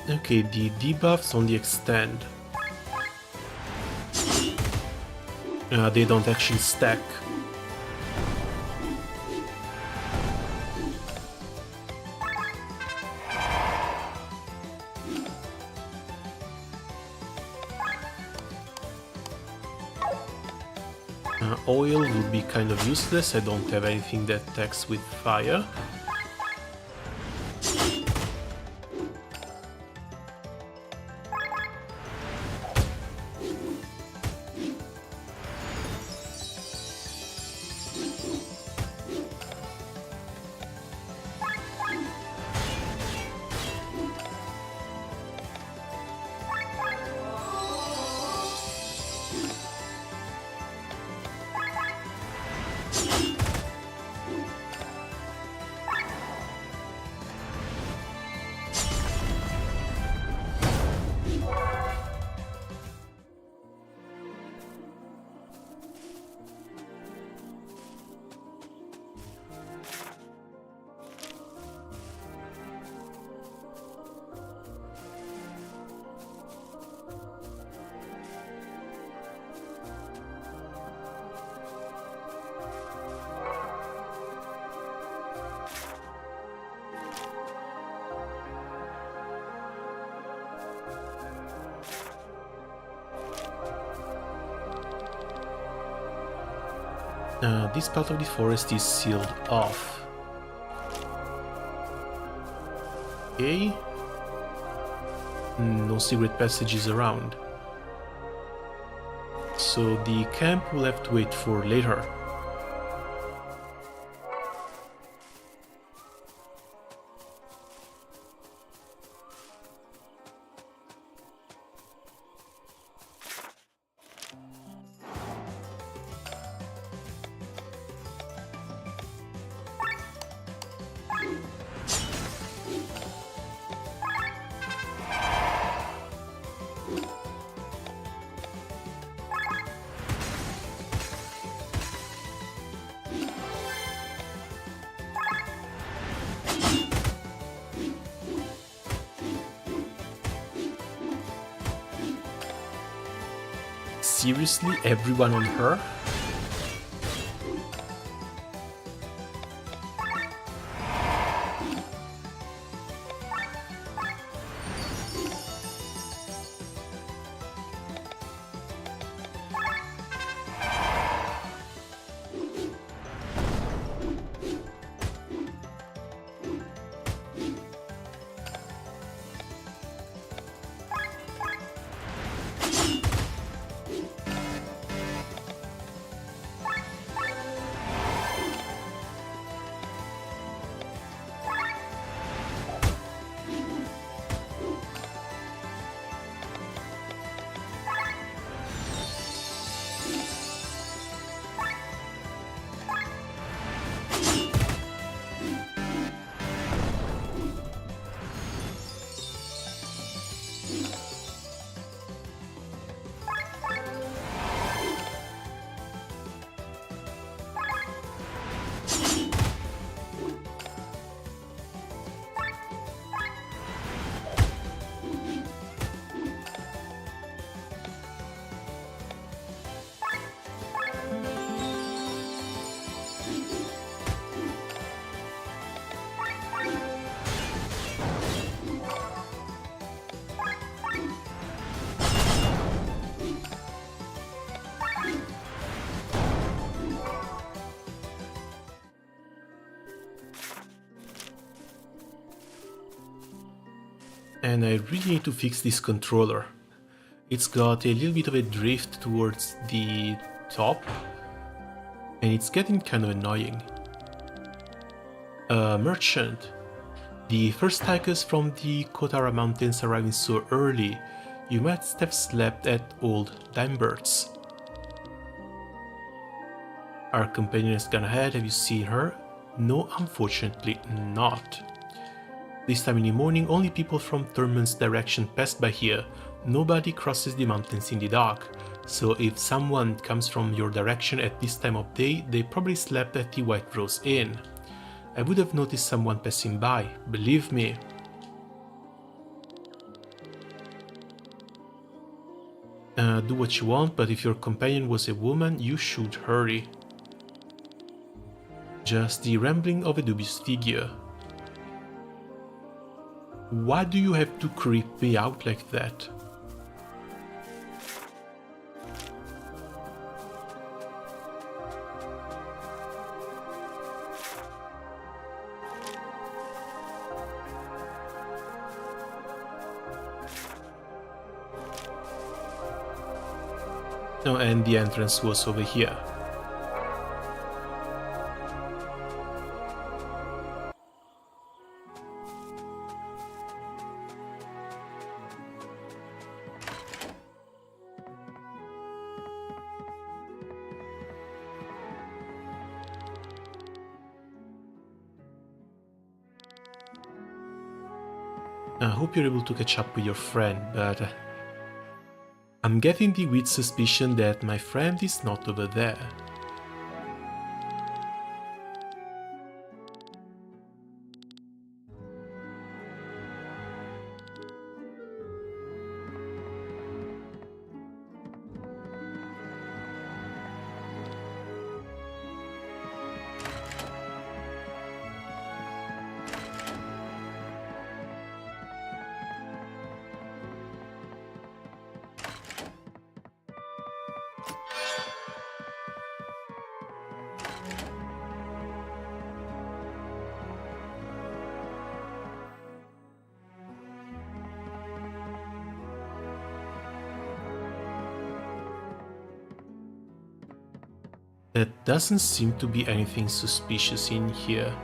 [SPEAKER 1] Okay, the debuffs on the extend. They don't actually stack. Oil would be kind of useless, I don't have anything that attacks with fire. This part of the forest is sealed off. Okay. No secret passages around. So the camp will have to wait for later. Seriously, everyone on her? And I really need to fix this controller. It's got a little bit of a drift towards the top, and it's getting kind of annoying. Merchant. The first hikers from the Kotara Mountains arriving so early, you might have slept at Old Dimebirds. Our companion has gone ahead, have you seen her? No, unfortunately not. This time in the morning, only people from Thurman's direction passed by here. Nobody crosses the mountains in the dark, so if someone comes from your direction at this time of day, they probably slept at the White Rose Inn. I would have noticed someone passing by, believe me. Do what you want, but if your companion was a woman, you should hurry. Just the rambling of a dubious figure. Why do you have to creep me out like that? Oh, and the entrance was over here. I hope you're able to catch up with your friend, but I'm getting the weird suspicion that my friend is not over there. There doesn't seem to be anything suspicious in here.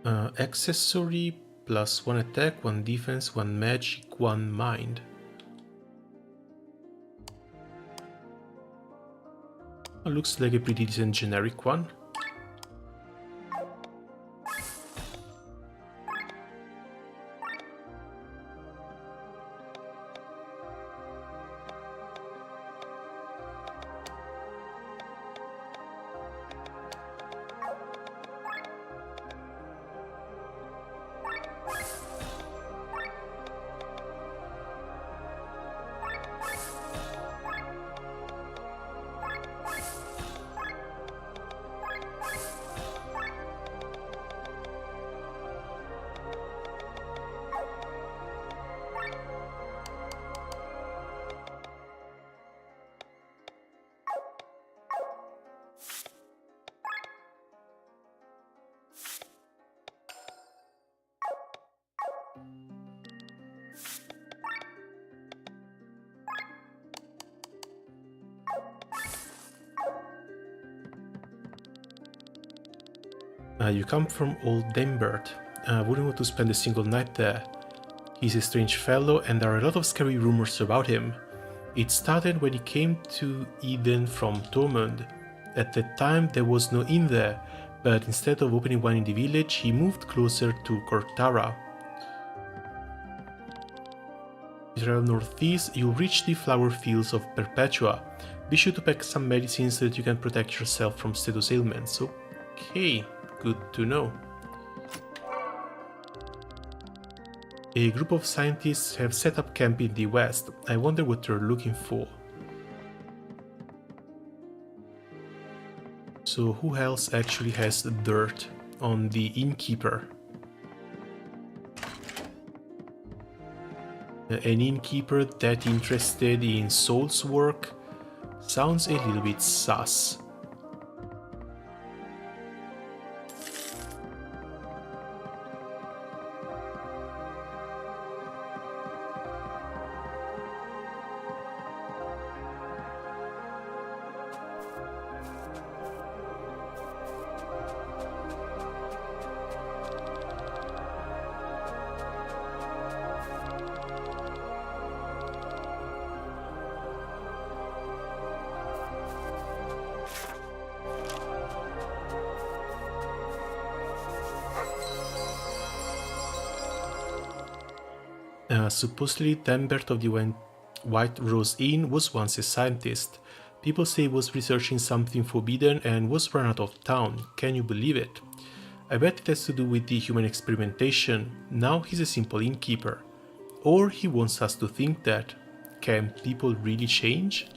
[SPEAKER 1] Accessory plus 1 attack, 1 defense, 1 magic, 1 mind. Looks like a pretty decent generic one. You come from Old Dambert. Wouldn't want to spend a single night there. He's a strange fellow and there are a lot of scary rumors about him. It started when he came to Eden from Tormund. At that time there was no inn there, but instead of opening one in the village, he moved closer to Cortara. If you travel northeast, you'll reach the flower fields of Perpetua. Be sure to pack some medicine so that you can protect yourself from status ailments. Okay, good to know. A group of scientists have set up camp in the west. I wonder what they're looking for. So who else actually has dirt on the innkeeper? An innkeeper that interested in Soul's work sounds a little bit sus. Supposedly, Dambert of the White Rose Inn was once a scientist. People say he was researching something forbidden and was run out of town. Can you believe it? I bet it has to do with the human experimentation. Now he's a simple innkeeper. Or he wants us to think that. Can people really change?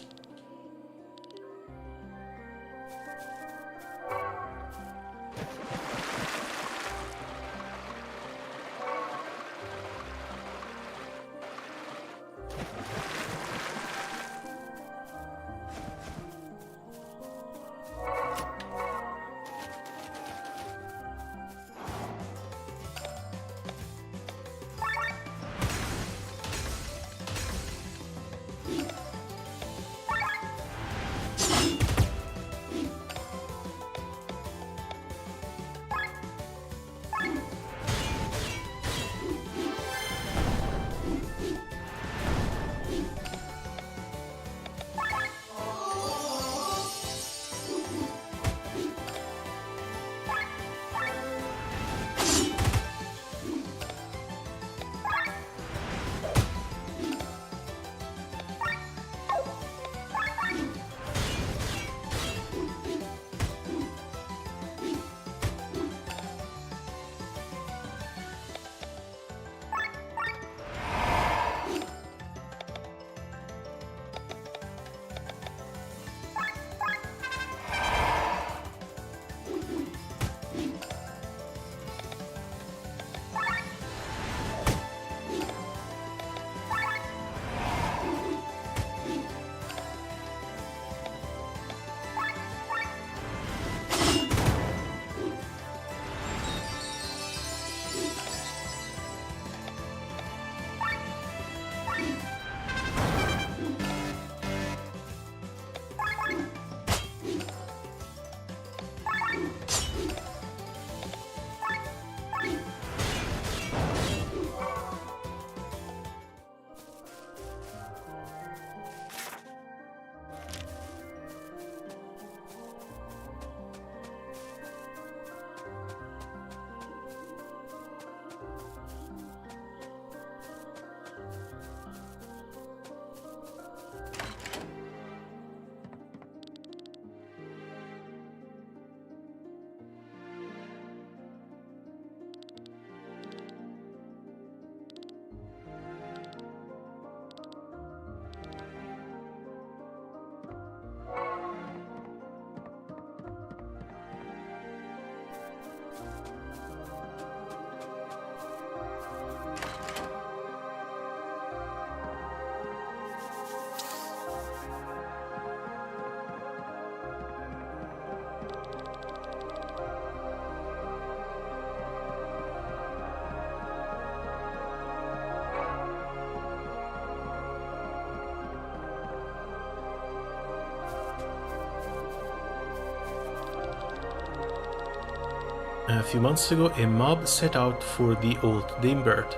[SPEAKER 1] A few months ago, a mob set out for the old Dimbert.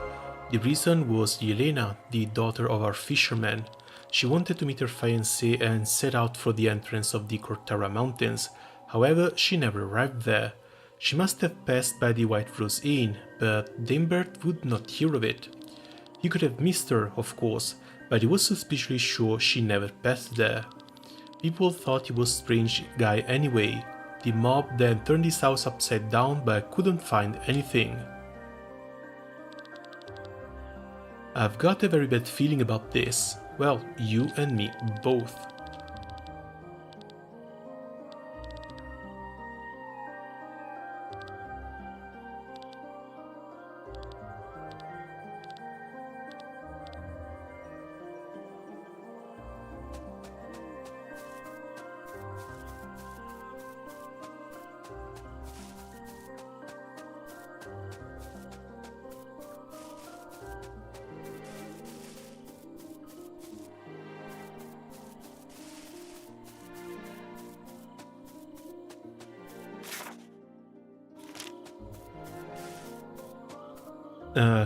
[SPEAKER 1] The reason was Yelena, the daughter of our fisherman. She wanted to meet her fiancé and set out for the entrance of the Cortara Mountains. However, she never arrived there. She must have passed by the White Rose Inn, but Dimbert would not hear of it. He could have missed her, of course, but he was suspiciously sure she never passed there. People thought he was a strange guy anyway. The mob then turned his house upside down but couldn't find anything. I've got a very bad feeling about this. Well, you and me both.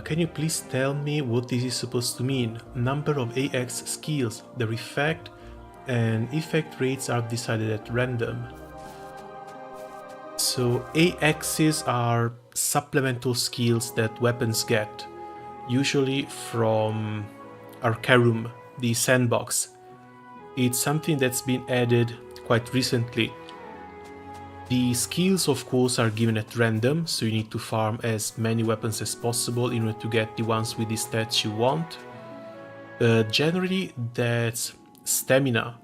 [SPEAKER 1] Can you please tell me what this is supposed to mean? Number of AX skills, their effect, and effect rates are decided at random. So AXs are supplemental skills that weapons get, usually from Arcarum, the sandbox. It's something that's been added quite recently. The skills, of course, are given at random, so you need to farm as many weapons as possible in order to get the ones with the stats you want. Generally, that's stamina.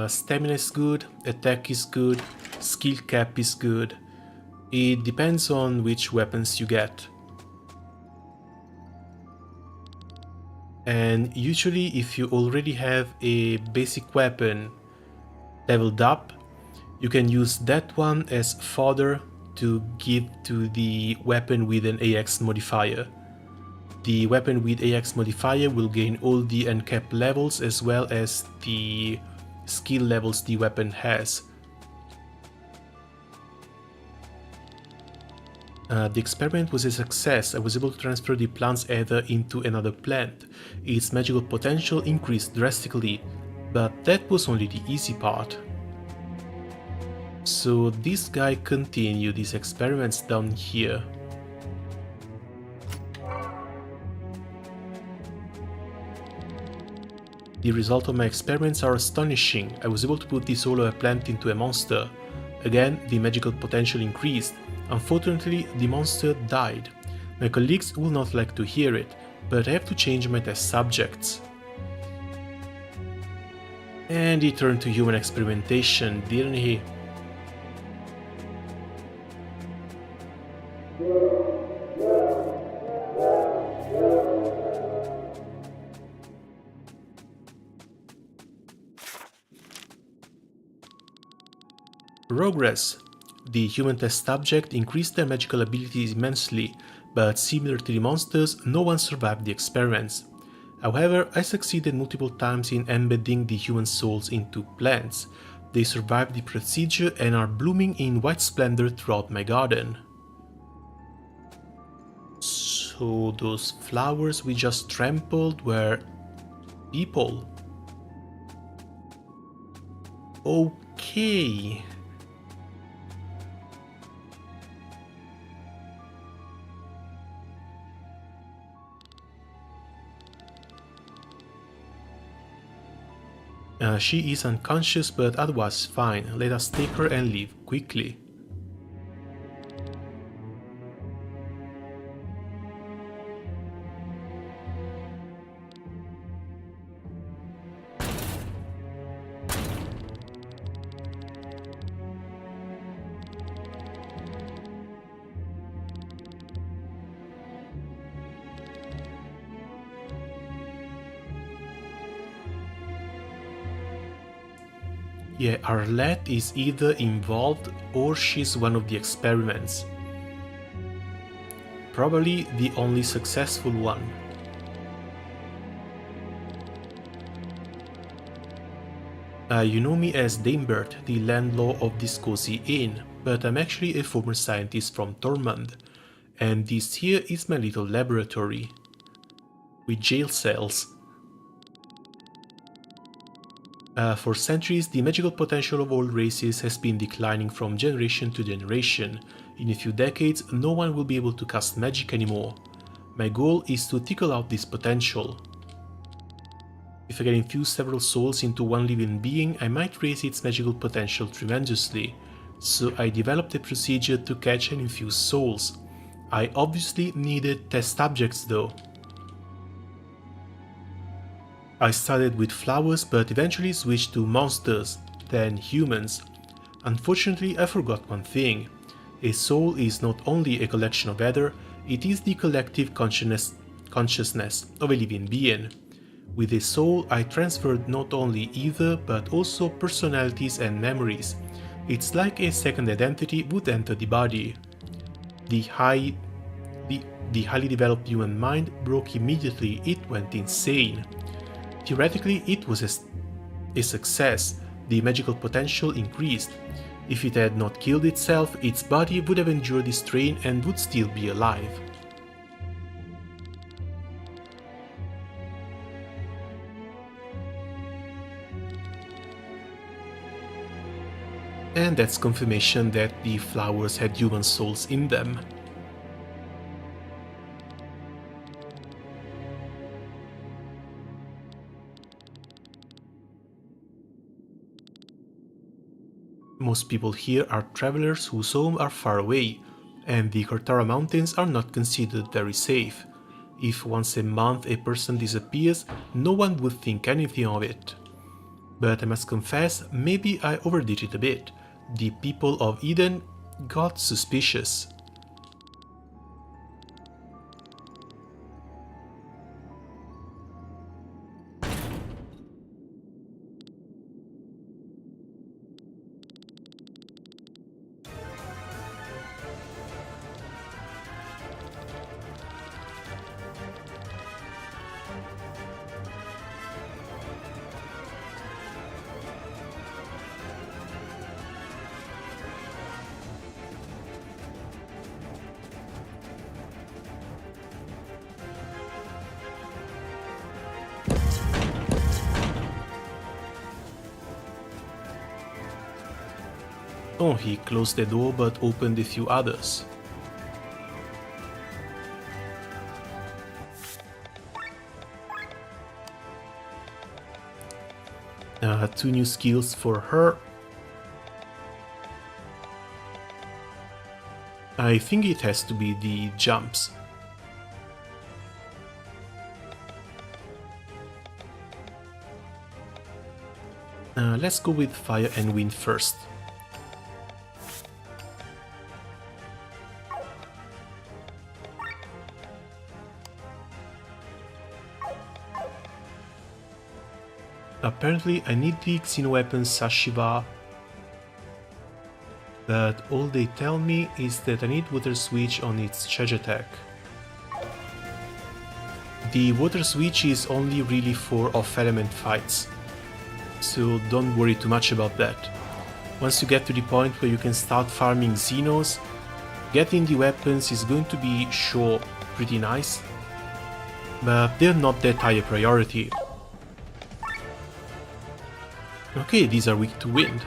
[SPEAKER 1] Stamina is good, attack is good, skill cap is good. It depends on which weapons you get. And usually if you already have a basic weapon leveled up, you can use that one as fodder to give to the weapon with an AX modifier. The weapon with AX modifier will gain all the uncapped levels as well as the skill levels the weapon has. The experiment was a success. I was able to transfer the plant's ether into another plant. Its magical potential increased drastically, but that was only the easy part. So this guy continued his experiments down here. The result of my experiments are astonishing. I was able to put the soul of a plant into a monster. Again, the magical potential increased. Unfortunately, the monster died. My colleagues will not like to hear it, but I have to change my test subjects. And he turned to human experimentation, didn't he? Progress. The human test subject increased their magical abilities immensely, but similar to the monsters, no one survived the experiments. However, I succeeded multiple times in embedding the human souls into plants. They survived the procedure and are blooming in white splendor throughout my garden. So those flowers we just trampled were people. Okay. She is unconscious but otherwise fine. Let us take her and leave quickly. Yeah, Arlette is either involved or she's one of the experiments. Probably the only successful one. You know me as Damebert, the landlord of this cozy inn, but I'm actually a former scientist from Tormund, and this here is my little laboratory with jail cells. For centuries, the magical potential of all races has been declining from generation to generation. In a few decades, no one will be able to cast magic anymore. My goal is to tickle out this potential. If I can infuse several souls into one living being, I might raise its magical potential tremendously. So I developed a procedure to catch and infuse souls. I obviously needed test subjects though. I started with flowers but eventually switched to monsters, then humans. Unfortunately, I forgot one thing. A soul is not only a collection of ether, it is the collective consciousness of a living being. With a soul, I transferred not only ether but also personalities and memories. It's like a second identity would enter the body. The highly developed human mind broke immediately, it went insane. Theoretically, it was a success, the magical potential increased. If it had not killed itself, its body would have endured the strain and would still be alive. And that's confirmation that the flowers had human souls in them. Most people here are travelers whose home are far away, and the Kartara mountains are not considered very safe. If once a month a person disappears, no one would think anything of it. But I must confess, maybe I overdid it a bit. The people of Eden got suspicious. Oh, he closed the door but opened a few others. Two new skills for her. I think it has to be the jumps. Let's go with fire and wind first. Apparently I need the Xeno weapon Sashiva, but all they tell me is that I need water switch on its charge attack. The water switch is only really for off-element fights, so don't worry too much about that. Once you get to the point where you can start farming Xenos, getting the weapons is going to be, sure, pretty nice, but they're not that high a priority. Okay, these are weak to wind.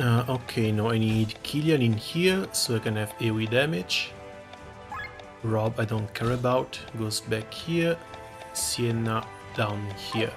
[SPEAKER 1] Okay, now I need Killian in here so I can have AoE damage. Rob I don't care about, goes back here. Sienna down here.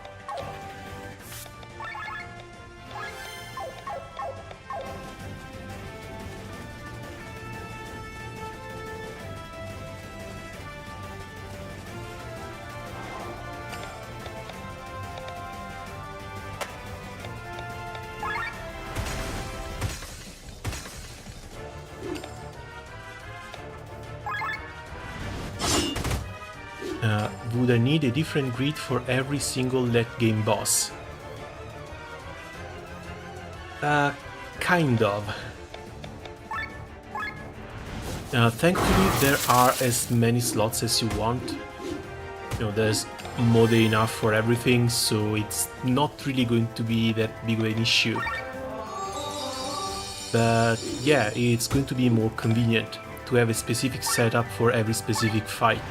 [SPEAKER 1] Would I need a different grid for every single late game boss? Kind of. Thankfully there are as many slots as you want. You know, there's more than enough for everything, so it's not really going to be that big of an issue. But yeah, it's going to be more convenient to have a specific setup for every specific fight.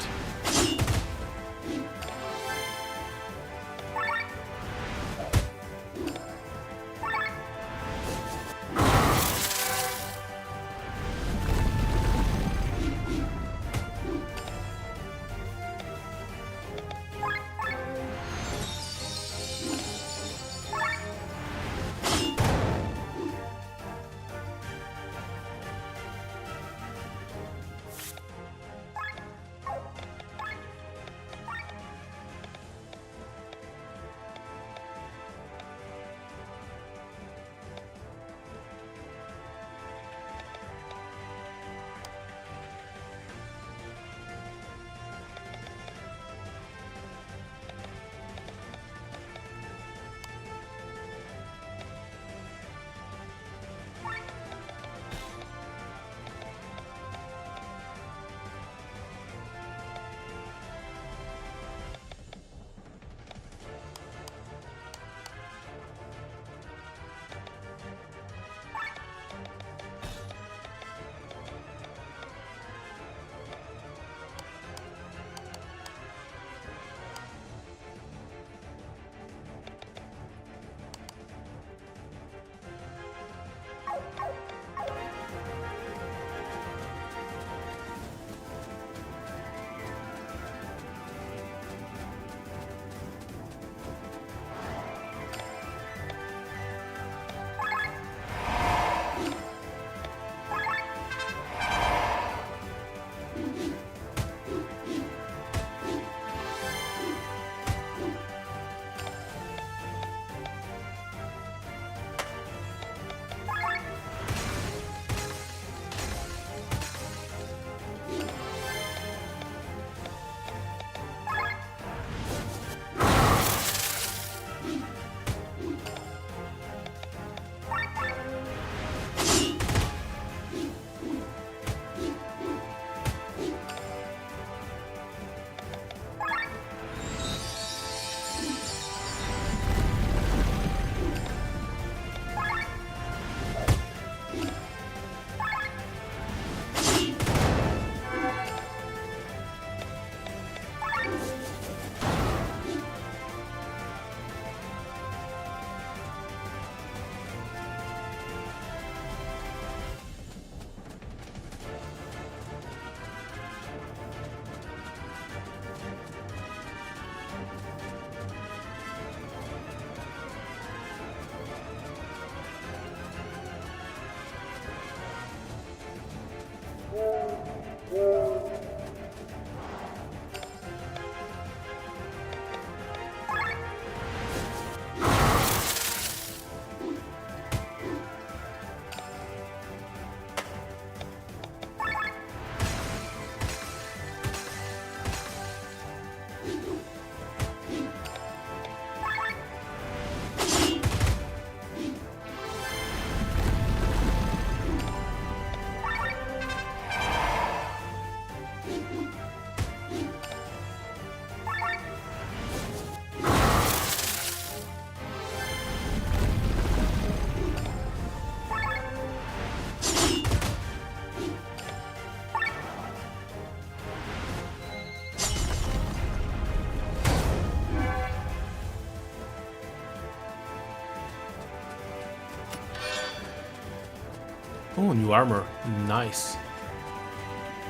[SPEAKER 1] Oh, new armor. Nice.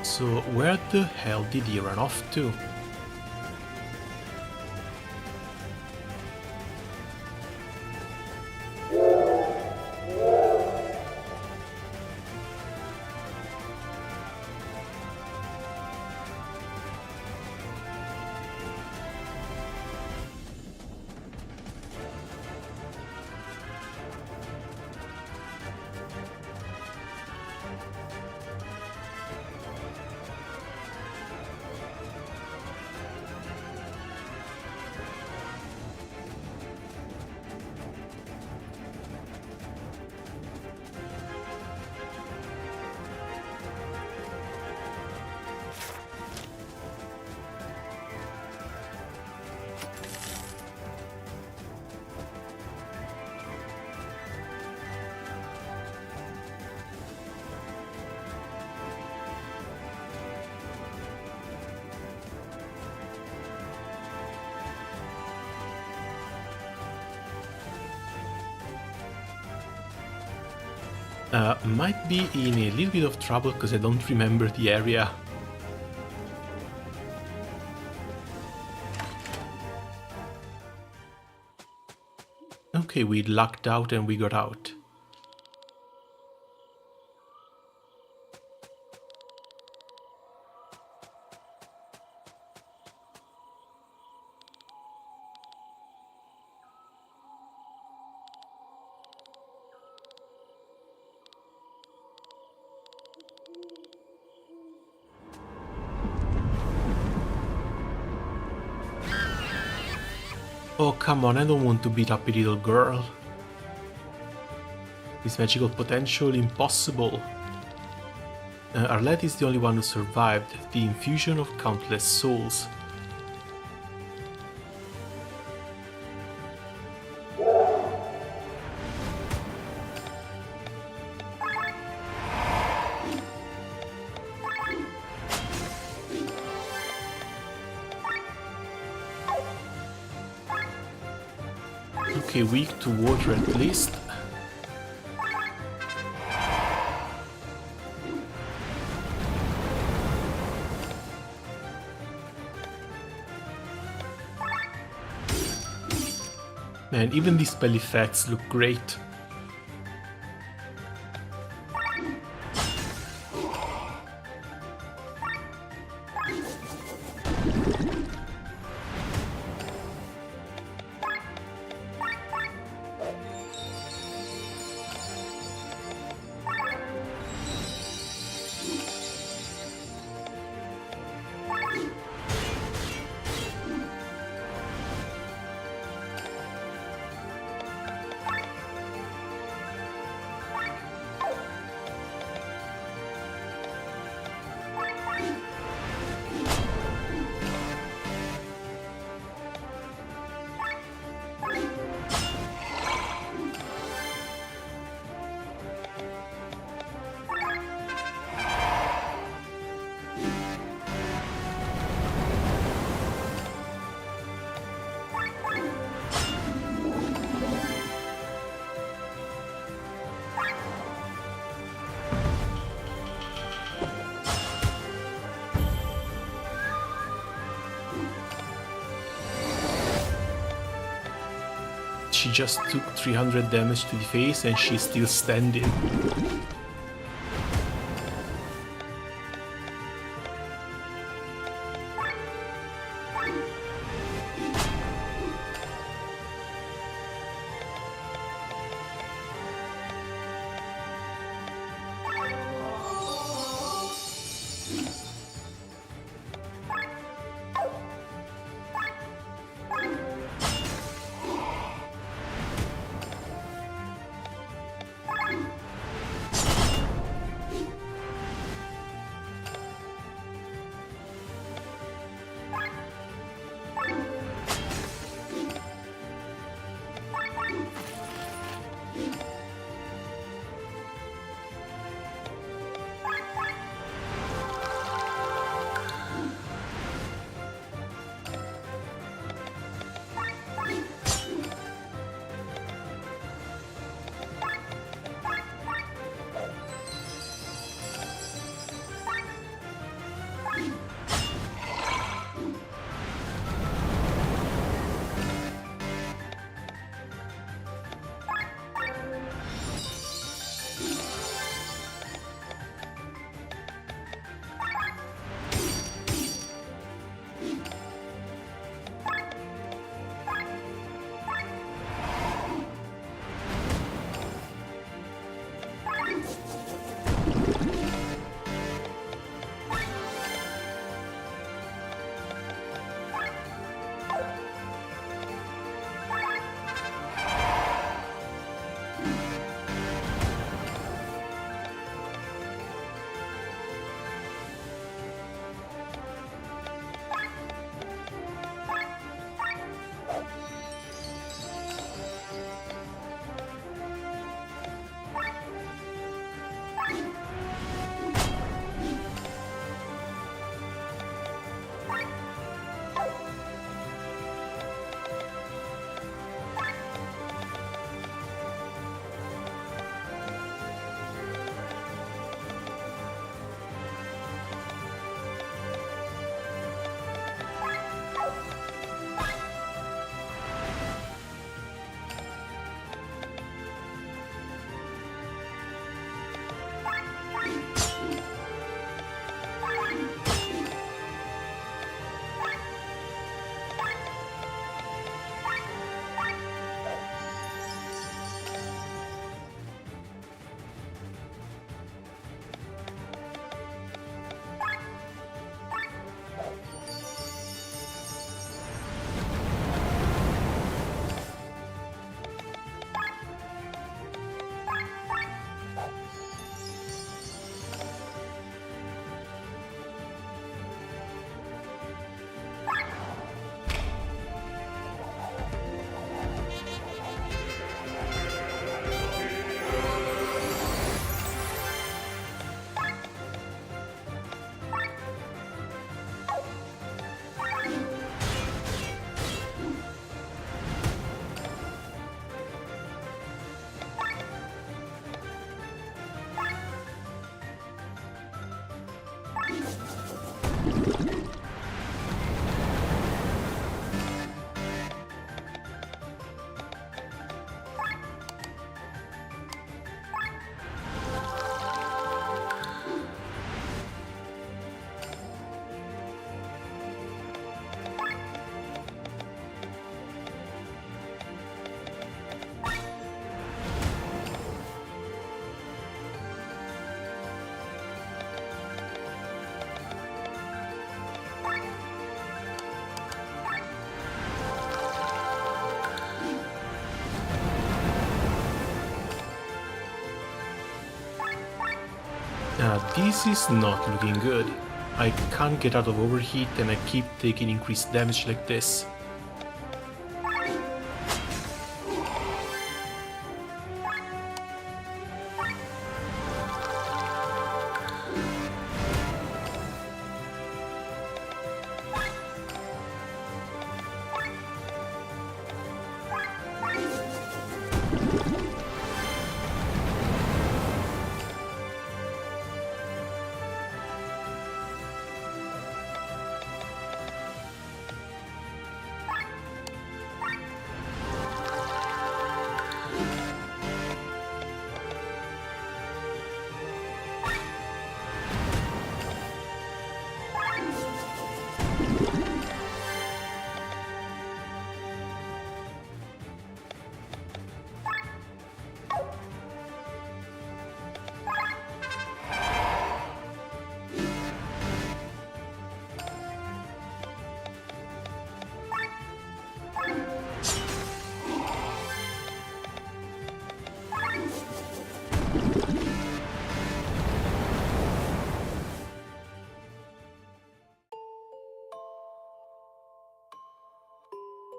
[SPEAKER 1] So where the hell did he run off to? Might be in a little bit of trouble because I don't remember the area. Okay, we lucked out and we got out. Oh, come on, I don't want to beat up a little girl. This magical potential, impossible. Arlette is the only one who survived the infusion of countless souls. Okay, weak to water at least. Man, even these spell effects look great. She just took 300 damage to the face and she's still standing. This is not looking good. I can't get out of overheat and I keep taking increased damage like this.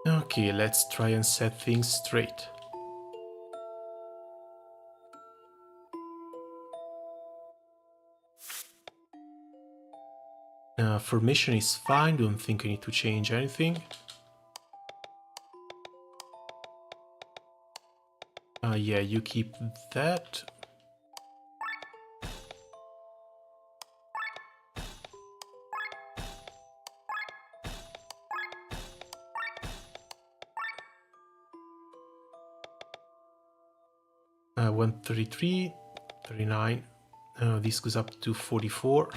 [SPEAKER 1] Okay, let's try and set things straight. Formation is fine, don't think I need to change anything. Yeah, you keep that. Uh, 133, 39. This goes up to 44.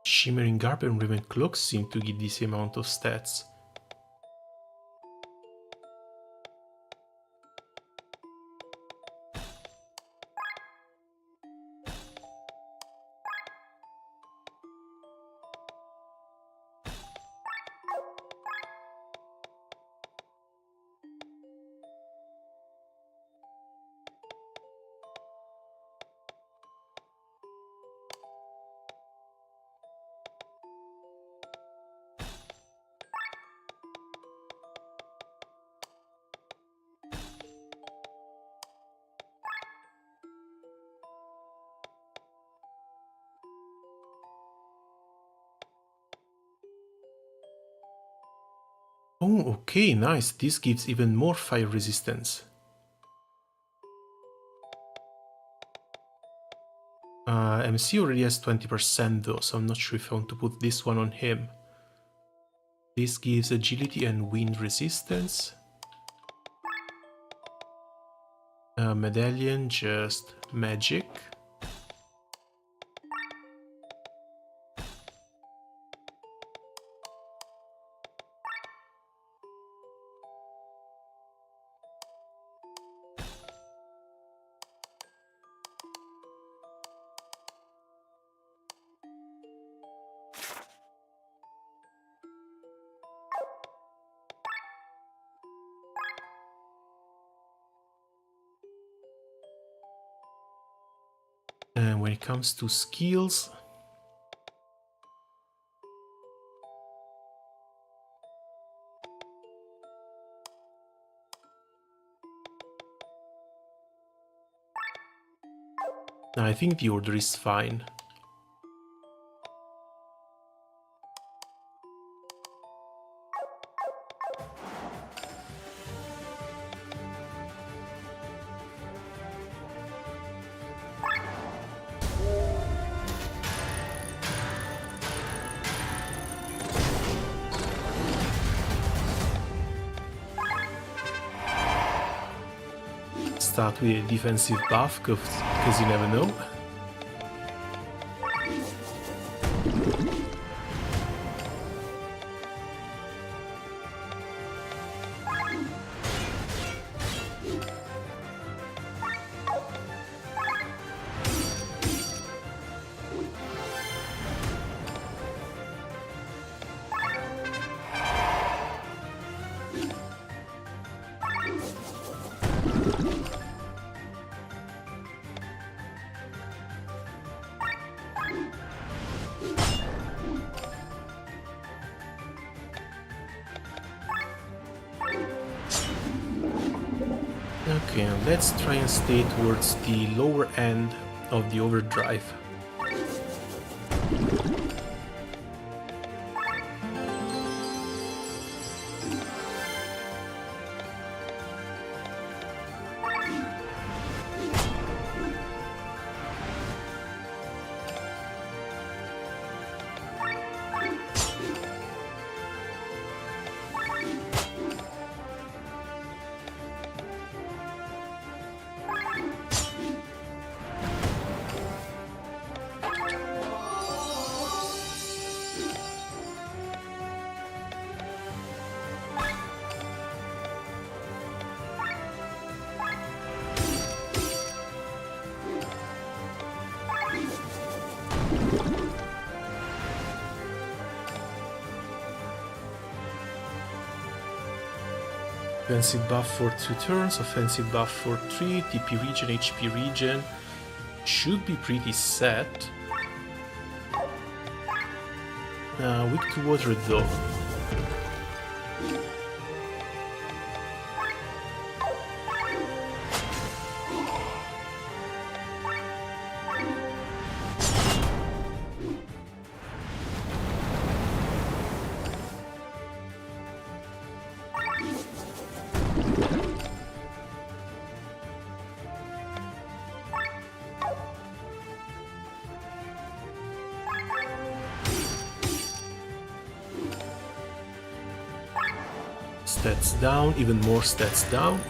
[SPEAKER 1] Shimmering Garb and Raven Cloak seem to give this amount of stats. Oh, okay, nice. This gives even more fire resistance. MC already has 20% though, so I'm not sure if I want to put this one on him. This gives agility and wind resistance. Medallion, just magic. And when it comes to skills, I think the order is fine. Start with a defensive buff, because you never know. second, let's try and stay towards the lower end of the overdrive. Offensive buff for 2 turns, offensive buff for 3, TP regen, HP regen. Should be pretty set. Weak to water though. Stats down, even more stats down.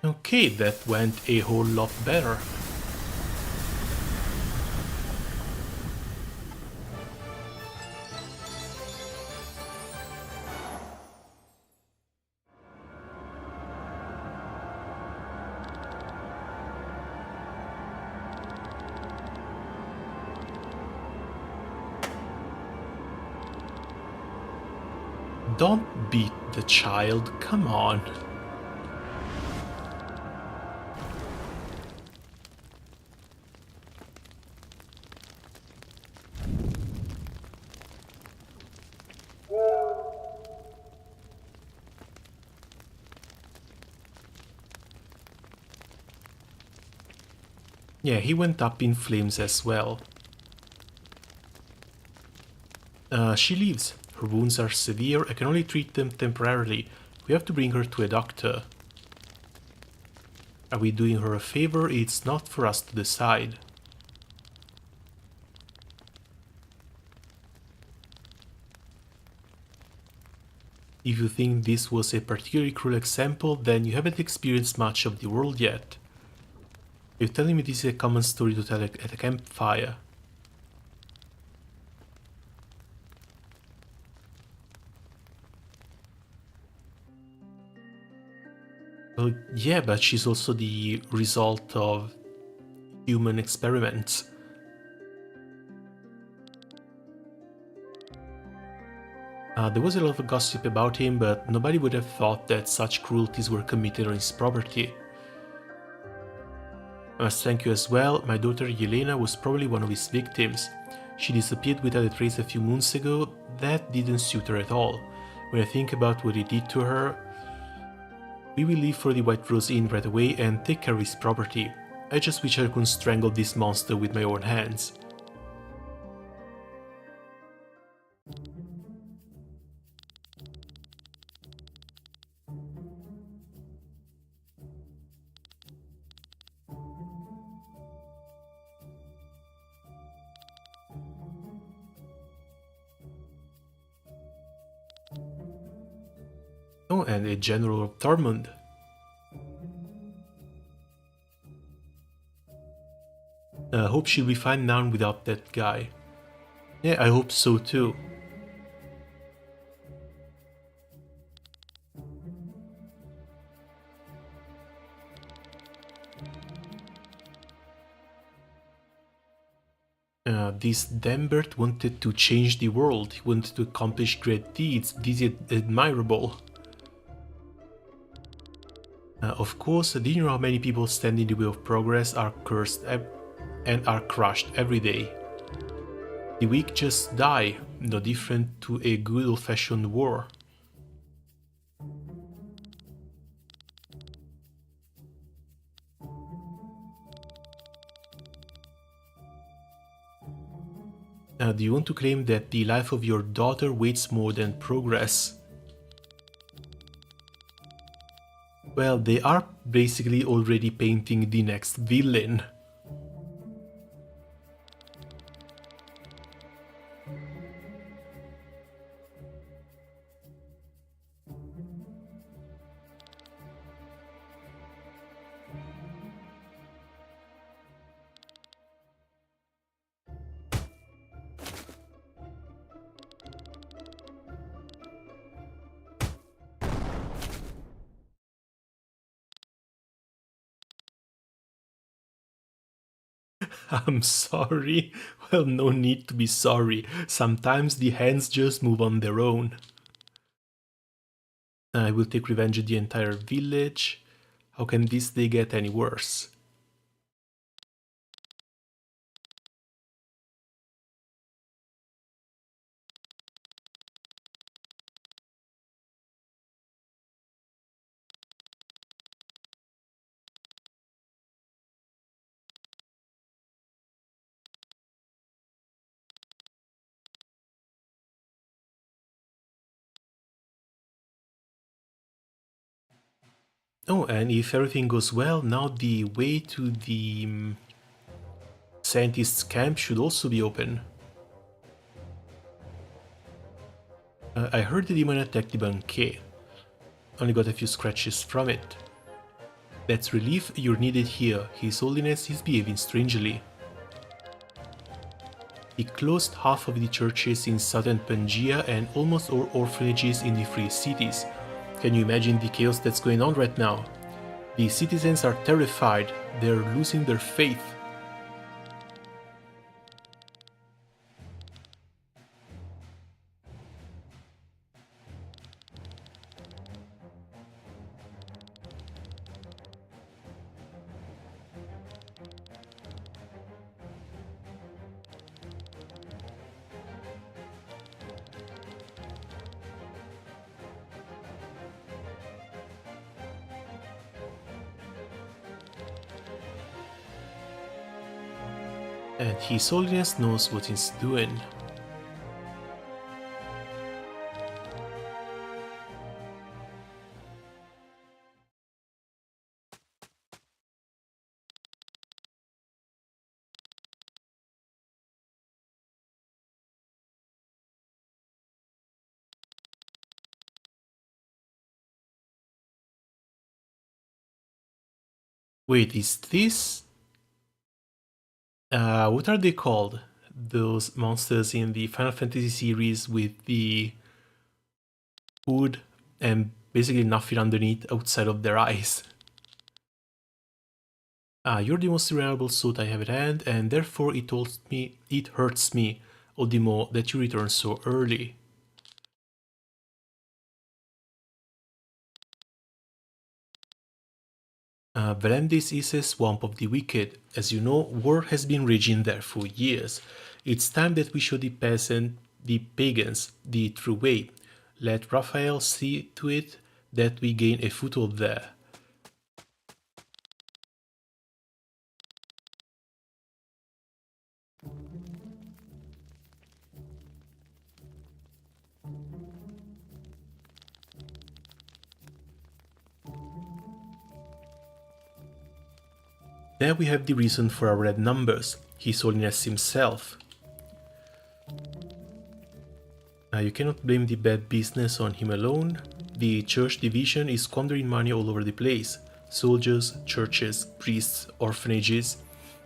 [SPEAKER 1] Okay, that went a whole lot better. Don't beat the child, come on. Yeah, he went up in flames as well. She leaves. Her wounds are severe. I can only treat them temporarily. We have to bring her to a doctor. Are we doing her a favor? It's not for us to decide. If you think this was a particularly cruel example, then you haven't experienced much of the world yet. You're telling me this is a common story to tell at a campfire. Well, yeah, but she's also the result of human experiments. There was a lot of gossip about him, but nobody would have thought that such cruelties were committed on his property. I must thank you as well. My daughter Yelena was probably one of his victims. She disappeared without a trace a few months ago. That didn't suit her at all. When I think about what he did to her, we will leave for the White Rose Inn right away and take care of his property. I just wish I could strangle this monster with my own hands. Oh, and a General of Tormund. I hope she'll be fine now without that guy. Yeah, I hope so too. This Dambert wanted to change the world, he wanted to accomplish great deeds, this is admirable. Of course, did you know how many people stand in the way of progress are cursed and are crushed every day? The weak just die, no different to a good old-fashioned war. Do you want to claim that the life of your daughter weighs more than progress? Well, they are basically already painting the next villain. I'm sorry. Well, no need to be sorry. Sometimes the hands just move on their own. I will take revenge of the entire village. How can this day get any worse? Oh, and if everything goes well, now the way to the scientist's camp should also be open. I heard the demon attacked the banquet. Only got a few scratches from it. That's relief, you're needed here. His Holiness is behaving strangely. He closed half of the churches in southern Pangaea and almost all orphanages in the free cities. Can you imagine the chaos that's going on right now? The citizens are terrified, they're losing their faith. And His Holiness knows what he's doing. Wait, is this... what are they called? Those monsters in the Final Fantasy series with the hood and basically nothing underneath outside of their eyes. You're the most reliable suit I have at hand, and therefore it hurts me all the more that you return so early. Valendis is a swamp of the wicked. As you know, war has been raging there for years. It's time that we show the pagans, the true way. Let Raphael see to it that we gain a foothold there. There we have the reason for our red numbers, His Holiness himself. You cannot blame the bad business on him alone. The church division is squandering money all over the place. Soldiers, churches, priests, orphanages.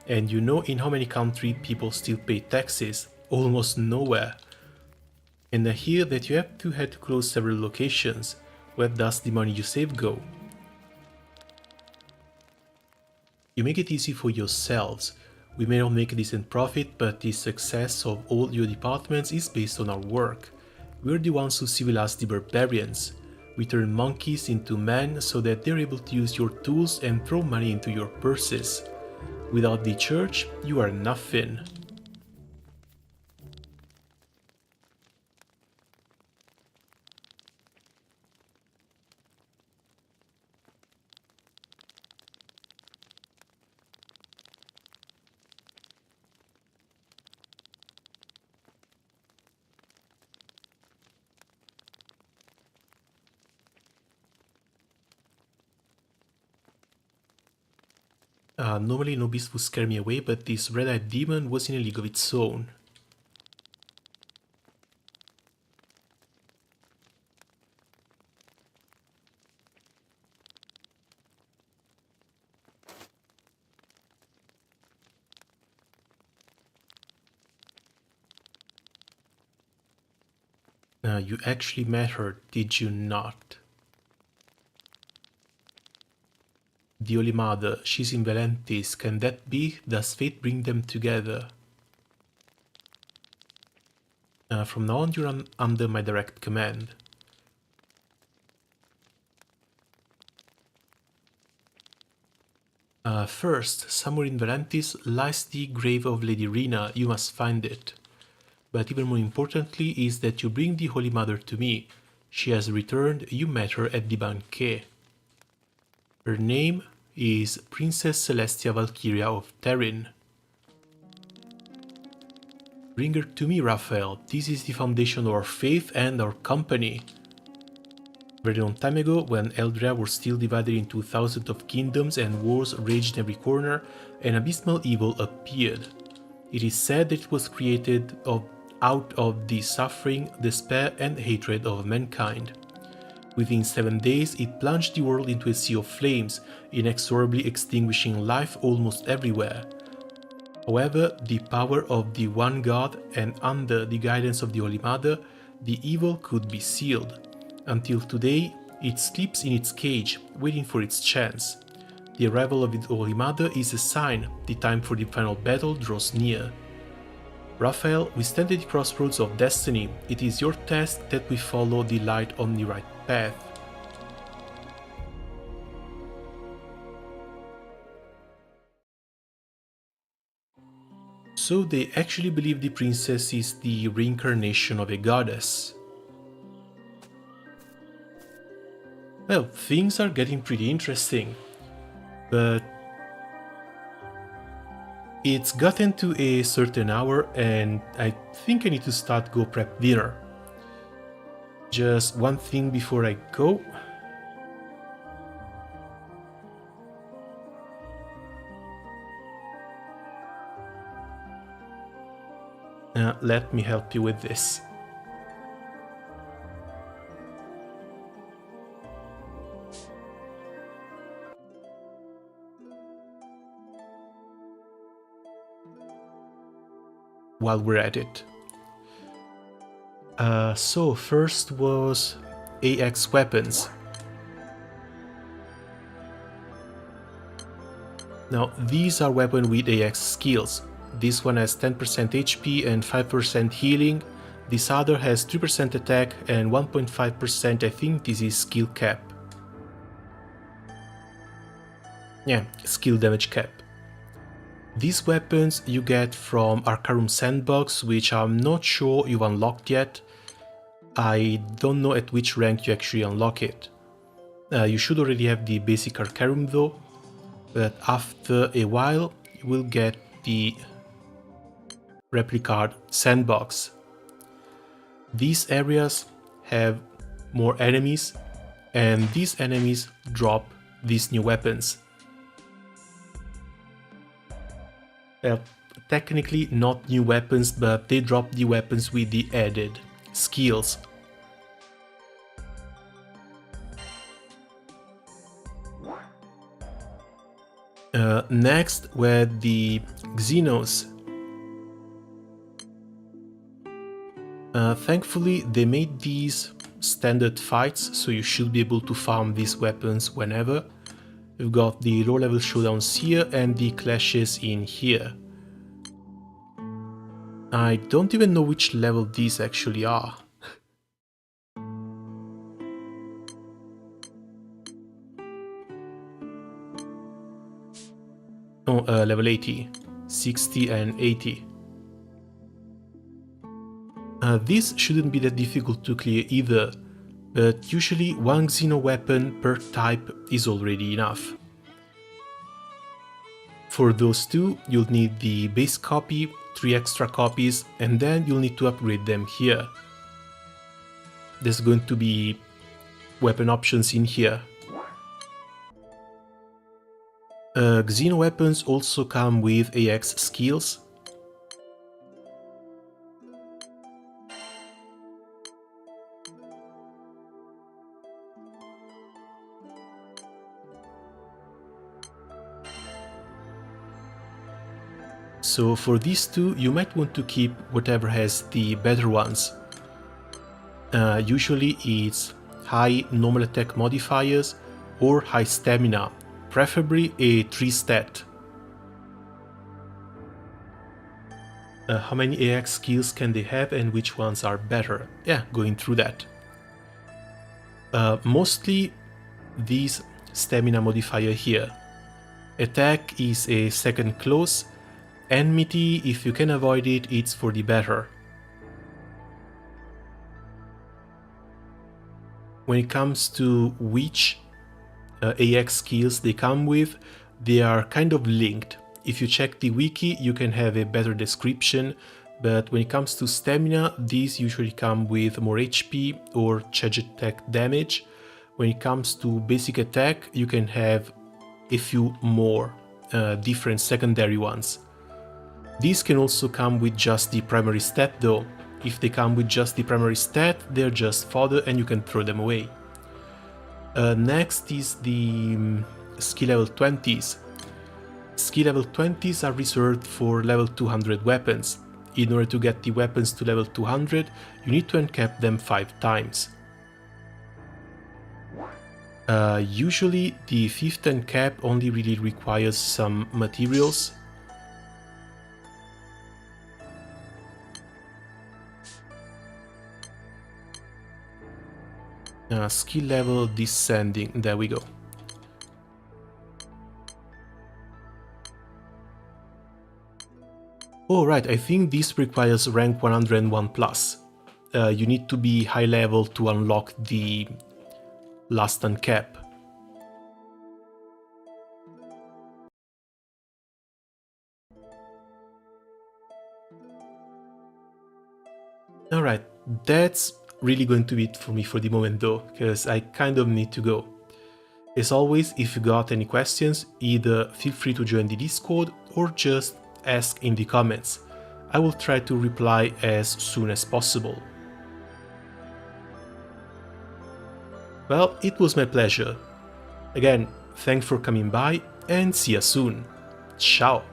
[SPEAKER 1] And you know in how many countries people still pay taxes? Almost nowhere. And I hear that you had to close several locations. Where does the money you save go? You make it easy for yourselves. We may not make a decent profit, but the success of all your departments is based on our work. We're the ones who civilize the barbarians. We turn monkeys into men so that they're able to use your tools and throw money into your purses. Without the church, you are nothing. Normally no beast would scare me away, but this red-eyed demon was in a league of its own. You actually met her, did you not? The Holy Mother, she's in Valentis. Can that be? Does fate bring them together? From now on, you're under my direct command. First, somewhere in Valentis lies the grave of Lady Rina. You must find it. But even more importantly is that you bring the Holy Mother to me. She has returned. You met her at the banquet. Her name is Princess Celestia Valkyria of Terrin. Bring her to me, Raphael. This is the foundation of our faith and our company. Very long time ago, when Eldria were still divided into thousands of kingdoms and wars raged in every corner, an abysmal evil appeared. It is said that it was created out of the suffering, despair and hatred of mankind. Within 7 days, it plunged the world into a sea of flames, inexorably extinguishing life almost everywhere. However, the power of the one God and under the guidance of the Holy Mother, the evil could be sealed. Until today, it sleeps in its cage, waiting for its chance. The arrival of the Holy Mother is a sign the time for the final battle draws near. Raphael, we stand at the crossroads of destiny. It is your task that we follow the light on the right path. So they actually believe the princess is the reincarnation of a goddess. Well, things are getting pretty interesting, but it's gotten to a certain hour and I think I need to start go prep dinner. Just one thing before I go. Let me help you with this. while we're at it. So first was AX weapons. Now these are weapons with AX skills. This one has 10% HP and 5% healing. This other has 3% attack and 1.5%, I think this is skill cap. Yeah, skill damage cap. These weapons you get from Arcarum Sandbox, which I'm not sure you've unlocked yet. I don't know at which rank you actually unlock it. You should already have the basic Arcarum though, but after a while you will get the Replicard Sandbox. These areas have more enemies, and these enemies drop these new weapons. Technically not new weapons, but they drop the weapons with the added skills. Next were the Xenos. Thankfully they made these standard fights, so you should be able to farm these weapons whenever. We've got the low level showdowns here and the clashes in here. I don't even know which level these actually are. Oh, level 80, 60 and 80. This shouldn't be that difficult to clear either, but usually one Xeno weapon per type is already enough. For those two, you'll need the base copy, 3 extra copies, and then you'll need to upgrade them here. There's going to be weapon options in here. Xeno weapons also come with AX skills. So for these two, you might want to keep whatever has the better ones. Usually it's high normal attack modifiers or high stamina, preferably a 3 stat. How many AX skills can they have and which ones are better? Yeah, going through that. Mostly these stamina modifier here. Attack is a second close. Enmity, if you can avoid it, it's for the better. When it comes to which AX skills they come with, they are kind of linked. If you check the wiki, you can have a better description, but when it comes to stamina, these usually come with more HP or charge attack damage. When it comes to basic attack, you can have a few more different secondary ones. These can also come with just the primary stat though. If they come with just the primary stat, they're just fodder and you can throw them away. Next is the skill level 20s. Skill level 20s are reserved for level 200 weapons. In order to get the weapons to level 200, you need to uncap them 5 times. Usually the 5th uncap only really requires some materials. Skill level descending, there we go. Oh right, I think this requires rank 101 plus. You need to be high level to unlock the last uncap. Alright, that's really going to be it for me for the moment though, because I kind of need to go. As always, if you got any questions, either feel free to join the Discord or just ask in the comments. I will try to reply as soon as possible. Well, it was my pleasure. Again, thanks for coming by and see you soon. Ciao!